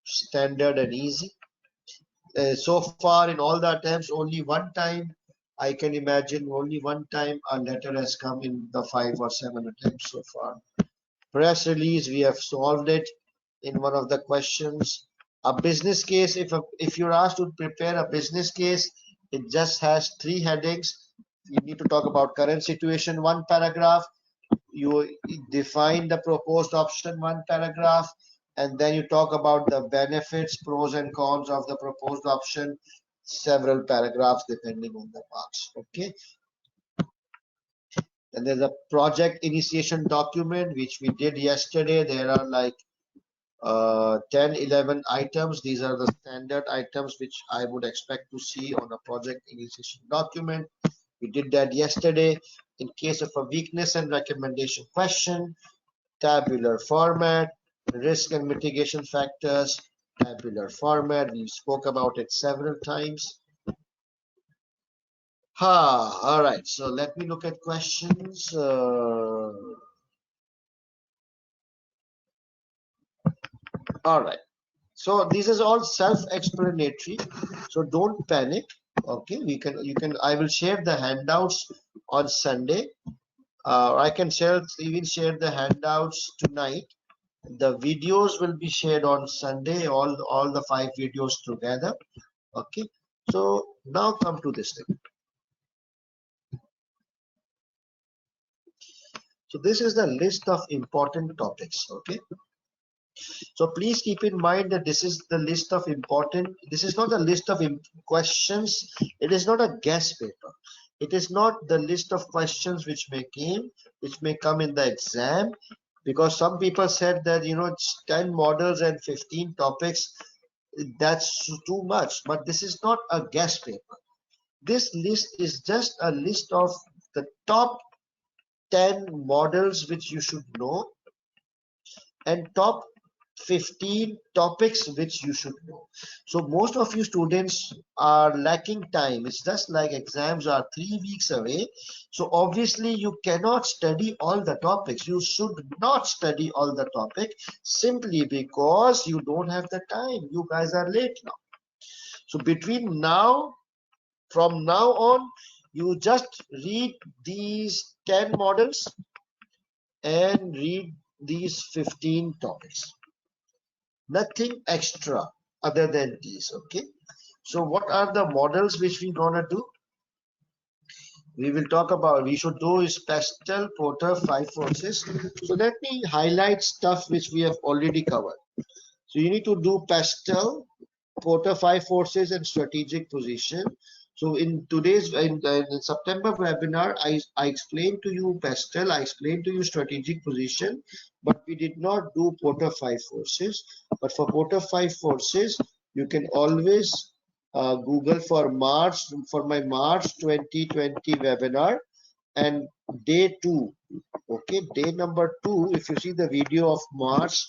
standard and easy. So far in all the attempts, only one time, I can imagine, only one time a letter has come in the 5 or 7 attempts so far. Press release, we have solved it in one of the questions. A business case, if you're asked to prepare a business case, it just has 3 headings. You need to talk about current situation, 1 paragraph. You define the proposed option, 1 paragraph, and then you talk about the benefits, pros and cons of the proposed option, several paragraphs depending on the marks. Okay. And there's a project initiation document which we did yesterday. There are like 10-11 items. These are the standard items which I would expect to see on a project initiation document. We did that yesterday. In case of a weakness and recommendation question, tabular format, risk and mitigation factors, tabular format. We spoke about it several times. All right, so let me look at questions. All right, so this is all self-explanatory, so don't panic. Okay, you can I will share the handouts on Sunday. I can even share the handouts tonight. The videos will be shared on Sunday, all the 5 videos together. Okay, so now come to this thing. So this is the list of important topics. Okay, so please keep in mind that this is the list of important, this is not a list of questions, it is not a guess paper, it is not the list of questions which may come in the exam, because some people said that it's 10 models and 15 topics, that's too much. But this is not a guess paper. This list is just a list of the top 10 models which you should know and top 15 topics which you should know. So most of you students are lacking time. It's just like exams are 3 weeks away. So obviously you cannot study all the topics. You should not study all the topic simply because you don't have the time. You guys are late now. So from now on, you just read these 10 models and read these 15 topics. Nothing extra other than these. Okay, so what are the models which we're gonna do? We will talk about, we should do is Pastel, Porter, 5 forces. So let me highlight stuff which we have already covered. So you need to do Pastel, Porter, 5 forces, and strategic position. So in today's in September webinar, I explained to you Pastel, I explained to you strategic position, but we did not do Porter 5 forces. But for Porter 5 forces, you can always Google for my March 2020 webinar and day 2. Okay, day number 2. If you see the video of March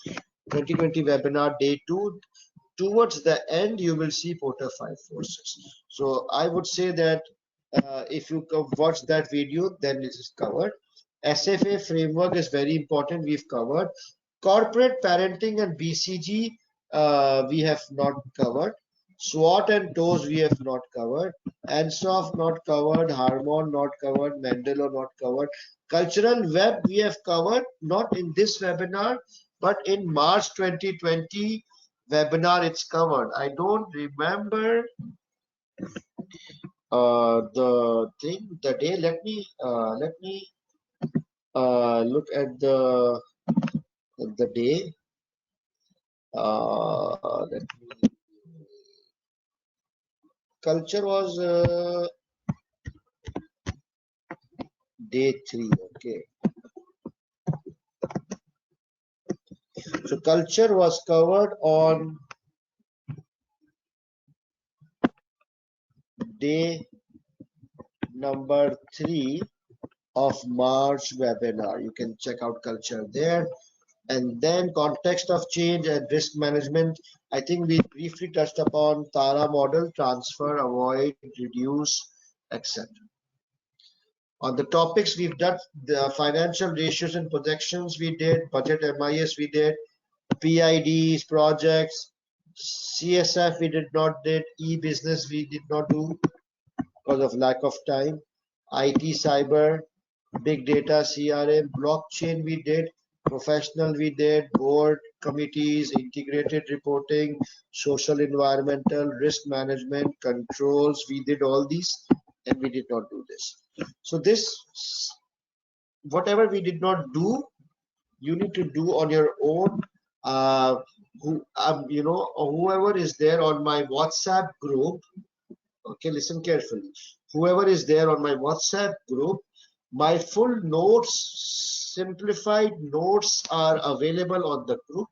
2020 webinar day 2, towards the end you will see Porter 5 forces. So I would say that if you watch that video, then it is covered. SFA framework is very important, we've covered. Corporate parenting and BCG we have not covered. SWOT and TOES we have not covered. ANSOF not covered. Harmon not covered. Mendello not covered. Cultural web we have covered, not in this webinar, but in March 2020 webinar it's covered. I don't remember the thing, the day. Let me look at the day. Let me, culture was day 3. Okay, so culture was covered on day number 3 of March webinar. You can check out culture there. And then context of change and risk management. I think we briefly touched upon TARA model, transfer, avoid, reduce, etc. On the topics we've done, the financial ratios and projections we did, budget MIS we did, PIDs, projects, CSF we did not did, e-business we did not do because of lack of time, IT, cyber, big data, CRM, blockchain we did, professional we did, board, committees, integrated reporting, social environmental, risk management, controls, we did all these and we did not do this. So this, whatever we did not do, you need to do on your own. Whoever is there on my WhatsApp group, okay, listen carefully. Whoever is there on my WhatsApp group, my full notes, simplified notes are available on the group.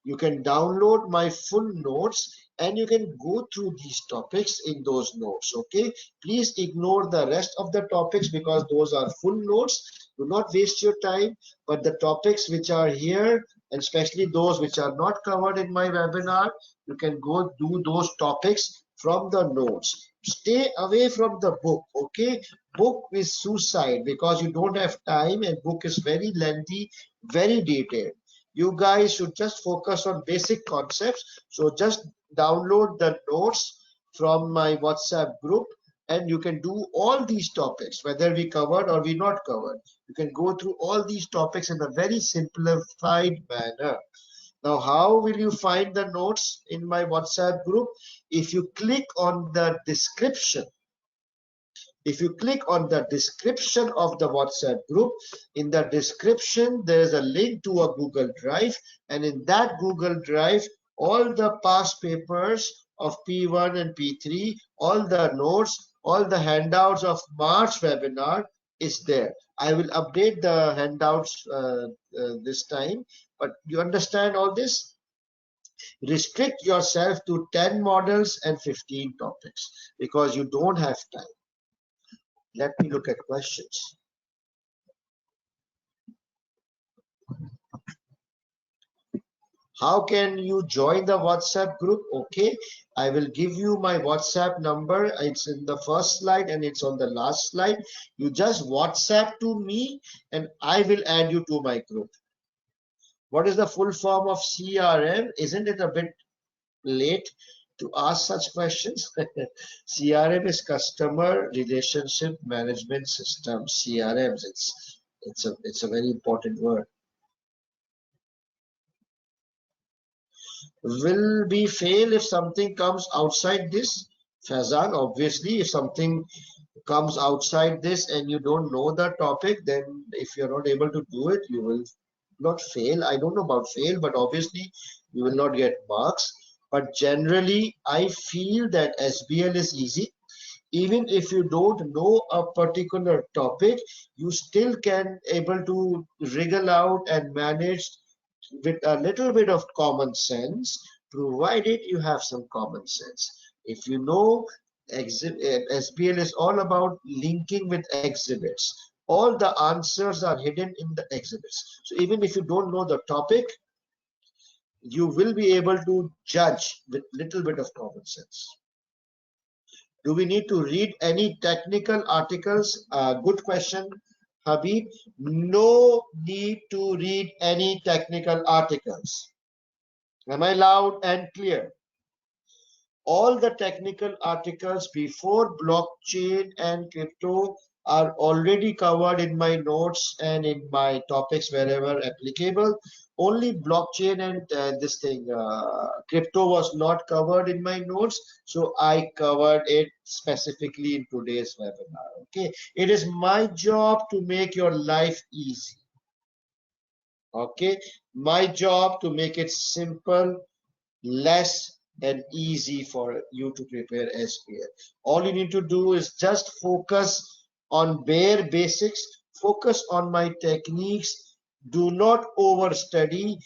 You can download my full notes and you can go through these topics in those notes. Okay, please ignore the rest of the topics because those are full notes. Do not waste your time, but the topics which are here, and especially those which are not covered in my webinar, you can go do those topics from the notes. Stay away from the book, okay? Book is suicide because you don't have time, and book is very lengthy, very detailed. You guys should just focus on basic concepts. So just download the notes from my WhatsApp group, and you can do all these topics, whether we covered or we not covered. You can go through all these topics in a very simplified manner. Now, how will you find the notes in my WhatsApp group? If you click on the description, if you click on the description of the WhatsApp group, in the description, there is a link to a Google Drive. And in that Google Drive, all the past papers of P1 and P3, all the notes, all the handouts of March webinar is there. I will update the handouts this time, but you understand all this? Restrict yourself to 10 models and 15 topics because you don't have time. Let me look at questions. How can you join the WhatsApp group? Okay, I will give you my WhatsApp number. It's in the first slide and it's on the last slide. You just WhatsApp to me and I will add you to my group. What is the full form of CRM? Isn't it a bit late to ask such questions? CRM is Customer Relationship Management System. CRMs. It's a very important word. Will we fail if something comes outside this? Fazan, obviously, if something comes outside this and you don't know the topic, then if you're not able to do it, you will not fail. I don't know about fail, but obviously you will not get marks. But generally, I feel that SBL is easy. Even if you don't know a particular topic, you still can able to wriggle out and manage with a little bit of common sense, provided you have some common sense. If you know, SBL is all about linking with exhibits. All the answers are hidden in the exhibits. So even if you don't know the topic, you will be able to judge with little bit of common sense. Do we need to read any technical articles? Good question, Habib. No need to read any technical articles. Am I loud and clear? All the technical articles before blockchain and crypto are already covered in my notes and in my topics wherever applicable. Only blockchain and crypto was not covered in my notes, so I covered it specifically in today's webinar. Okay, it is my job to make your life easy. Okay, my job to make it simple, less and easy for you to prepare SBL. All you need to do is just focus on bare basics, focus on my techniques, do not overstudy,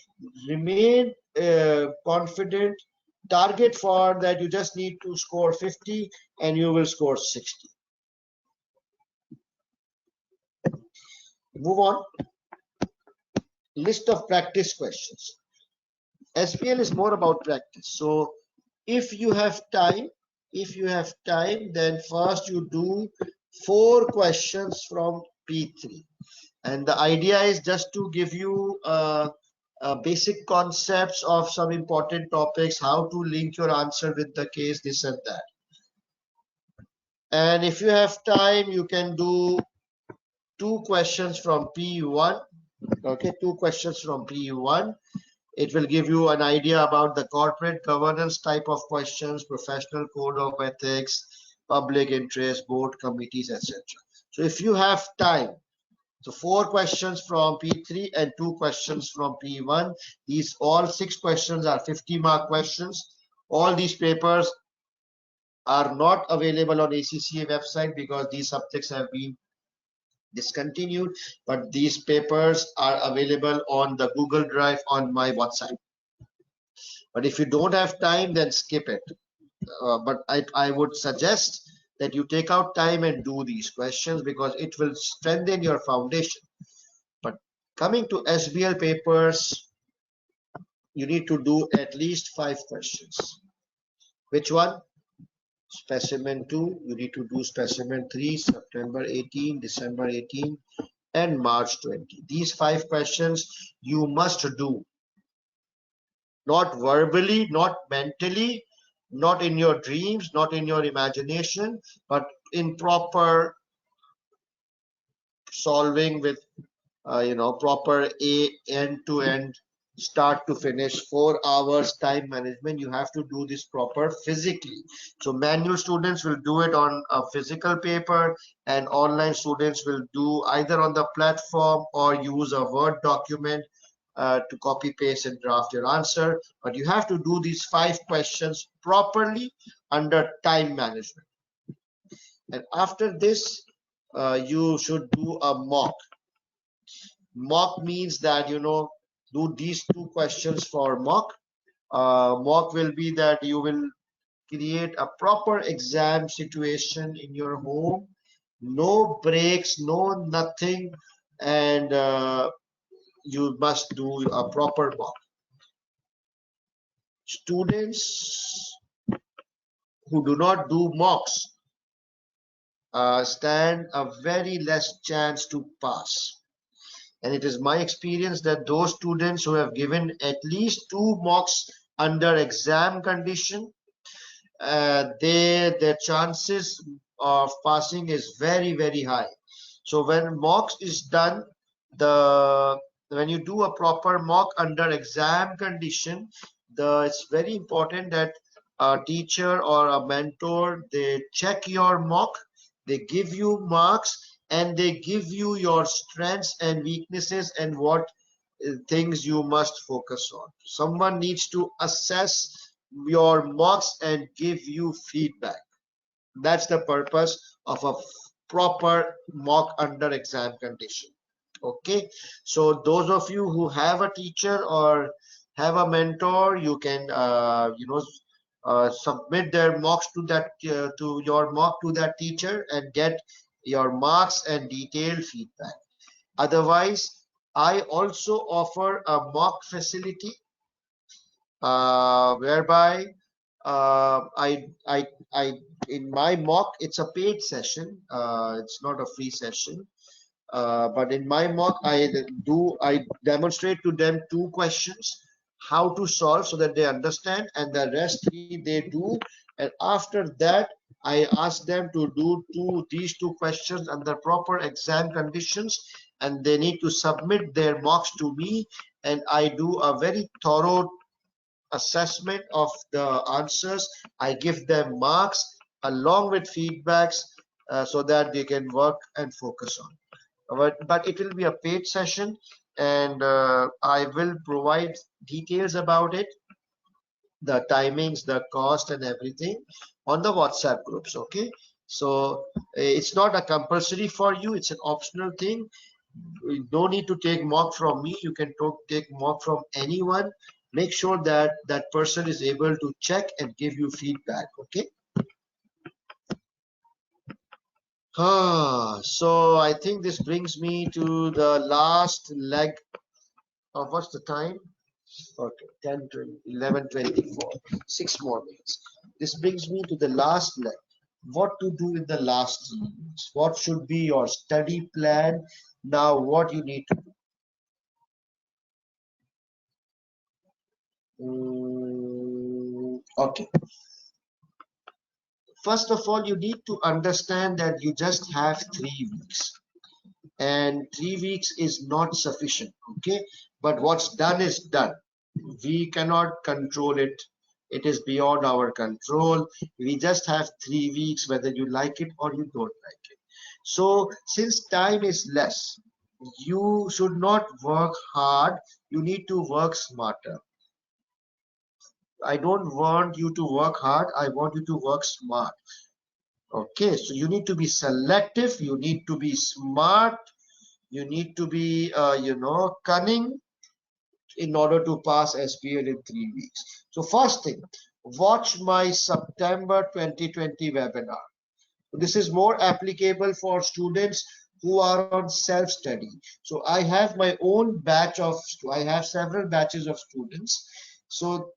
remain confident, target for that you just need to score 50 and you will score 60. Move on. List of practice questions. SBL is more about practice. So if you have time, then first you do 4 questions from P3. And the idea is just to give you basic concepts of some important topics, how to link your answer with the case, this and that. And if you have time, you can do 2 questions from P1. Okay, 2 questions from P1. It will give you an idea about the corporate governance type of questions, professional code of ethics, public interest, board committees, etc. So if you have time, so 4 questions from P3 and 2 questions from P1. These all 6 questions are 50-mark questions. All these papers are not available on ACCA website because these subjects have been discontinued, but these papers are available on the Google Drive on my WhatsApp. But if you don't have time, then skip it. But I would suggest that you take out time and do these questions because it will strengthen your foundation. Coming to SBL papers, you need to do at least 5 questions. Which one? Specimen 2, you need to do specimen 3, September 18, December 18, and March 20. These 5 questions you must do. Not verbally, not mentally, not in your dreams, not in your imagination, but in proper solving with proper end to end, start to finish, 4 hours time management. You have to do this proper physically. So manual students will do it on a physical paper, and online students will do either on the platform or use a Word document to copy paste and draft your answer. But you have to do these 5 questions properly under time management. And after this, you should do a mock. Mock means that, do these 2 questions for mock. Mock will be that you will create a proper exam situation in your home, no breaks, no nothing, and you must do a proper mock. Students who do not do mocks stand a very less chance to pass. And it is my experience that those students who have given at least 2 mocks under exam condition, their chances of passing is very, very high. So when mocks is done, when you do a proper mock under exam condition, it's very important that a teacher or a mentor, they check your mock, they give you marks, and they give you your strengths and weaknesses and what things you must focus on. Someone needs to assess your mocks and give you feedback. That's the purpose of a proper mock under exam condition. Okay, so those of you who have a teacher or have a mentor, you can submit their mocks to that to your mock to that teacher and get your marks and detailed feedback. Otherwise, I also offer a mock facility whereby I in my mock, it's a paid session. It's not a free session. But in my mock, I demonstrate to them 2 questions, how to solve so that they understand, and the rest 3 they do. And after that, I ask them to do these 2 questions under proper exam conditions, and they need to submit their mocks to me, and I do a very thorough assessment of the answers. I give them marks along with feedbacks so that they can work and focus on. But it will be a paid session, and I will provide details about it, the timings, the cost, and everything on the WhatsApp groups. Okay, so it's not a compulsory for you, it's an optional thing. You don't need to take mock from me, you can take mock from anyone. Make sure that that person is able to check and give you feedback. Okay. So I think this brings me to the last leg of what's the time? Okay, 10, 20, 11, 24, 6 more minutes. This brings me to the last leg. What to do in the last 3 weeks? What should be your study plan? Now, what you need to do? Okay. First of all, you need to understand that you just have 3 weeks. And 3 weeks is not sufficient, okay? But what's done is done. We cannot control it. It is beyond our control. We just have 3 weeks, whether you like it or you don't like it. So since time is less, you should not work hard. You need to work smarter. I don't want you to work hard. I want you to work smart. Okay, so you need to be selective. You need to be smart. You need to be, cunning in order to pass SBL in 3 weeks. So first thing, watch my September 2020 webinar. This is more applicable for students who are on self-study. So I have my own batch of, I have several batches of students. So,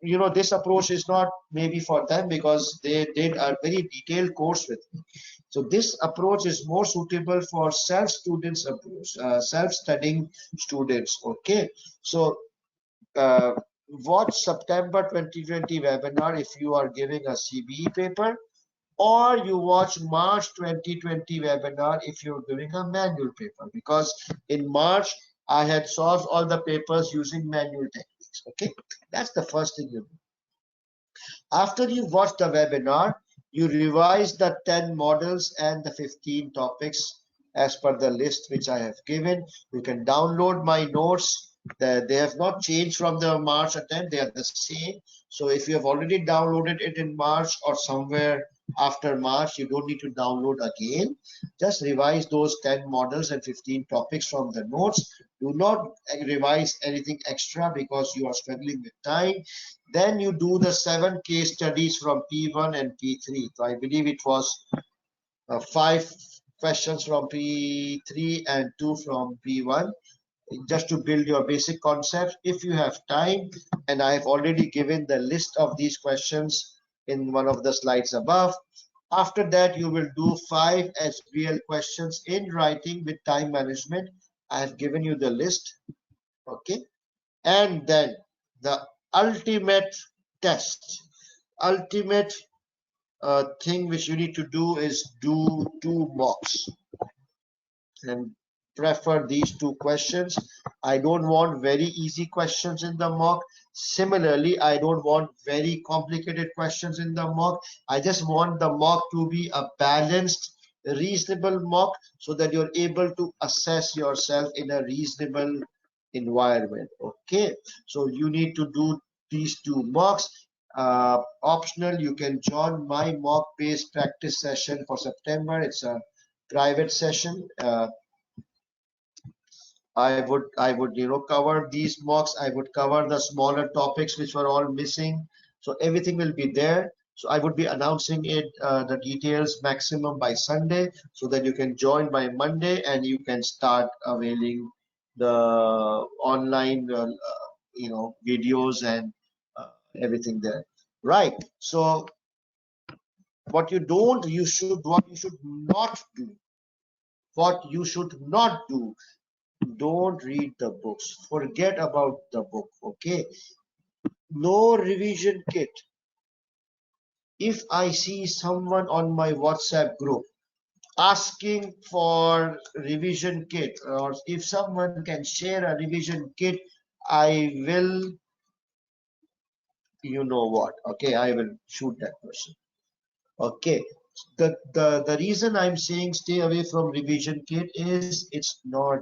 you know, this approach is not maybe for them because they did a very detailed course with me. So this approach is more suitable for self-students approach, self-studying students. Okay. So uh, watch September 2020 webinar if you are giving a CBE paper, or you watch March 2020 webinar if you're doing a manual paper, because in March I had solved all the papers using manual techniques. Okay, that's the first thing you do. After you watch the webinar, you revise the 10 models and the 15 topics as per the list which I have given. You can download my notes. They have not changed from the March attempt. They are the same. So if you have already downloaded it in March or somewhere after March, you don't need to download again. Just revise those 10 models and 15 topics from the notes. Do not revise anything extra because you are struggling with time. Then you do the 7 case studies from P1 and P3. So I believe it was 5 questions from P3 and 2 from P1, just to build your basic concepts if you have time. And I have already given the list of these questions in one of the slides above. After that, you will do 5 SBL questions in writing with time management. I have given you the list. Okay. And then the ultimate test, ultimate thing which you need to do is do 2 mocks and prefer these 2 questions. I don't want very easy questions in the mock. Similarly, I don't want very complicated questions in the mock. I just want the mock to be a balanced, reasonable mock so that you're able to assess yourself in a reasonable environment. Okay, so you need to do these 2 mocks. Optional, you can join my mock based practice session for September. It's a private session. I would cover these mocks. I would cover the smaller topics which were all missing. So everything will be there. So I would be announcing it, the details maximum by Sunday, so that you can join by Monday and you can start availing the online, videos and uh, everything there. Right. So what you should not do, what you should not do, don't read the books, forget about the book. Okay, no revision kit. If I see someone on my WhatsApp group asking for revision kit, or if someone can share a revision kit, I will, you know what, okay, I will shoot that person. Okay, the reason I'm saying stay away from revision kit is it's not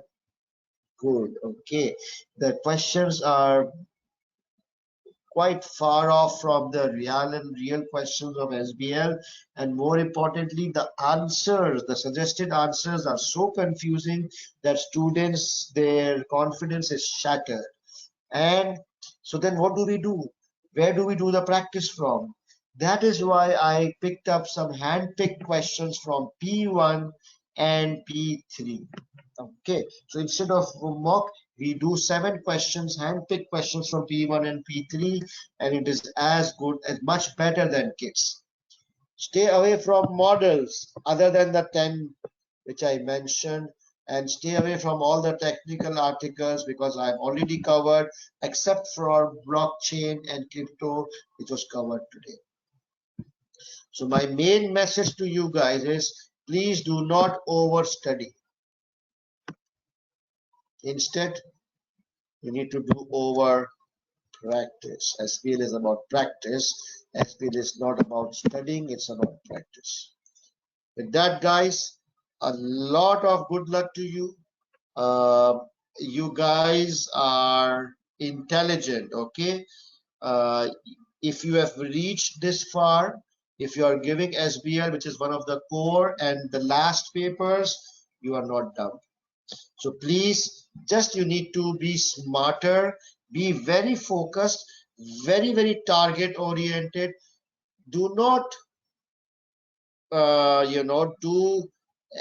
good. Okay, the questions are quite far off from the real questions of SBL, and more importantly, the answers, the suggested answers are so confusing that students, their confidence is shattered. And so then what do we do? Where do we do the practice from? That is why I picked up some hand-picked questions from P1 and P3. Okay, so instead of mock, we do 7 questions, hand-picked questions from P1 and P3, and it is as good, as much better than kits. Stay away from models other than the 10 which I mentioned, and stay away from all the technical articles because I've already covered, except for blockchain and crypto, which was covered today. So my main message to you guys is, please do not overstudy. Instead, you need to do over practice. SBL is about practice. SBL is not about studying, it's about practice. With that, guys, a lot of good luck to you. You guys are intelligent, okay? If you have reached this far, if you are giving SBL, which is one of the core and the last papers, you are not dumb. So please, just you need to be smarter, be very focused, very, very target oriented. Do not, do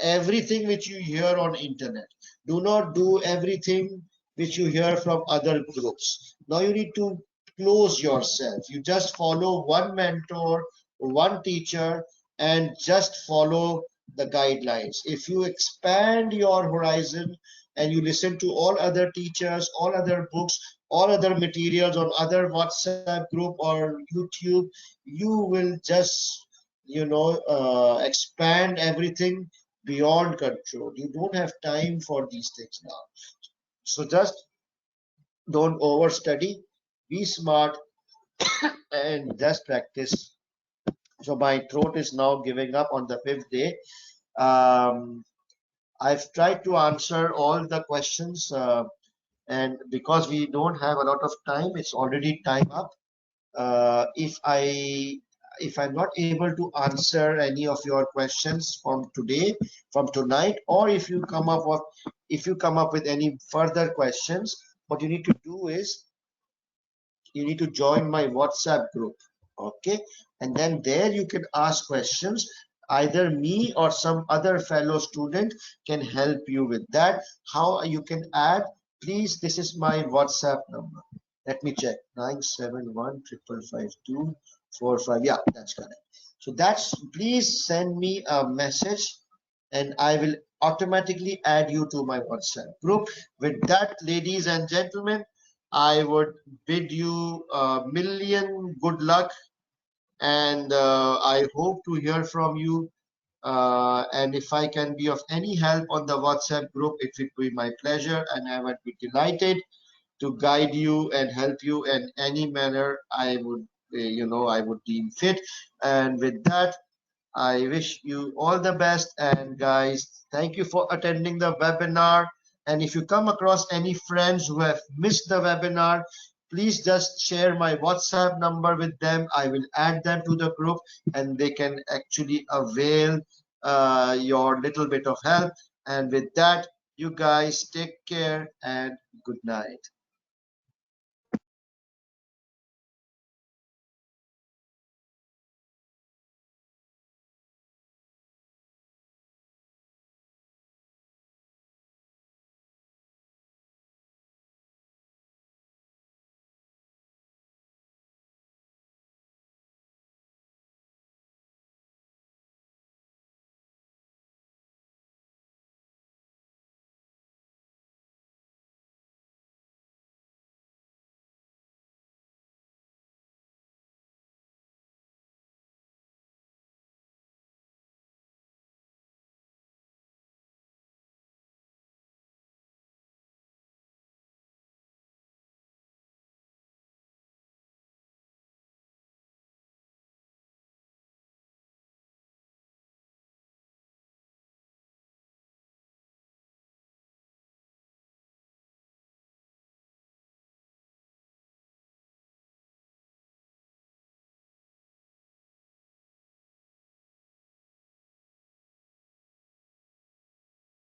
everything which you hear on internet. Do not do everything which you hear from other groups. Now you need to close yourself. You just follow one mentor, one teacher, and just follow the guidelines. If you expand your horizon and you listen to all other teachers, all other books, all other materials on other WhatsApp group or YouTube, you will just, expand everything beyond control. You don't have time for these things now. So just don't overstudy, be smart, and just practice. So my throat is now giving up on the fifth day. Um, I've tried to answer all the questions, and because we don't have a lot of time, it's already time up. If I'm not able to answer any of your questions from today, from tonight, or if you come up with any further questions, what you need to do is you need to join my WhatsApp group. Okay, and then there you can ask questions. Either me or some other fellow student can help you with that. How you can add, please, this is my WhatsApp number. Let me check. 971 555 245. Yeah, that's correct. So that's, please send me a message and I will automatically add you to my WhatsApp group. With that, ladies and gentlemen, I would bid you a million good luck, and I hope to hear from you. And if I can be of any help on the WhatsApp group, it would be my pleasure, and I would be delighted to guide you and help you in any manner I would, I would deem fit. And with that, I wish you all the best. And guys, thank you for attending the webinar. And if you come across any friends who have missed the webinar, please just share my WhatsApp number with them. I will add them to the group and they can actually avail your little bit of help. And with that, you guys take care and good night.